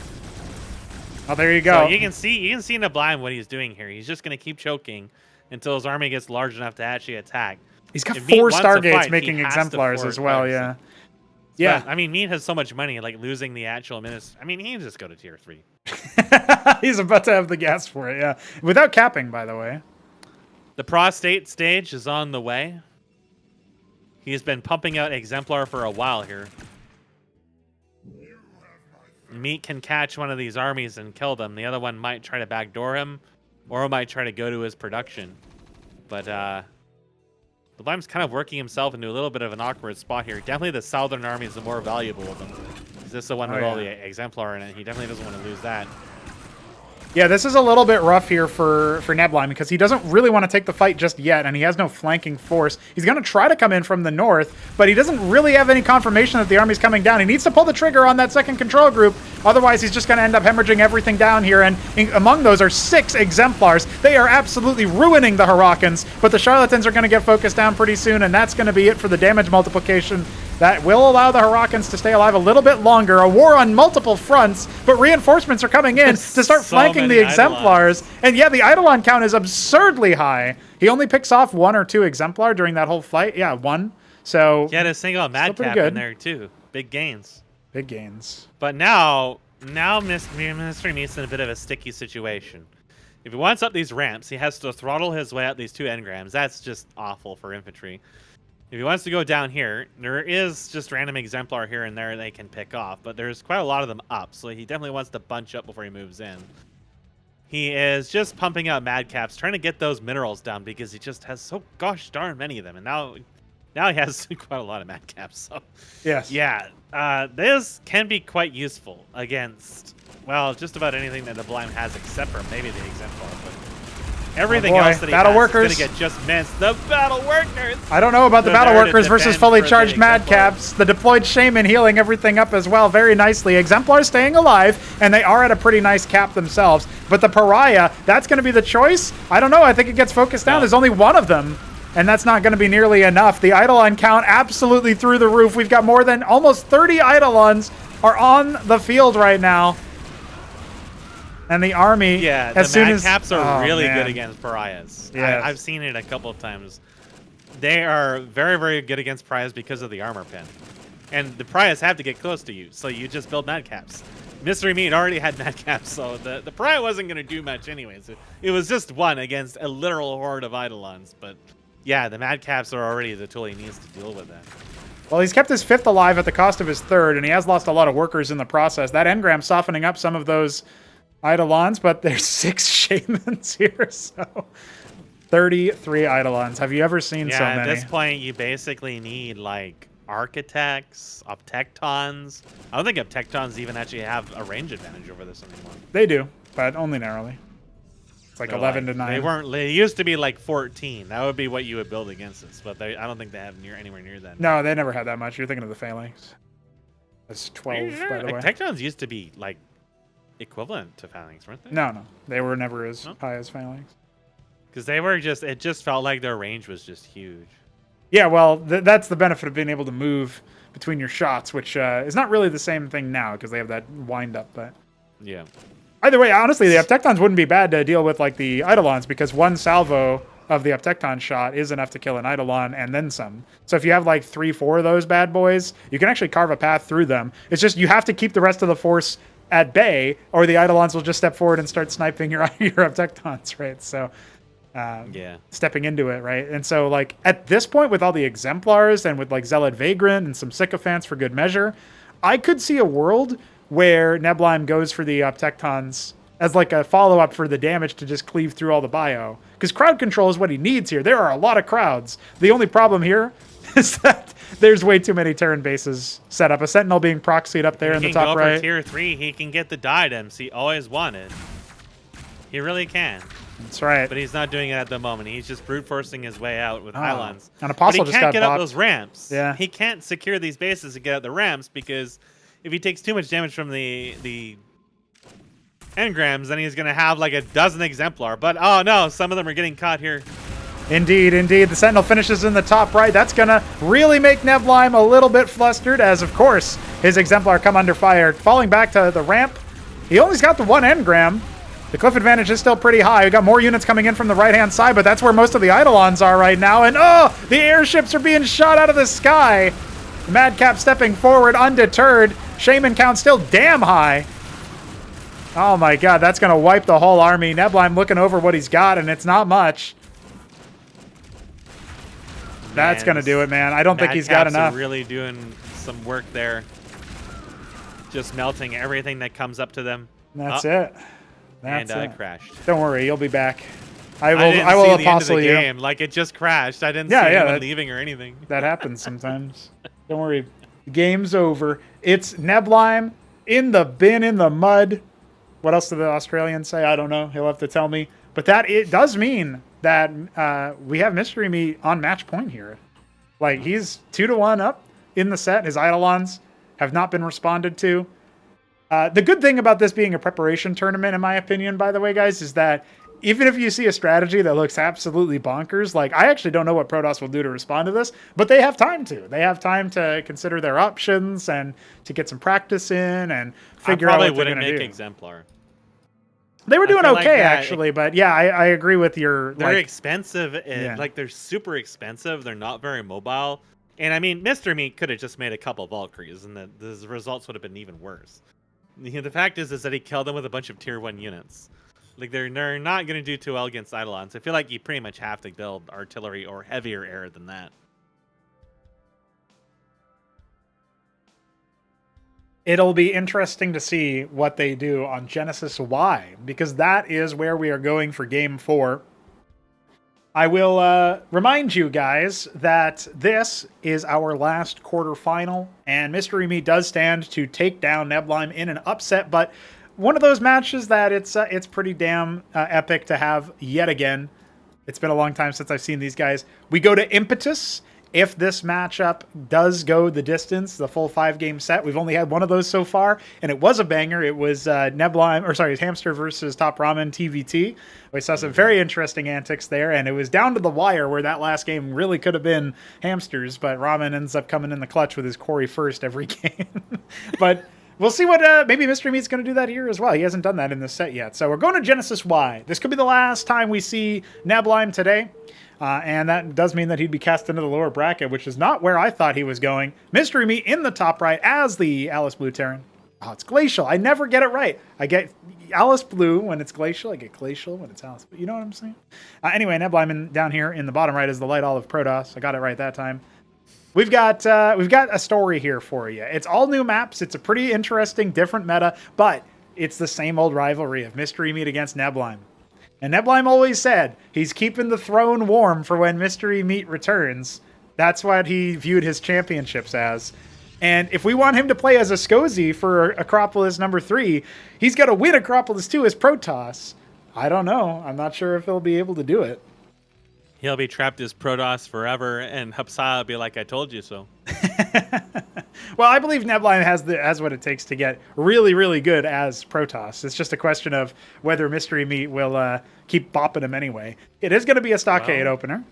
Oh, there you go. So you can see Neblime what he's doing here. He's just going to keep choking until his army gets large enough to actually attack. He's got 4 Stargates making exemplars as well, yeah. Yeah. But, I mean, Mead has so much money, losing the actual minister. I mean, he can just go to tier 3. He's about to have the gas for it, yeah. Without capping, by the way. The prostate stage is on the way. He's been pumping out exemplar for a while here. Meat can catch one of these armies and kill them. The other one might try to backdoor him, or might try to go to his production. But Neblime's kind of working himself into a little bit of an awkward spot here. Definitely the southern army is the more valuable of them. Is this the one with all the exemplar in it? He definitely doesn't want to lose that. Yeah, this is a little bit rough here for Neblime because he doesn't really want to take the fight just yet, and he has no flanking force. He's going to try to come in from the north, but he doesn't really have any confirmation that the army's coming down. He needs to pull the trigger on that second control group, otherwise he's just going to end up hemorrhaging everything down here, and among those are 6 exemplars. They are absolutely ruining the Huracans, but the charlatans are going to get focused down pretty soon, and that's going to be it for the damage multiplication. That will allow the Huracans to stay alive a little bit longer. A war on multiple fronts, but reinforcements are coming in to start flanking the exemplars. And yeah, the Eidolon count is absurdly high. He only picks off 1 or 2 exemplar during that whole fight. Yeah, 1. So he had a single madcap in there too. Big gains. Big gains. But now Ministry Meat's in a bit of a sticky situation. If he wants up these ramps, he has to throttle his way up these 2 engrams. That's just awful for infantry. If he wants to go down here, there is just random exemplar here and there they can pick off, but there's quite a lot of them up, so he definitely wants to bunch up before he moves in. He is just pumping out madcaps, trying to get those minerals down because he just has so gosh darn many of them, and now he has quite a lot of madcaps. So yes, yeah, this can be quite useful against just about anything that Neblime has except for maybe the exemplar. But everything else that he battle has workers is going to get just minced. The battle workers! I don't know about the battle workers versus fully charged madcaps. The deployed shaman healing everything up as well very nicely. Exemplars staying alive, and they are at a pretty nice cap themselves. But the pariah, that's going to be the choice? I don't know. I think it gets focused down. There's only 1 of them, and that's not going to be nearly enough. The Eidolon count absolutely through the roof. We've got more than almost 30 Eidolons are on the field right now. And the army, the madcaps are really good against pariahs. Yeah, I've seen it a couple of times. they are very, very good against Pariahs because of the armor pin. And the Pariahs have to get close to you, so you just build madcaps. Mystery Meat already had madcaps, so the Pariah wasn't going to do much anyways. It was just one against a literal horde of Eidolons, but yeah, the madcaps are already the tool he needs to deal with that. Well, he's kept his 5th alive at the cost of his 3rd, and he has lost a lot of workers in the process. That engram softening up some of those Eidolons, but there's 6 Shamans here, so 33 Eidolons. Have you ever seen so many? Yeah, at this point, you basically need, like, Architects, Optectons. I don't think Optectons even actually have a range advantage over this anymore. They do, but only narrowly. It's like 11 to 9. They used to be like 14. That would be what you would build against us, but I don't think they have anywhere near that. No, they never had that much. You're thinking of the Phalanx. That's 12, by the way. Tectons used to be like equivalent to Phalanx, weren't they? No. They were never as high as Phalanx. Because they were it just felt like their range was just huge. Yeah, well, that's the benefit of being able to move between your shots, which is not really the same thing now because they have that wind up. But yeah. Either way, honestly, the Optectons wouldn't be bad to deal with like the Eidolons because one salvo of the Optecton shot is enough to kill an Eidolon and then some. So if you have like 3-4 of those bad boys, you can actually carve a path through them. It's just you have to keep the rest of the force at bay or the Eidolons will just step forward and start sniping your Optectons, right? So stepping into it, right? And so like at this point with all the exemplars and with like Zealot Vagrant and some sycophants for good measure, I could see a world where Neblime goes for the Optectons as like a follow-up for the damage to just cleave through all the bio. Because crowd control is what he needs here. There are a lot of crowds. The only problem here is that there's way too many Terran bases set up. A Sentinel being proxied up there in the top right. For tier 3, he can get the diadems he always wanted. He really can. That's right. But he's not doing it at the moment. He's just brute forcing his way out with pylons. And Apostle but he just can't got get bopped. up those ramps. Yeah. He can't secure these bases to get out the ramps because if he takes too much damage from the engrams, then he's going to have like a dozen exemplar. But oh no, some of them are getting caught here. Indeed. The Sentinel finishes in the top right. That's going to really make Neblime a little bit flustered as, of course, his exemplar come under fire. Falling back to the ramp. He only's got the one engram. The cliff advantage is still pretty high. We got more units coming in from the right-hand side, but that's where most of the Eidolons are right now. And oh, the airships are being shot out of the sky. Madcap stepping forward, undeterred. Shaman count still damn high. Oh my god, that's going to wipe the whole army. Neblime looking over what he's got, and it's not much. That's going to do it, man. I don't think he's got enough. Are really doing some work there. Just melting everything that comes up to them. That's it. That's and it. Crashed. Don't worry, you'll be back. I will apostle you. Game. Like it just crashed. I didn't see anyone leaving or anything. That happens sometimes. Don't worry. The game's over. It's Neblime in the bin in the mud. What else do the Australians say? I don't know. He'll have to tell me. But it does mean that we have Mystery Meat on match point here. Like he's 2-1 up in the set. His Eidolons have not been responded to. The good thing about this being a preparation tournament, in my opinion, by the way, guys, is that even if you see a strategy that looks absolutely bonkers, like I actually don't know what Protoss will do to respond to this, but they have time to. They have time to consider their options and to get some practice in and figure out what they're going to do. I probably wouldn't make Exemplar. They were doing okay, actually, but yeah, I agree with your... They're expensive. Like, they're super expensive. They're not very mobile. And, I mean, Mr. Meat could have just made a couple Valkyries, and the results would have been even worse. The fact is that he killed them with a bunch of tier 1 units. Like, they're not going to do too well against Eidolons. I feel like you pretty much have to build artillery or heavier air than that. It'll be interesting to see what they do on Genesis Y, because that is where we are going for Game 4. I will remind you guys that this is our last quarterfinal, and Mystery Meat does stand to take down Neblime in an upset, but one of those matches that it's pretty damn epic to have yet again. It's been a long time since I've seen these guys. We go to Impetus. If this matchup does go the distance, the full 5-game set, we've only had one of those so far, and it was a banger. It was Hamster versus Top Ramen TVT. We saw some very interesting antics there, and it was down to the wire where that last game really could have been Hamsters, but Ramen ends up coming in the clutch with his Corey first every game. But we'll see what maybe Mystery Meat's going to do that here as well. He hasn't done that in this set yet. So we're going to Genesis Y. This could be the last time we see Neblime today. And that does mean that he'd be cast into the lower bracket, which is not where I thought he was going. Mystery Meat in the top right as the Alice Blue Terran. Oh, it's Glacial. I never get it right. I get Alice Blue when it's Glacial. I get Glacial when it's Alice Blue. You know what I'm saying? Anyway, Neblime down here in the bottom right is the Light Olive Protoss. I got it right that time. We've got a story here for you. It's all new maps. It's a pretty interesting, different meta, but it's the same old rivalry of Mystery Meat against Neblime. And Neblime always said he's keeping the throne warm for when Mystery Meat returns. That's what he viewed his championships as. And if we want him to play as a Scozy for Acropolis number 3, he's got to win Acropolis 2 as Protoss. I don't know. I'm not sure if he'll be able to do it. He'll be trapped as Protoss forever, and Hapsah will be like, I told you so. Well, I believe Neblime has what it takes to get really, really good as Protoss. It's just a question of whether Mystery Meat will keep bopping him anyway. It is going to be a Stockade opener.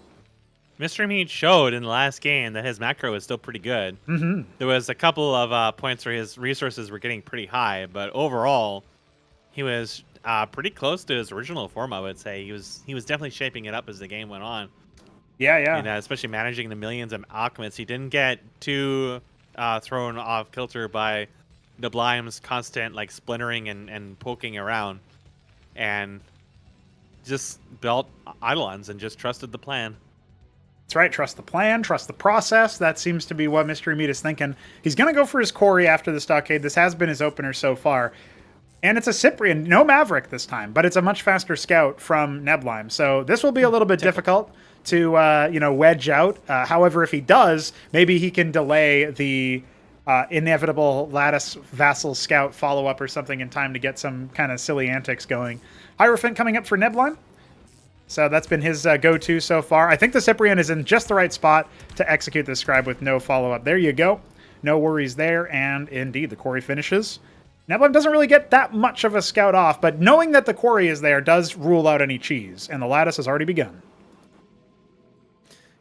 Mystery Meat showed in the last game that his macro was still pretty good. Mm-hmm. There was a couple of points where his resources were getting pretty high, but overall, he was pretty close to his original form, I would say. He was definitely shaping it up as the game went on. Yeah. And especially managing the millions of alchemists. He didn't get too thrown off kilter by Neblime's constant like splintering and poking around. And just built Eidolons and just trusted the plan. That's right. Trust the plan, trust the process. That seems to be what Mystery Meat is thinking. He's going to go for his Quarry after the Stockade. This has been his opener so far. And it's a Cyprian, no Maverick this time, but it's a much faster scout from Neblime. So this will be a little bit difficult to wedge out. However, if he does, maybe he can delay the inevitable Lattice Vassal Scout follow-up or something in time to get some kind of silly antics going. Hierophant coming up for Neblime. So that's been his go-to so far. I think the Cyprian is in just the right spot to execute the Scribe with no follow-up. There you go. No worries there. And indeed, the Quarry finishes. Neblime doesn't really get that much of a scout off, but knowing that the Quarry is there does rule out any cheese, and the Lattice has already begun.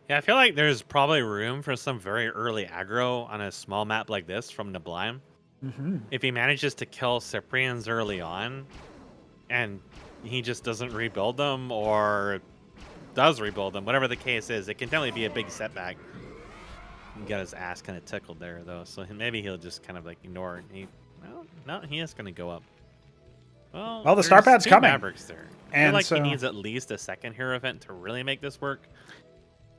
Yeah, I feel like there's probably room for some very early aggro on a small map like this from Neblime. Mm-hmm. If he manages to kill Cyprians early on, and he just doesn't rebuild them, or does rebuild them, whatever the case is, it can definitely be a big setback. He got his ass kind of tickled there, though, so maybe he'll just kind of like ignore it. No, he is going to go up. Well, the Star Pad's coming. Mavericks there. I feel like he needs at least a second hero event to really make this work.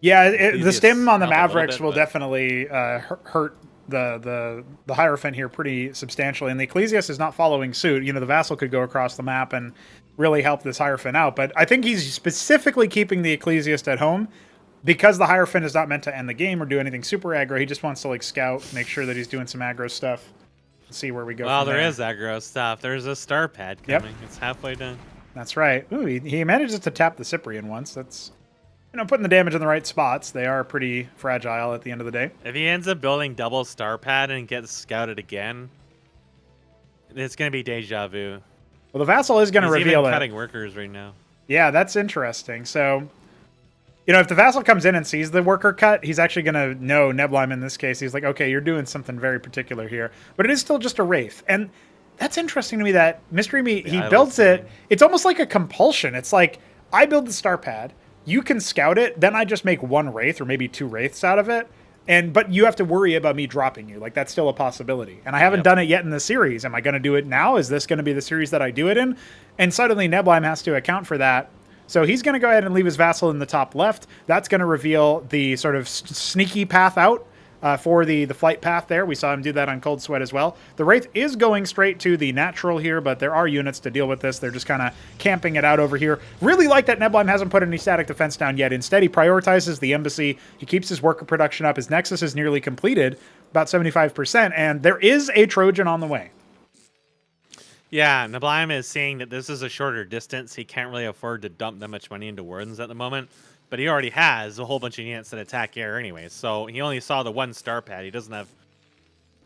Yeah, the stim on the Mavericks will definitely hurt the Hierophant here pretty substantially. And the Ecclesiast is not following suit. The Vassal could go across the map and really help this Hierophant out. But I think he's specifically keeping the Ecclesiast at home because the Hierophant is not meant to end the game or do anything super aggro. He just wants to scout, make sure that he's doing some aggro stuff. See where we go. Well, there is aggro stuff. There's a Star Pad coming. Yep. It's halfway done. That's right. Ooh, he manages to tap the Cyprian once. That's putting the damage in the right spots. They are pretty fragile at the end of the day. If he ends up building double Star Pad and gets scouted again, it's going to be deja vu. Well, the Vassal is going to reveal even cutting workers right now. Yeah, that's interesting. So, if the Vassal comes in and sees the worker cut, he's actually going to know Neblime in this case. He's like, okay, you're doing something very particular here. But it is still just a Wraith. And that's interesting to me that Mystery Meat, he builds it. It's almost like a compulsion. It's like, I build the Star Pad, you can scout it, then I just make one Wraith or maybe 2 Wraiths out of it. But you have to worry about me dropping you. That's still a possibility. And I haven't done it yet in the series. Am I going to do it now? Is this going to be the series that I do it in? And suddenly Neblime has to account for that. So he's going to go ahead and leave his Vassal in the top left. That's going to reveal the sort of sneaky path out for the flight path there. We saw him do that on Cold Sweat as well. The Wraith is going straight to the natural here, but there are units to deal with this. They're just kind of camping it out over here. Really like that Neblime hasn't put any static defense down yet. Instead, he prioritizes the embassy. He keeps his worker production up. His Nexus is nearly completed, about 75%, and there is a Trojan on the way. Yeah, Neblime is seeing that this is a shorter distance. He can't really afford to dump that much money into Wardens at the moment. But he already has a whole bunch of units that attack air anyway. So he only saw the 1 Star Pad. He doesn't have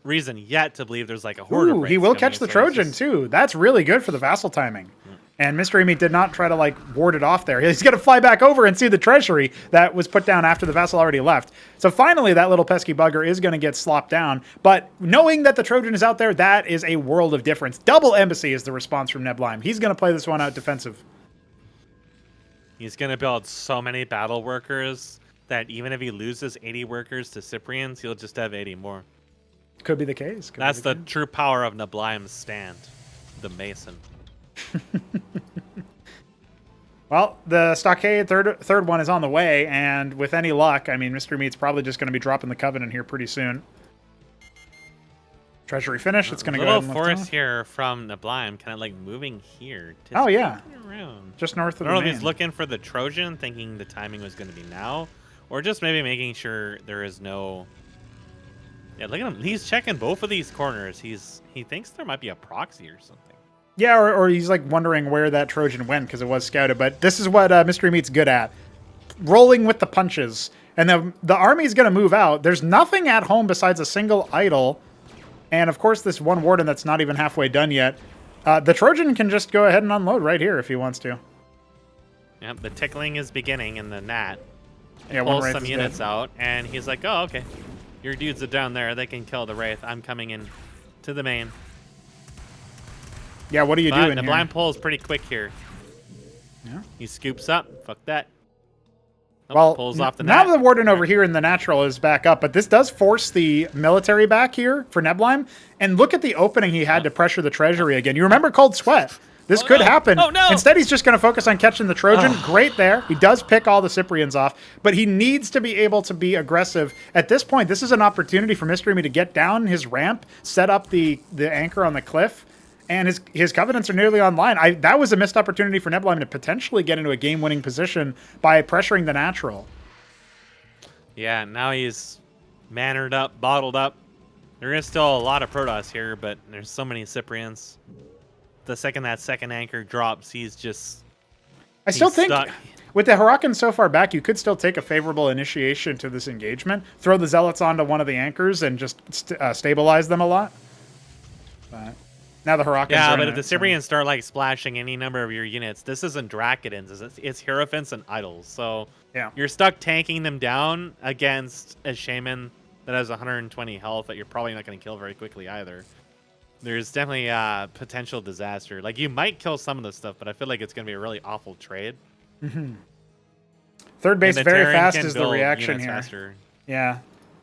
reason yet to believe there's a horde of Wraiths. He will catch the Trojan too. That's really good for the Vassal timing. And Mystery Meat did not try to ward it off there. He's got to fly back over and see the treasury that was put down after the Vassal already left. So finally, that little pesky bugger is going to get slopped down. But knowing that the Trojan is out there, that is a world of difference. Double Embassy is the response from Neblime. He's going to play this one out defensive. He's going to build so many battle workers that even if he loses 80 workers to Cyprians, he'll just have 80 more. Could be the case. That's the true power of Neblime's stand, the Mason. Well, the Stockade third one is on the way, and with any luck, I mean, Mystery Meat's probably just going to be dropping the Covenant here pretty soon. Treasury finish. It's going to go ahead and little forest here from Neblime, kind of like moving here. Oh, yeah. Around. Just north of I don't the know main. if he's looking for the Trojan, thinking the timing was going to be now, or just maybe making sure there is no... Yeah, look at him. He's checking both of these corners. He thinks there might be a proxy or something. Yeah, or he's like wondering where that Trojan went because it was scouted. But this is what Mystery Meat's good at. Rolling with the punches. And the army's going to move out. There's nothing at home besides a single idol. And, of course, this one warden that's not even halfway done yet. The Trojan can just go ahead and unload right here if he wants to. Yep, the tickling is beginning in the gnat. Yeah, pulls some units out, and he's like, oh, okay. Your dudes are down there. They can kill the Wraith. I'm coming in to the main. Yeah, what are you doing the here? blind pull is pretty quick here. Yeah. He scoops up. Fuck that. Oh, Well, pulls off the now gnat. the warden over here in the natural is back up, but this does force the military back here for Neblime. And look at the opening he had to pressure the treasury again. You remember Cold Sweat? This could happen. Oh, no. Instead, he's just going to focus on catching the Trojan. Great there. He does pick all the Cyprians off, but he needs to be able to be aggressive. At this point, this is an opportunity for Mystery Me to get down his ramp, set up the anchor on the cliff, and his Covenants are nearly online. That was a missed opportunity for Neblime to potentially get into a game-winning position by pressuring the natural. Yeah, now he's mannered up, bottled up. There is still a lot of Protoss here, but there's so many Cyprians. The second that second anchor drops, he's just... I still think stuck. with the Huracan so far back, you could still take a favorable initiation to this engagement. Throw the Zealots onto one of the anchors and just stabilize them a lot. But now the Huracans Yeah, are but in if the it, Cyprians start like splashing any number of your units, this isn't Drakidans. It's Hierophants and Idols. So yeah. you're stuck tanking them down against a Shaman that has 120 health that you're probably not going to kill very quickly either. There's definitely a potential disaster. Like, you might kill some of this stuff, but I feel like it's going to be a really awful trade. Mm-hmm. Third base very Terran fast can is the build reaction units here. faster. Yeah.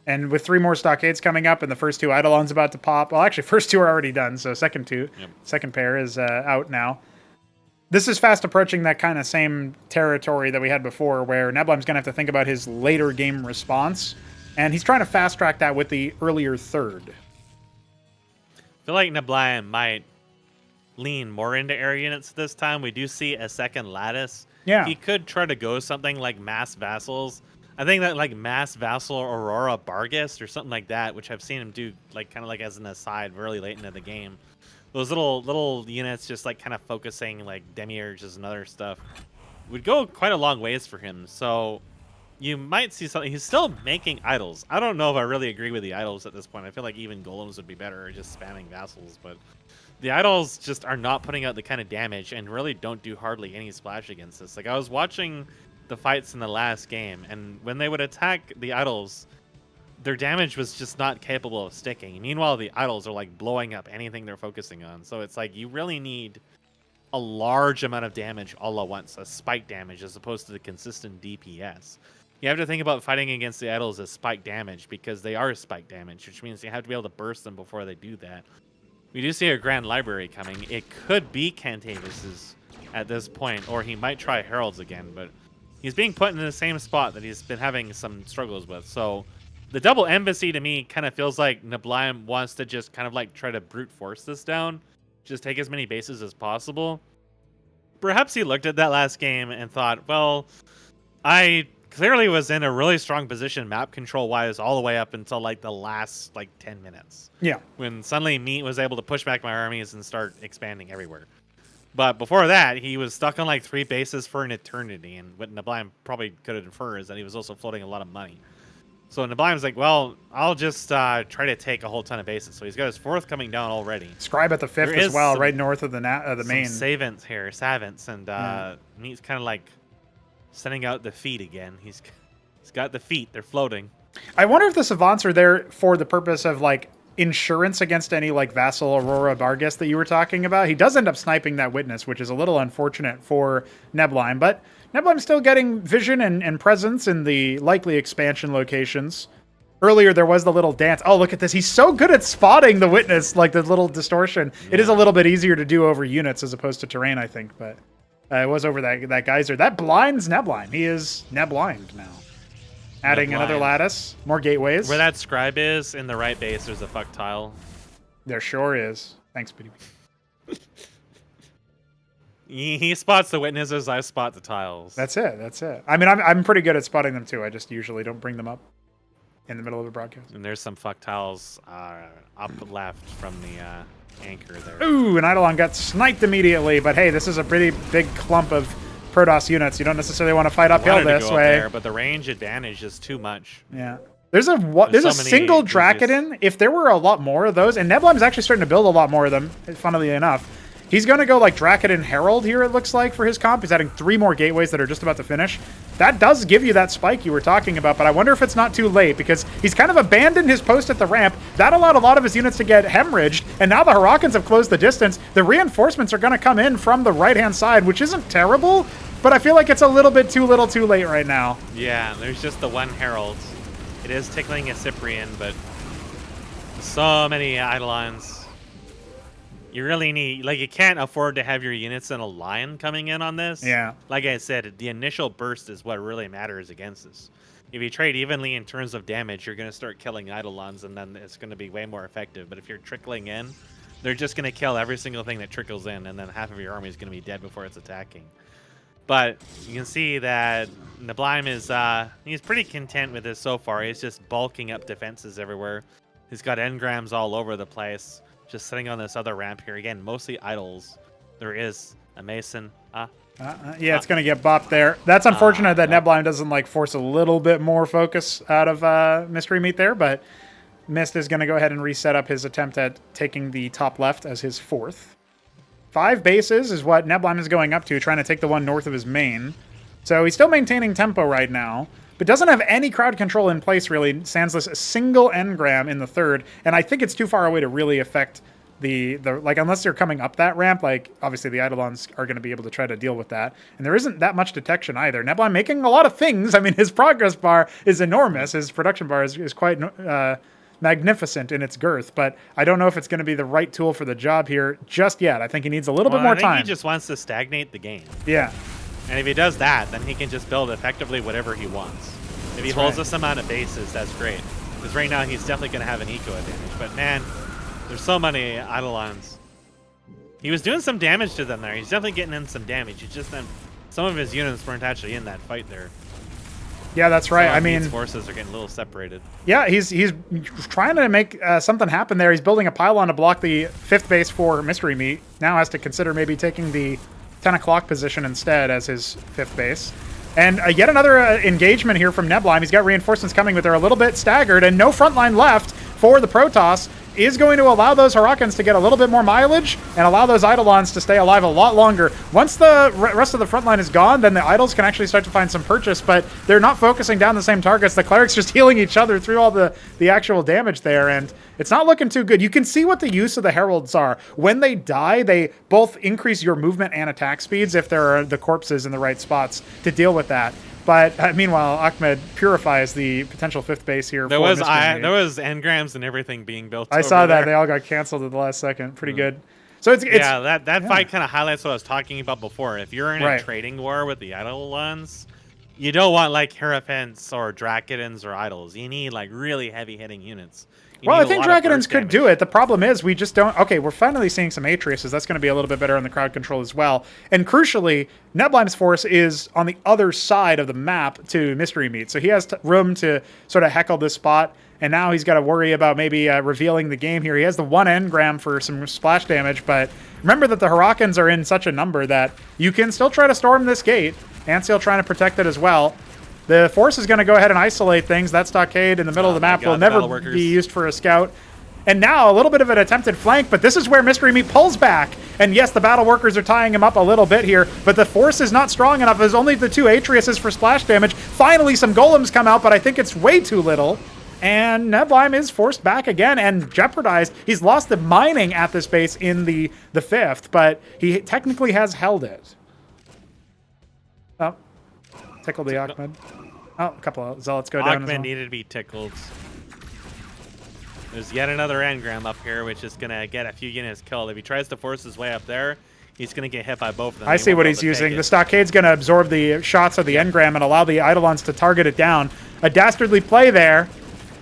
And with 3 more Stockades coming up and the first 2 Eidolons about to pop. Well, actually, first 2 are already done, so second pair is out now. This is fast approaching that kind of same territory that we had before, where Neblime's going to have to think about his later game response. And he's trying to fast-track that with the earlier third. I feel like Neblime might lean more into air units this time. We do see a second lattice. Yeah. He could try to go something like Mass Vassals. I think that like Mass Vassal Aurora Barghest or something like that, which I've seen him do like kind of like as an aside really late into the game. Those little units just like kind of focusing like Demiurges and other stuff would go quite a long ways for him. So you might see something. He's still making idols. I don't know if I really agree with the idols at this point. I feel like even golems would be better, or just spamming vassals. But the idols just are not putting out the kind of damage and really don't do hardly any splash against this. Like, I was watching the fights in the last game, and when they would attack the idols, their damage was just not capable of sticking. Meanwhile, the idols are like blowing up anything they're focusing on. So it's like you really need a large amount of damage all at once, a spike damage, as opposed to the consistent DPS. You have to think about fighting against the idols as spike damage, because they are spike damage, which means you have to be able to burst them before they do that. We do see a Grand Library coming. It could be Cantavis's at this point, or he might try Heralds again, but he's being put in the same spot that he's been having some struggles with. So the double embassy to me kind of feels like Neblime wants to just kind of like try to brute force this down, just take as many bases as possible. Perhaps he looked at that last game and thought, well, I clearly was in a really strong position map control wise all the way up until like the last like 10 minutes. Yeah. When suddenly Meat was able to push back my armies and start expanding everywhere. But before that, he was stuck on like 3 bases for an eternity. And what Neblime probably could infer is that he was also floating a lot of money. So Neblime's like, well, I'll just try to take a whole ton of bases. So he's got his 4th coming down already. Scribe at the 5th as well, right north of the main. Savants here, Savants, and Meat's kind of like sending out the feet again. He's got the feet. They're floating. I wonder if the Savants are there for the purpose of like insurance against any like Vassal Aurora Barghest that you were talking about. He does end up sniping that Witness, which is a little unfortunate for Neblime, but Neblime's still getting vision and presence in the likely expansion locations. Earlier, there was the little dance. Oh, look at this. He's so good at spotting the witness, like the little distortion. Yeah. It is a little bit easier to do over units as opposed to terrain, I think, but it was over that geyser. That blinds Neblime. He is Neblimed now. Adding another lattice, more gateways. Where that scribe is, in the right base, there's a fuck tile. There sure is. Thanks, BDB. He spots the witnesses, I spot the tiles. That's it. That's it. I mean, I'm pretty good at spotting them too. I just usually don't bring them up in the middle of a broadcast. And there's some fuck tiles up left from the anchor there. Ooh, an Eidolon got sniped immediately, but hey, this is a pretty big clump of Protoss units. You don't necessarily want to fight uphill this way. There, but the range advantage is too much. Yeah. There's a single Drakiden. If there were a lot more of those, and Neblime's actually starting to build a lot more of them, funnily enough. He's going to go like Drakiden Herald here, it looks like, for his comp. He's adding 3 more gateways that are just about to finish. That does give you that spike you were talking about, but I wonder if it's not too late, because he's kind of abandoned his post at the ramp. That allowed a lot of his units to get hemorrhaged, and now the Hurricanes have closed the distance. The reinforcements are going to come in from the right-hand side, which isn't terrible, but I feel like it's a little bit too little too late right now. Yeah, there's just the one Herald. It is tickling a Cyprian, but so many Eidolons. You really need, like, you can't afford to have your units in a line coming in on this. Yeah. Like I said, the initial burst is what really matters against this. If you trade evenly in terms of damage, you're going to start killing Eidolons, and then it's going to be way more effective. But if you're trickling in, they're just going to kill every single thing that trickles in, and then half of your army is going to be dead before it's attacking. But you can see that Neblime is, he's pretty content with this so far. He's just bulking up defenses everywhere. He's got engrams all over the place. Just sitting on this other ramp here. Again, mostly idols. There is a Mason. Yeah, it's going to get bopped there. That's unfortunate that Neblime doesn't like force a little bit more focus out of Mystery Meat there, but Mist is going to go ahead and reset up his attempt at taking the top left as his 4th. 5 bases is what Neblime is going up to, trying to take the one north of his main. So he's still maintaining tempo right now, but doesn't have any crowd control in place, really. Sansless a single engram in the 3rd, and I think it's too far away to really affect the like, unless they're coming up that ramp, like, obviously the Eidolons are going to be able to try to deal with that. And there isn't that much detection either. Neblime making a lot of things. I mean, his progress bar is enormous. His production bar is quite magnificent in its girth, but I don't know if it's going to be the right tool for the job here just yet. I think he needs a little bit more time. He just wants to stagnate the game. Yeah. And if he does that, then he can just build effectively whatever he wants. If he holds this amount of bases, that's great. Because right now he's definitely going to have an eco advantage. But man, there's so many Eidolons. He was doing some damage to them there. He's definitely getting in some damage. It's just then some of his units weren't actually in that fight there. Yeah, that's right. I mean, his forces are getting a little separated. Yeah, he's trying to make something happen there. He's building a pylon to block the 5th base for Mystery Meat. Now has to consider maybe taking the 10 o'clock position instead as his 5th base. And yet another engagement here from Neblime. He's got reinforcements coming, but they're a little bit staggered, and no front line left for the Protoss. Is going to allow those Hurricanes to get a little bit more mileage and allow those Eidolons to stay alive a lot longer. Once the rest of the front line is gone, then the Idols can actually start to find some purchase, but they're not focusing down the same targets. The Clerics just healing each other through all the actual damage there, and it's not looking too good. You can see what the use of the Heralds are. When they die, they both increase your movement and attack speeds if there are the corpses in the right spots to deal with that. But meanwhile, Ahmed purifies the potential 5th base here. There was engrams and everything being built. I saw that. They all got canceled at the last second. Pretty good. So it's yeah, that fight kind of highlights what I was talking about before. If you're in a trading war with the Eidolons, you don't want like Hierophants or Drakidens or Idols. You need like really heavy hitting units. Well, I think Drakidens could do it. The problem is we just don't... Okay, we're finally seeing some Atriuses. That's going to be a little bit better on the crowd control as well. And crucially, Neblime's force is on the other side of the map to Mystery Meat. So he has room to sort of heckle this spot. And now he's got to worry about maybe revealing the game here. He has the 1 engram for some splash damage. But remember that the Hurricanes are in such a number that you can still try to storm this gate. Anseal trying to protect it as well. The force is going to go ahead and isolate things. That stockade in the middle of the map will never be used for a scout. And now a little bit of an attempted flank, but this is where Mystery Meat pulls back. And yes, the battle workers are tying him up a little bit here, but the force is not strong enough. There's only the 2 Atriuses for splash damage. Finally, some golems come out, but I think it's way too little. And Neblime is forced back again and jeopardized. He's lost the mining at this base in the 5th, but he technically has held it. Oh. Tickle the Ahmed. Oh, a couple of Zealots go down as Ahmed well. needed to be tickled. There's yet another engram up here, which is going to get a few units killed. If he tries to force his way up there, he's going to get hit by both of them. I see what he's using. The Stockade's going to absorb the shots of the engram and allow the Eidolons to target it down. A dastardly play there,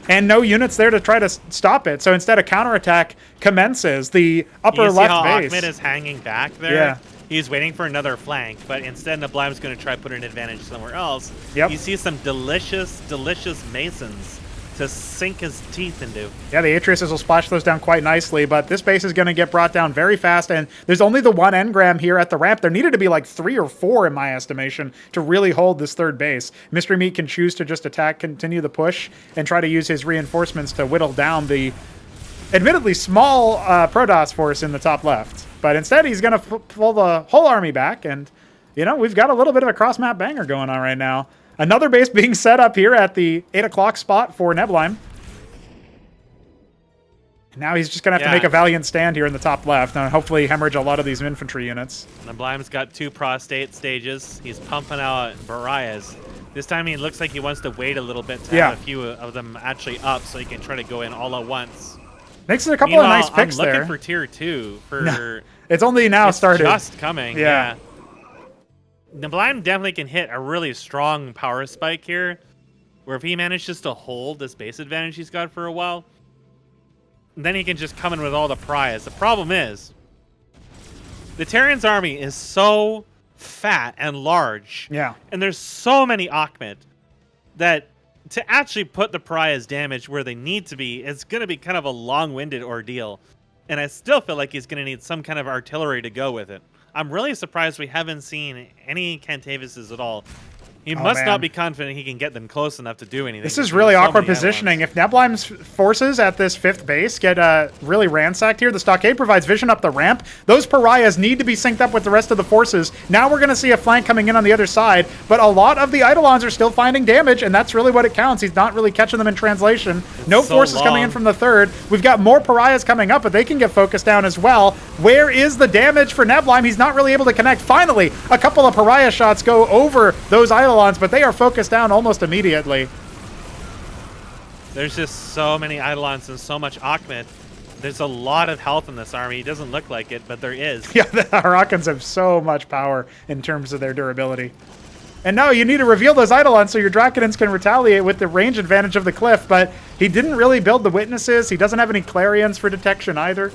and no units there to try to stop it. So instead, a counterattack commences. The upper left base. Ahmed is hanging back there. Yeah. He's waiting for another flank, but instead Neblime's going to try to put an advantage somewhere else. Yep. You see some delicious, delicious Masons to sink his teeth into. Yeah, the Atriuses will splash those down quite nicely, but this base is going to get brought down very fast, and there's only the one engram here at the ramp. There needed to be like 3 or 4, in my estimation, to really hold this third base. Mystery Meat can choose to just attack, continue the push, and try to use his reinforcements to whittle down the admittedly small Protoss force in the top left. But instead, he's going to pull the whole army back, and, you know, we've got a little bit of a cross-map banger going on right now. Another base being set up here at the 8 o'clock spot for Neblime. And now he's just going to have to make a valiant stand here in the top left and hopefully hemorrhage a lot of these infantry units. Neblime's got 2 prostate stages. He's pumping out Barayas. This time he looks like he wants to wait a little bit to have a few of them actually up so he can try to go in all at once. Makes it a couple of nice picks there. I'm looking for tier 2 for... No, it's only now started. Just coming, yeah. Neblime definitely can hit a really strong power spike here, where if he manages to hold this base advantage he's got for a while, then he can just come in with all the prize. The problem is, the Tyrant's army is so fat and large, and there's so many Ahmed that to actually put the prize damage where they need to be, it's going to be kind of a long-winded ordeal. And I still feel like he's going to need some kind of artillery to go with it. I'm really surprised we haven't seen any Cantavises at all. He must not be confident he can get them close enough to do anything. This is really awkward positioning. If Neblime's forces at this 5th base get really ransacked here, the Stockade provides vision up the ramp. Those pariahs need to be synced up with the rest of the forces. Now we're going to see a flank coming in on the other side, but a lot of the Eidolons are still finding damage, and that's really what it counts. He's not really catching them in translation. No forces coming in from the 3rd. We've got more pariahs coming up, but they can get focused down as well. Where is the damage for Neblime? He's not really able to connect. Finally, a couple of pariah shots go over those Eidolons, but they are focused down almost immediately. There's just so many Eidolons and so much Ahmed. There's a lot of health in this army. It doesn't look like it, but there is. Yeah, the Arakkans have so much power in terms of their durability. And now you need to reveal those Eidolons so your Draconans can retaliate with the range advantage of the cliff, but he didn't really build the witnesses. He doesn't have any Clarions for detection either.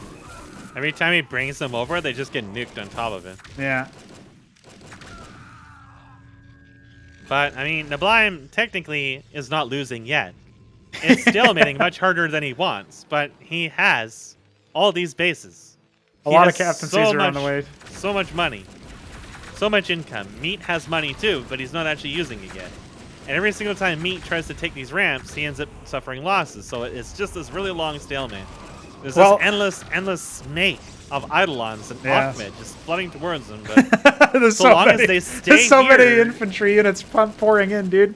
Every time he brings them over, they just get nuked on top of it. Yeah. But, I mean, Neblime technically is not losing yet. It's still making much harder than he wants, but he has all these bases. A lot of captaincies are on the way. So much money. So much income. Meat has money too, but he's not actually using it yet. And every single time Meat tries to take these ramps, he ends up suffering losses. So it's just this really long stalemate. There's this endless snake of Eidolons and Ahmed just flooding towards them. But so long as they stay there's so here, many infantry units pouring in, dude.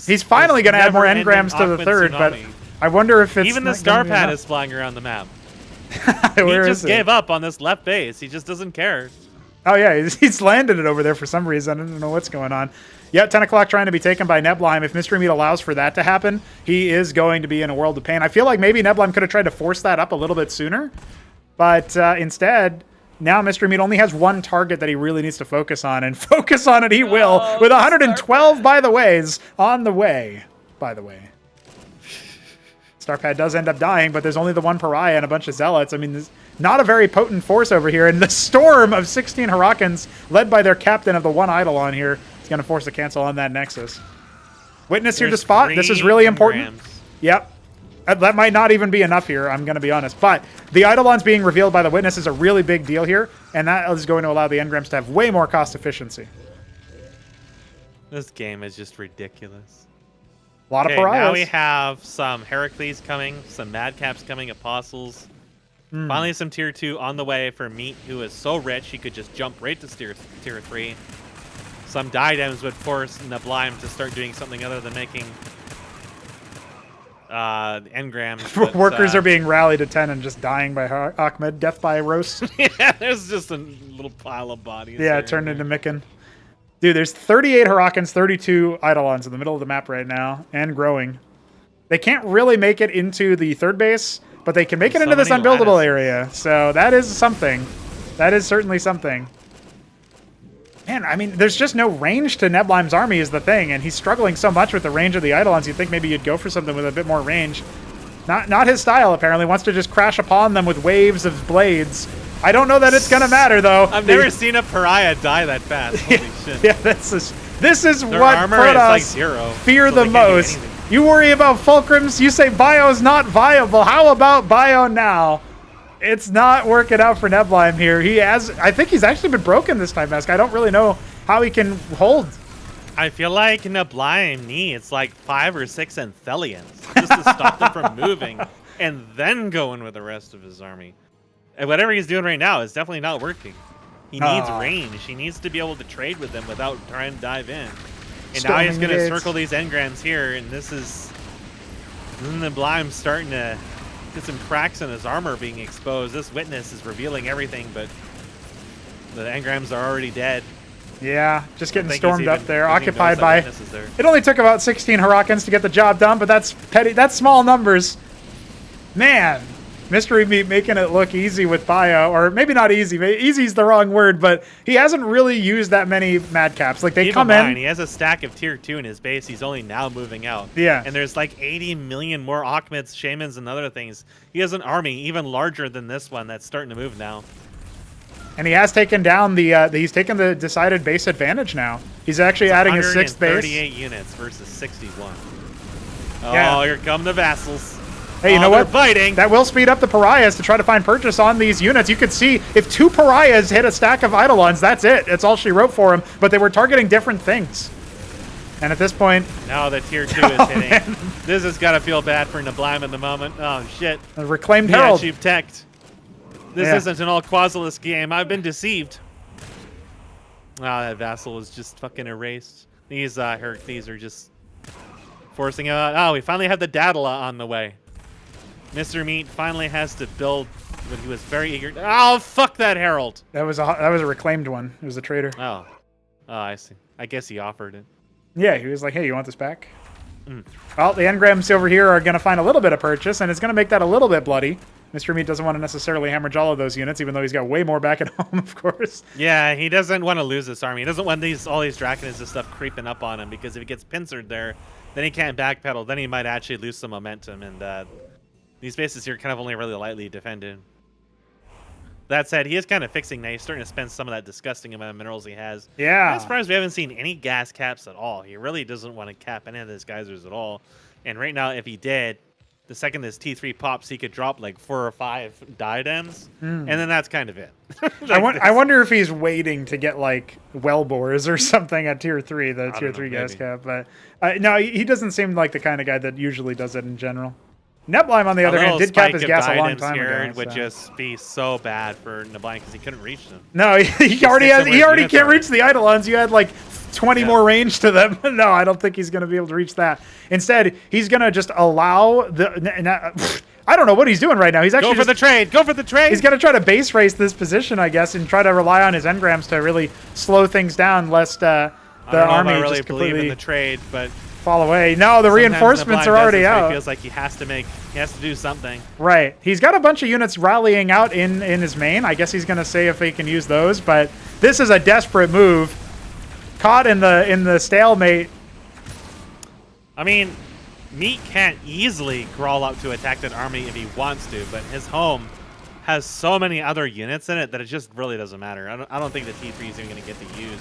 He's finally going to add more engrams to the 3rd, but I wonder if it's... Even the star pad is flying around the map. He just gave up on this left base. He just doesn't care. Oh, yeah, he's landed it over there for some reason. I don't know what's going on. Yeah, 10 o'clock trying to be taken by Neblime. If Mystery Meat allows for that to happen, he is going to be in a world of pain. I feel like maybe Neblime could have tried to force that up a little bit sooner, but instead, now Mystery Meat only has one target that he really needs to focus on, and focus on it he will, with 112 by the ways on the way, by the way. Starpad does end up dying, but there's only the one pariah and a bunch of zealots. I mean, there's not a very potent force over here, and the storm of 16 Harakkans, led by their captain of the one Eidolon here, is going to force a cancel on that Nexus. Witness here to spot. This is really important. Yep. That might not even be enough here, I'm going to be honest. But the Eidolons being revealed by the Witness is a really big deal here, and that is going to allow the engrams to have way more cost efficiency. This game is just ridiculous. A lot of pariahs. Now we have some Heracles coming, some Madcaps coming, Apostles. Finally, some tier 2 on the way for Meat, who is so rich he could just jump right to tier 3. Some diadems would force Neblime to start doing something other than making engrams. Workers are being rallied to 10 and just dying by Ahmed. Death by roast. Yeah, there's just a little pile of bodies. Yeah, it turned into Micken. Dude, there's 38 Hurricanes, 32 Eidolons in the middle of the map right now, and growing. They can't really make it into the third base, but they can make it into this unbuildable area. So that is something. That is certainly something. Man, I mean, there's just no range to Neblime's army is the thing, and he's struggling so much with the range of the Eidolons. You'd think maybe you'd go for something with a bit more range. Not his style, apparently. Wants to just crash upon them with waves of blades. I don't know that it's going to matter, though. I've never seen a pariah die that fast. Holy shit. Yeah, this is Their what armor Protoss is like 0, fear so the most. You worry about fulcrums, you say bio's not viable. How about bio now? It's not working out for Neblime here. I think he's actually been broken this time, Mesk. I don't really know how he can hold. I feel like Neblime needs like 5 or 6 Anthelians just to stop them from moving and then go in with the rest of his army. And whatever he's doing right now is definitely not working. He needs range. He needs to be able to trade with them without trying to dive in. And now he's going to circle these engrams here, and this is Neblime starting to get some cracks in his armor being exposed. This witness is revealing everything, but the engrams are already dead. Yeah, just getting stormed up there, occupied by... It only took about 16 Hurricanes to get the job done, but that's petty. That's small numbers. Man, Mystery Meat making it look easy with bio, or maybe not easy. Easy is the wrong word, but he hasn't really used that many madcaps. Like, they come in. He has a stack of tier 2 in his base. He's only now moving out. Yeah. And there's like 80 million more Akhmeds, Shamans, and other things. He has an army even larger than this one that's starting to move now. And he has taken down he's taken the decided base advantage now. He's actually adding his 6th base. 38 units versus 61. Oh, yeah. Here come the vassals. Hey, you know what? Fighting. That will speed up the pariahs to try to find purchase on these units. You could see if 2 pariahs hit a stack of Eidolons, that's it. That's all she wrote for him. But they were targeting different things. And at this point... Now the tier 2 is hitting. Man. This has got to feel bad for Neblime at the moment. Oh, shit. The reclaimed Herald. Yeah, cheap teched. This isn't an all-Quasilis game. I've been deceived. Oh, that vassal is just fucking erased. These Hercules are just forcing out. Oh, we finally have the Daedala on the way. Mr. Meat finally has to build what he was very eager. Oh, fuck that Herald. That was a reclaimed one. It was a traitor. Oh, I see. I guess he offered it. Yeah, he was like, hey, you want this back? Well, the engrams over here are going to find a little bit of purchase, and it's going to make that a little bit bloody. Mr. Meat doesn't want to necessarily hammerage all of those units, even though he's got way more back at home, of course. Yeah, he doesn't want to lose this army. He doesn't want all these Draconids and stuff creeping up on him, because if he gets pincered there, then he can't backpedal. Then he might actually lose some momentum, and these bases here are kind of only really lightly defended. That said, he is kind of fixing that. He's starting to spend some of that disgusting amount of minerals he has. Yeah. I'm surprised we haven't seen any gas caps at all. He really doesn't want to cap any of his geysers at all. And right now, if he did, the second this T3 pops, he could drop like 4 or 5 diadems, and then that's kind of it. I wonder if he's waiting to get like well bores or something at tier 3, the tier 3 gas cap. But no, he doesn't seem like the kind of guy that usually does it in general. Neblime, on the other hand, did cap his gas a long time ago. It would just be so bad for Neblime because he couldn't reach them. No, he already can't reach the Eidolons. You had like 20 more range to them. No, I don't think he's going to be able to reach that. Instead, he's going to just allow the... I don't know what he's doing right now. He's actually Go for the trade. Go for the trade. He's going to try to base race this position, I guess, and try to rely on his engrams to really slow things down, lest the army really just completely believe in the trade, but fall away. No, the reinforcements are already out. He feels like he has to do something. Right. He's got a bunch of units rallying out in his main. I guess he's going to say if he can use those, but this is a desperate move. Caught in the stalemate. I mean, Meat can't easily crawl up to attack that army if he wants to, but his home has so many other units in it that it just really doesn't matter. I don't think the T3 is even going to get to use.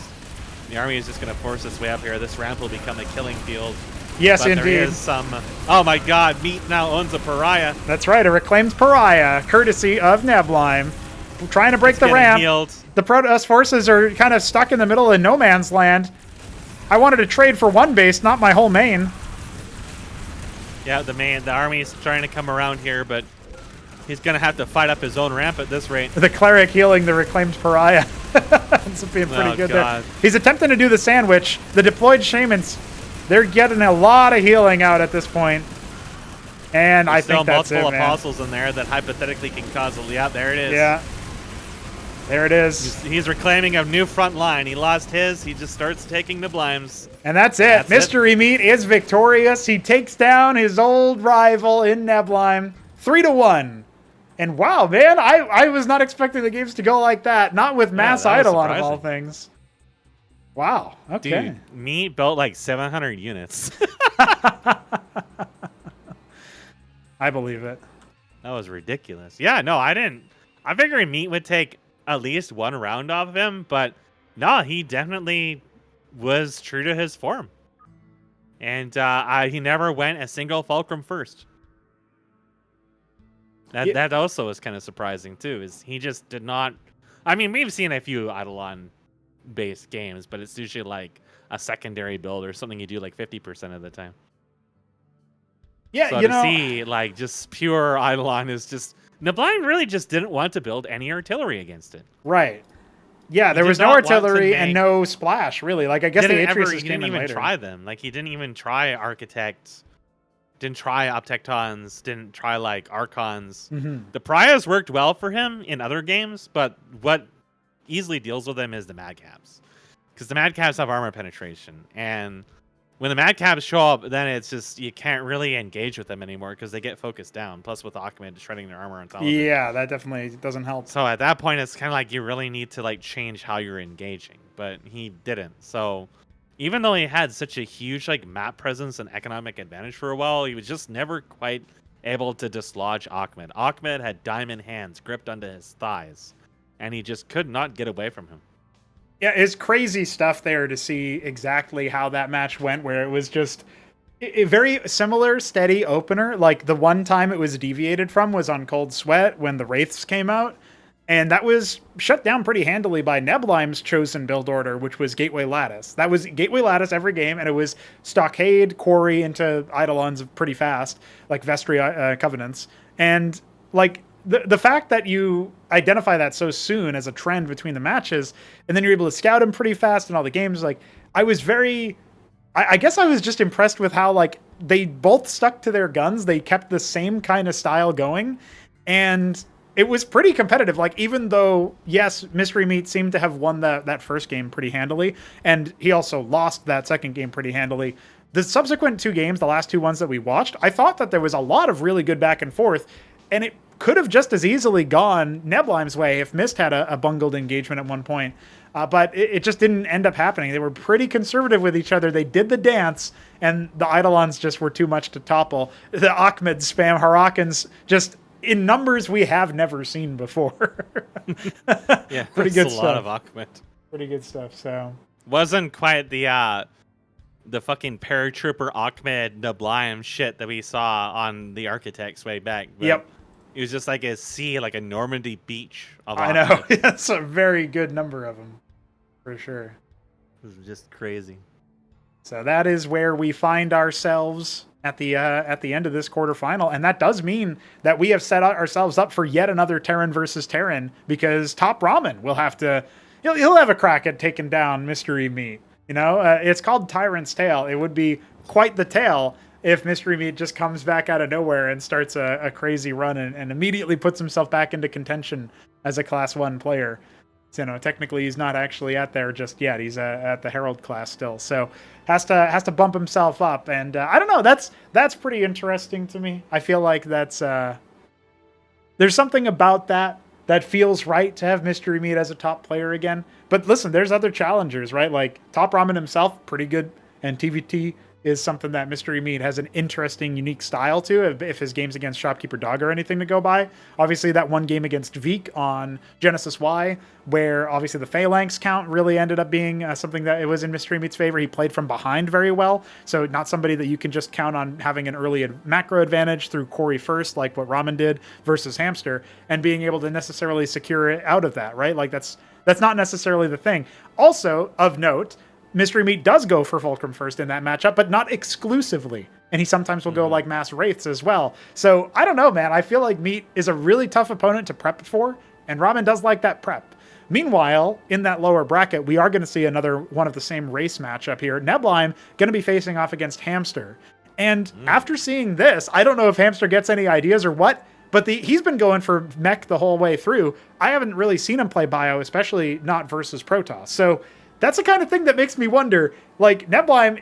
The army is just going to force its way up here. This ramp will become a killing field. Yes, but indeed. There is some... Oh my god, Meat now owns a pariah. That's right, a reclaimed pariah, courtesy of Neblime. Trying to break the ramp. Healed. The Protoss forces are kind of stuck in the middle of no man's land. I wanted to trade for one base, not my whole main. Yeah, the army is trying to come around here, but he's going to have to fight up his own ramp at this rate. The cleric healing the reclaimed pariah. It's being pretty good there. He's attempting to do the sandwich. The deployed shamans, they're getting a lot of healing out at this point. And I think that's it, multiple apostles in there that hypothetically can cause a... Yeah, there it is. Yeah. There it is. He's reclaiming a new front line. He lost his. He just starts taking Neblimes. And that's it. Mystery Meat is victorious. He takes down his old rival in Neblime 3-1. And wow, man, I was not expecting the games to go like that. Not with Mass Eidolon of all things. Wow. Okay. Dude, Meat built like 700 units. I believe it. That was ridiculous. Yeah, no, I didn't. I figured Meat would take at least one round off of him, but no, he definitely was true to his form. And he never went a single Fulcrum first. That also was kind of surprising, too, is he just did not... I mean, we've seen a few Eidolon-based games, but it's usually like a secondary build or something you do like 50% of the time. Yeah, so to see like just pure Eidolon is just... Neblime really just didn't want to build any artillery against it. Right. Yeah, there was no artillery and no splash, really. Like, I guess the Atriuses he didn't even try them. Like, he didn't even try Architects, didn't try Optectons, didn't try, like, Archons. The Pariahs worked well for him in other games, but what easily deals with them is the Madcaps. Because the Madcaps have armor penetration, and when the Madcaps show up, then it's just, you can't really engage with them anymore because they get focused down. Plus with Ahmed shredding their armor on top of it. Yeah, that definitely doesn't help. So at that point, it's kind of like you really need to like change how you're engaging. But he didn't. So even though he had such a huge like map presence and economic advantage for a while, he was just never quite able to dislodge Ahmed. Ahmed had diamond hands gripped onto his thighs, and he just could not get away from him. Yeah, it's crazy stuff there to see exactly how that match went, where it was just a very similar, steady opener. Like, the one time it was deviated from was on Cold Sweat when the Wraiths came out, and that was shut down pretty handily by Neblime's chosen build order, which was Gateway Lattice. That was Gateway Lattice every game, and it was Stockade, Quarry into Eidolons pretty fast, like Vestry Covenants. And, like, the fact that you identify that so soon as a trend between the matches, and then you're able to scout him pretty fast in all the games, like, I was very... I guess I was just impressed with how, like, they both stuck to their guns. They kept the same kind of style going, and it was pretty competitive. Like, even though, yes, Mystery Meat seemed to have won that first game pretty handily, and he also lost that second game pretty handily, the subsequent two games, the last two ones that we watched, I thought that there was a lot of really good back and forth, and it could have just as easily gone Neblime's way if Mist had a bungled engagement at one point. But it just didn't end up happening. They were pretty conservative with each other. They did the dance, and the Eidolons just were too much to topple. The Ahmed spam Harakans just in numbers we have never seen before. Yeah, pretty good a stuff. lot of Ahmed. Pretty good stuff. So wasn't quite the fucking paratrooper Ahmed Neblime shit that we saw on the Architects way back. But yep. It was just like a sea, like a Normandy beach of I know. That's a very good number of them, for sure. It was just crazy. So that is where we find ourselves at the end of this quarterfinal, and that does mean that we have set ourselves up for yet another Terran versus Terran, because Top Ramen will have to... He'll have a crack at taking down Mystery Meat. You know, it's called Tyrant's Tale. It would be quite the tale if Mystery Meat just comes back out of nowhere and starts a crazy run and immediately puts himself back into contention as a Class 1 player. So, you know, technically he's not actually at there just yet. He's at the Herald class still. So has to bump himself up. And I don't know, that's pretty interesting to me. I feel like that's there's something about that feels right to have Mystery Meat as a top player again. But listen, there's other challengers, right? Like Top Ramen himself, pretty good. And TVT is something that Mystery Meat has an interesting, unique style to, if his games against Shopkeeper Dog are anything to go by. Obviously, that one game against Veek on Genesis Y, where obviously the Phalanx count really ended up being something that it was in Mystery Meat's favor. He played from behind very well, so not somebody that you can just count on having an early macro advantage through Quarry first, like what Ramen did, versus Hamster, and being able to necessarily secure it out of that, right? Like, that's not necessarily the thing. Also, of note, Mystery Meat does go for Fulcrum first in that matchup, but not exclusively. And he sometimes will go like Mass Wraiths as well. So, I don't know, man. I feel like Meat is a really tough opponent to prep for, and Ramen does like that prep. Meanwhile, in that lower bracket, we are going to see another one of the same race matchup here. Neblime going to be facing off against Hamster. And after seeing this, I don't know if Hamster gets any ideas or what, But he's been going for mech the whole way through. I haven't really seen him play bio, especially not versus Protoss. So that's the kind of thing that makes me wonder, like, Neblime,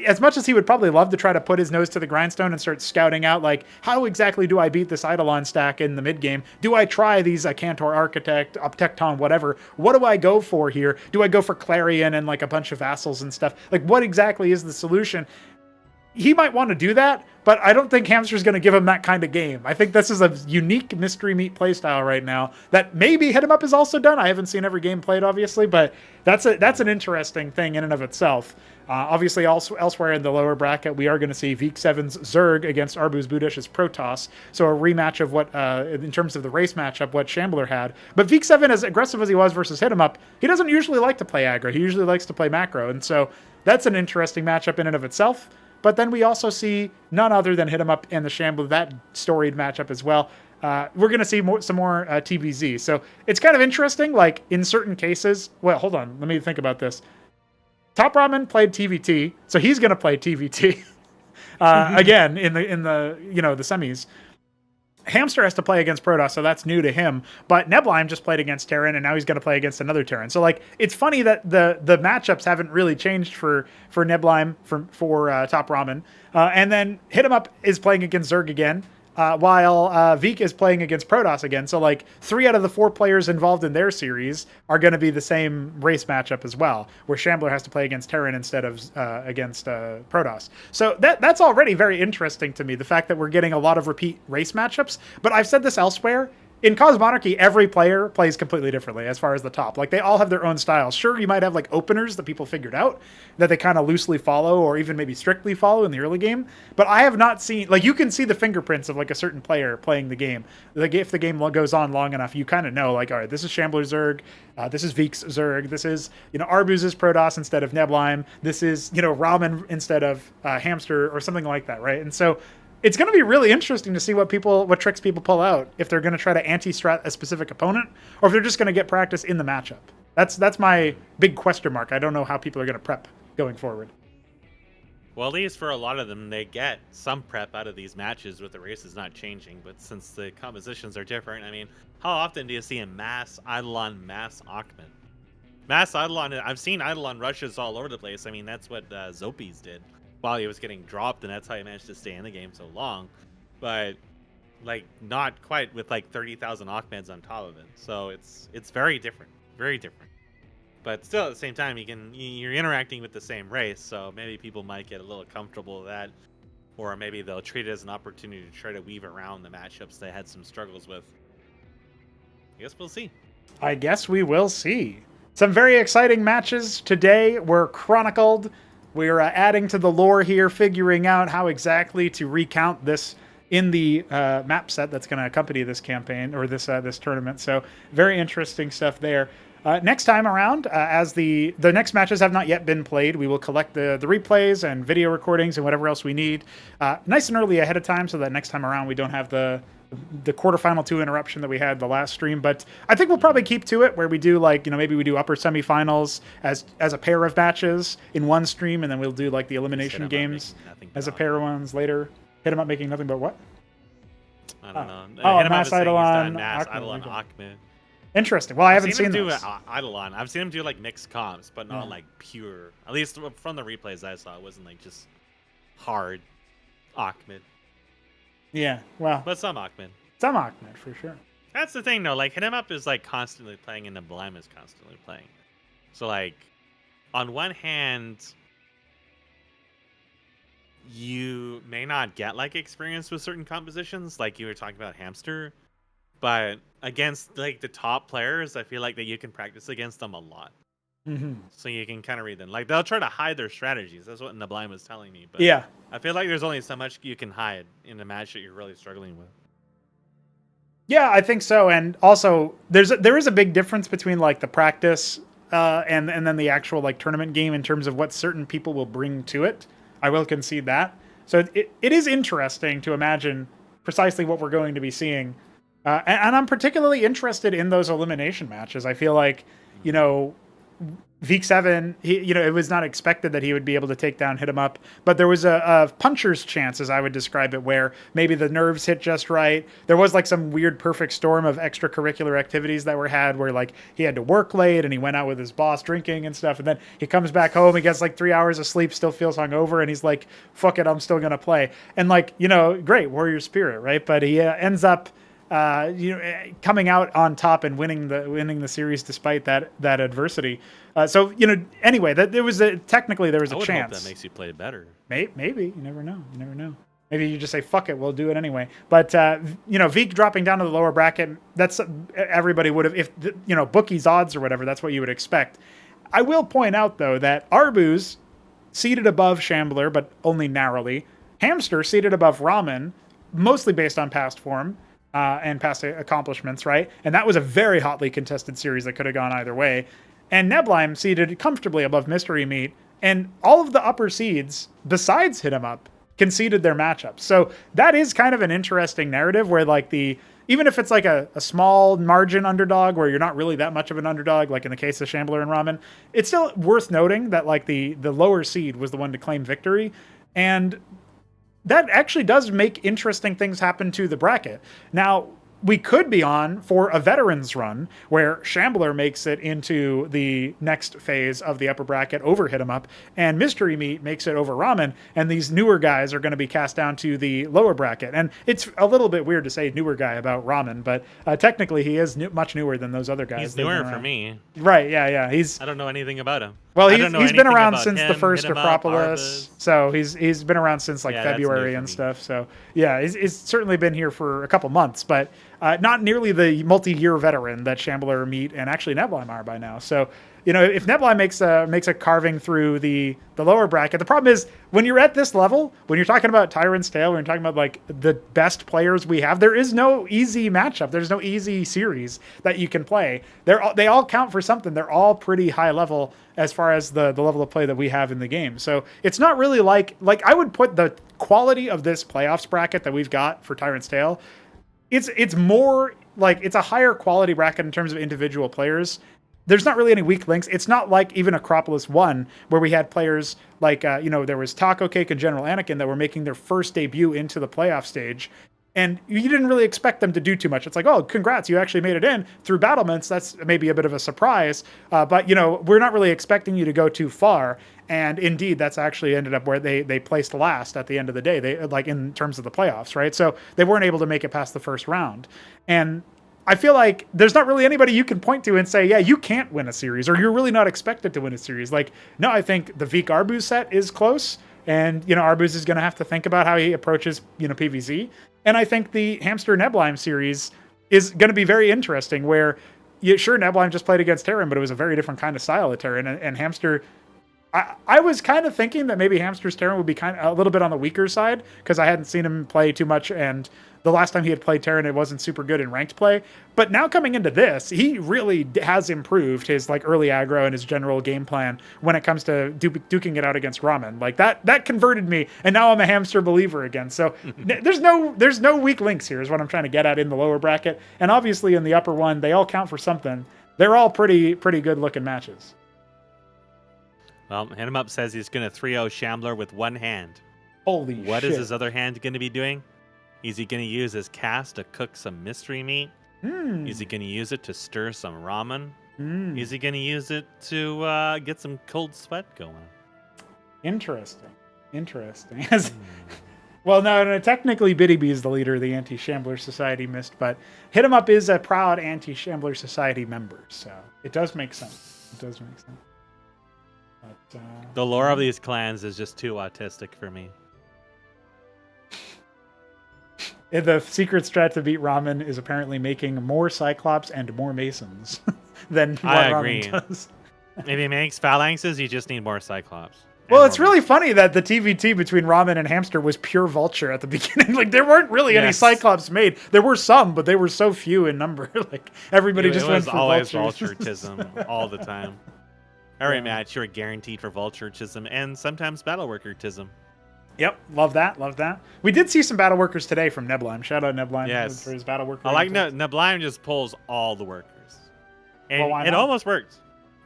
as much as he would probably love to try to put his nose to the grindstone and start scouting out, like, how exactly do I beat this Eidolon stack in the mid game? Do I try these Cantor Architect, Uptecton, whatever? What do I go for here? Do I go for Clarion and like a bunch of vassals and stuff? Like, what exactly is the solution? He might want to do that, but I don't think Hamster's going to give him that kind of game. I think this is a unique mystery meat playstyle right now that maybe Hit 'em Up is also done. I haven't seen every game played, obviously, but that's an interesting thing in and of itself. Obviously, also elsewhere in the lower bracket, we are going to see Veek 7's Zerg against ArbuzBudesh's Protoss. So a rematch of what, in terms of the race matchup, what Shambler had. But Veek 7, as aggressive as he was versus Hit 'em Up, he doesn't usually like to play aggro. He usually likes to play macro. And so that's an interesting matchup in and of itself. But then we also see none other than Hit 'em Up and the Shambler, that storied matchup as well. We're going to see some more TVZ. So it's kind of interesting, like in certain cases. Well, hold on. Let me think about this. Top Ramen played TVT, so he's going to play TVT again in the the semis. Hamster has to play against Protoss, so that's new to him. But Neblime just played against Tyrant, and now he's going to play against another Tyrant. So like, it's funny that the matchups haven't really changed for Neblime for Top Ramen. And then Hit 'em Up is playing against Zerg again, while Veek is playing against Protoss again. So like, 3 out of the 4 players involved in their series are going to be the same race matchup as well, where Shambler has to play against Terran instead of against Protoss. So that's already very interesting to me, the fact that we're getting a lot of repeat race matchups. But I've said this elsewhere. In Cosmonarchy, every player plays completely differently as far as the top. Like, they all have their own styles. Sure, you might have, like, openers that people figured out that they kind of loosely follow or even maybe strictly follow in the early game. But I have not seen... Like, you can see the fingerprints of, like, a certain player playing the game. Like, if the game goes on long enough, you kind of know, like, all right, this is Shambler Zerg, this is Veek's Zerg, this is, Arbuz's Protoss instead of Neblime, this is, Ramen instead of Hamster or something like that, right? And so... it's going to be really interesting to see what tricks people pull out, if they're going to try to anti-strat a specific opponent, or if they're just going to get practice in the matchup. That's my big question mark. I don't know how people are going to prep going forward. Well, at least for a lot of them, they get some prep out of these matches with the races not changing. But since the compositions are different, I mean, how often do you see a mass Eidolon, mass Achmed? Mass Eidolon, I've seen Eidolon rushes all over the place. I mean, that's what Zopis did while he was getting dropped, and that's how he managed to stay in the game so long. But like, not quite with like 30,000 Achmeds on top of it. So it's very different, very different. But still, at the same time, you're interacting with the same race, so maybe people might get a little comfortable with that, or maybe they'll treat it as an opportunity to try to weave around the matchups they had some struggles with. I guess we'll see. I guess we will see. Some very exciting matches today were chronicled. We're adding to the lore here, figuring out how exactly to recount this in the map set that's going to accompany this campaign, or this tournament. So very interesting stuff there. Next time around, as the next matches have not yet been played, we will collect the replays and video recordings and whatever else we need nice and early ahead of time, so that next time around we don't have the quarterfinal 2 interruption that we had the last stream. But I think we'll probably keep to it, where we do, like, maybe we do upper semifinals as a pair of matches in one stream, and then we'll do like the elimination games as a pair of ones later. Hit 'em Up making nothing but what? I don't know. Mass Eidolon, Achmed. Interesting. Well, I haven't seen him do those. Eidolon. I've seen him do like mixed comps, but not like pure. At least from the replays I saw, it wasn't like just hard Achmed. Yeah, well, but some Achmed. Some Achmed, for sure. That's the thing, though. Like, Hit 'em Up is like constantly playing, and Neblime is constantly playing. So, like, on one hand, you may not get like experience with certain compositions, like you were talking about Hamster, but against like the top players, I feel like that you can practice against them a lot. Mm-hmm. So you can kind of read them. Like, they'll try to hide their strategies. That's what Neblime was telling me. But yeah, I feel like there's only so much you can hide in a match that you're really struggling with. Yeah, I think so. And also, there is a big difference between like the practice and then the actual like tournament game in terms of what certain people will bring to it. I will concede that. So it is interesting to imagine precisely what we're going to be seeing. And I'm particularly interested in those elimination matches. I feel like, Week 7, it was not expected that he would be able to take down Hit 'em Up, but there was a puncher's chance, as I would describe it, where maybe the nerves hit just right. There was like some weird perfect storm of extracurricular activities that were had where like he had to work late and he went out with his boss drinking and stuff. And then he comes back home, he gets like 3 hours of sleep, still feels hungover. And he's like, fuck it, I'm still going to play. And like, great warrior spirit, right? But he ends up, coming out on top and winning the series despite that adversity. Anyway, there was a chance. Hope that makes you play better. Maybe you never know. Maybe you just say fuck it, we'll do it anyway. But Veek dropping down to the lower bracket, that's everybody would have, if bookies odds or whatever, that's what you would expect. I will point out though that Arbuz seated above Shambler, but only narrowly. Hamster seated above Ramen, mostly based on past form. And past accomplishments, right? And that was a very hotly contested series that could have gone either way. And Neblime seeded comfortably above Mystery Meat, and all of the upper seeds, besides Hit 'em Up, conceded their matchups. So that is kind of an interesting narrative where like even if it's like a small margin underdog where you're not really that much of an underdog, like in the case of Shambler and Ramen, it's still worth noting that like the lower seed was the one to claim victory. And that actually does make interesting things happen to the bracket. Now, we could be on for a veterans run where Shambler makes it into the next phase of the upper bracket over Hit 'em Up, and Mystery Meat makes it over Ramen, and these newer guys are going to be cast down to the lower bracket. And it's a little bit weird to say newer guy about Ramen, but technically he is much newer than those other guys. He's newer for me. Right, yeah. I don't know anything about him. Well, he's been around since the first Acropolis, so he's been around since like February and stuff. So yeah, he's certainly been here for a couple months, but not nearly the multi-year veteran that Shambler, Meat, and actually Neblime are by now. So if Neblime makes a carving through the lower bracket, the problem is when you're at this level, when you're talking about Tyrant's Tale, when you're talking about like the best players we have, there is no easy matchup. There's no easy series that you can play. They all count for something. They're all pretty high level as far as the level of play that we have in the game. So it's not really like I would put the quality of this playoffs bracket that we've got for Tyrant's Tale. It's more like it's a higher quality bracket in terms of individual players. There's not really any weak links. It's not like even Acropolis 1, where we had players like, there was Taco Cake and General Anakin that were making their first debut into the playoff stage. And you didn't really expect them to do too much. It's like, oh, congrats, you actually made it in through battlements. That's maybe a bit of a surprise. But we're not really expecting you to go too far. And indeed, that's actually ended up where they placed last at the end of the day, they like in terms of the playoffs, right? So they weren't able to make it past the first round. And I feel like there's not really anybody you can point to and say, yeah, you can't win a series, or you're really not expected to win a series. Like, no, I think the Veek Arbuz set is close. And, Arbuz is going to have to think about how he approaches, PvZ. And I think the Hamster Neblime series is going to be very interesting where, sure, Neblime just played against Tyrant, but it was a very different kind of style of Tyrant. And Hamster, I was kind of thinking that maybe Hamster's Tyrant would be kind of a little bit on the weaker side because I hadn't seen him play too much. And the last time he had played Tyrant, it wasn't super good in ranked play. But now coming into this, he really has improved his like early aggro and his general game plan when it comes to duking it out against Ramen. Like that converted me, and now I'm a Hamster believer again. So there's no weak links here is what I'm trying to get at in the lower bracket. And obviously in the upper one, they all count for something. They're all pretty good looking matches. Well, Hit 'em Up says he's going to 3-0 Shambler with one hand. Holy shit. What is his other hand going to be doing? Is he going to use his cast to cook some Mystery Meat? Is he going to use it to stir some ramen? Is he going to use it to get some cold sweat going? Interesting. Well, no, technically Biddy B is the leader of the Anti-Shambler Society Mist, but Hit 'em Up is a proud Anti-Shambler Society member, so it does make sense. But, the lore of these clans is just too autistic for me. The secret strat to beat Ramen is apparently making more Cyclops and more Masons than what Ramen does. If he makes phalanxes, you just need more Cyclops. Well, it's really funny that the TVT between Ramen and Hamster was pure Vulture at the beginning. Like, there weren't really any Cyclops made. There were some, but they were so few in number. Like, everybody just went for Vulture. It was always Vultureism all the time. Every match, you're guaranteed for Vultureism and sometimes Battleworkertism. Yep, love that. We did see some battle workers today from Neblime. Shout out Neblime for his battle worker. I like Neblime just pulls all the workers. And it almost worked.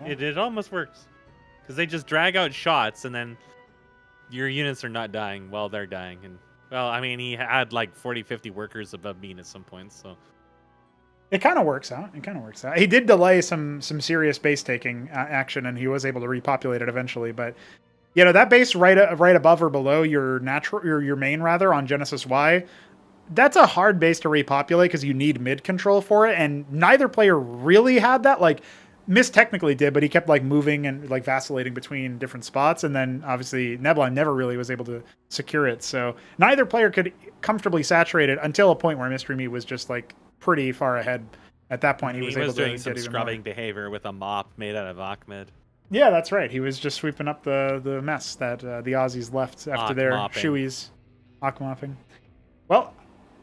It almost works. Because they just drag out shots, and then your units are not dying while they're dying. And well, I mean, he had like 40, 50 workers above mean at some points, so... It kind of works out. He did delay some serious base taking action, and he was able to repopulate it eventually. But you know, that base right above or below your main rather on Genesis Y, that's a hard base to repopulate because you need mid control for it, and neither player really had that. Like Mist technically did, but he kept like moving and like vacillating between different spots, and then obviously Neblime never really was able to secure it. So neither player could comfortably saturate it until a point where Mystery Me was just like pretty far ahead. At that point, he was able doing to some get even scrubbing more. behavior with a mop made out of Ahmed. Yeah, that's right. He was just sweeping up the mess that the Aussies left after their shoeies. Mopping. Well,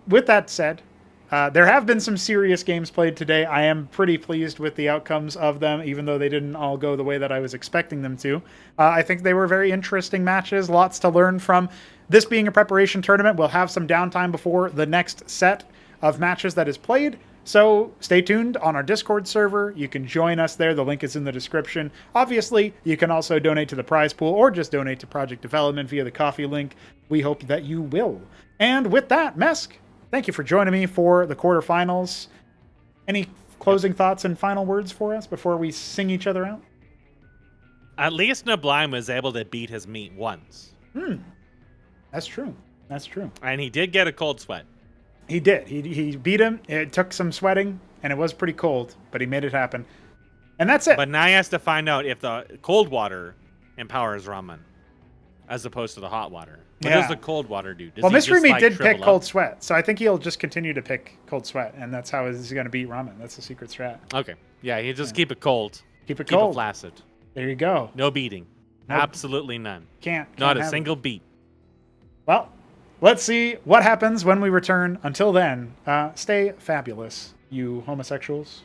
with that said, there have been some serious games played today. I am pretty pleased with the outcomes of them, even though they didn't all go the way that I was expecting them to. I think they were very interesting matches, lots to learn from. This being a preparation tournament, we'll have some downtime before the next set of matches that is played. So stay tuned on our Discord server. You can join us there. The link is in the description. Obviously, you can also donate to the prize pool or just donate to project development via the coffee link. We hope that you will. And with that, Mesk, thank you for joining me for the quarterfinals. Any closing thoughts and final words for us before we sing each other out? At least Neblime was able to beat his meat once. That's true. And he did get a cold sweat. He did. He beat him. It took some sweating, and it was pretty cold, but he made it happen. And that's it. But now he has to find out if the cold water empowers ramen, as opposed to the hot water. What does the cold water do? Does Mystery Meat did pick shrivel Cold up? Sweat, so I think he'll just continue to pick Cold Sweat, and that's how he's going to beat ramen. That's the secret strat. Okay. Yeah, he just keep it cold. Keep it Keep cold. it flaccid. There you go. No beating. Nope. Absolutely none. Can't Not a have single it. beat. Well, let's see what happens when we return. Until then, stay fabulous, you homosexuals.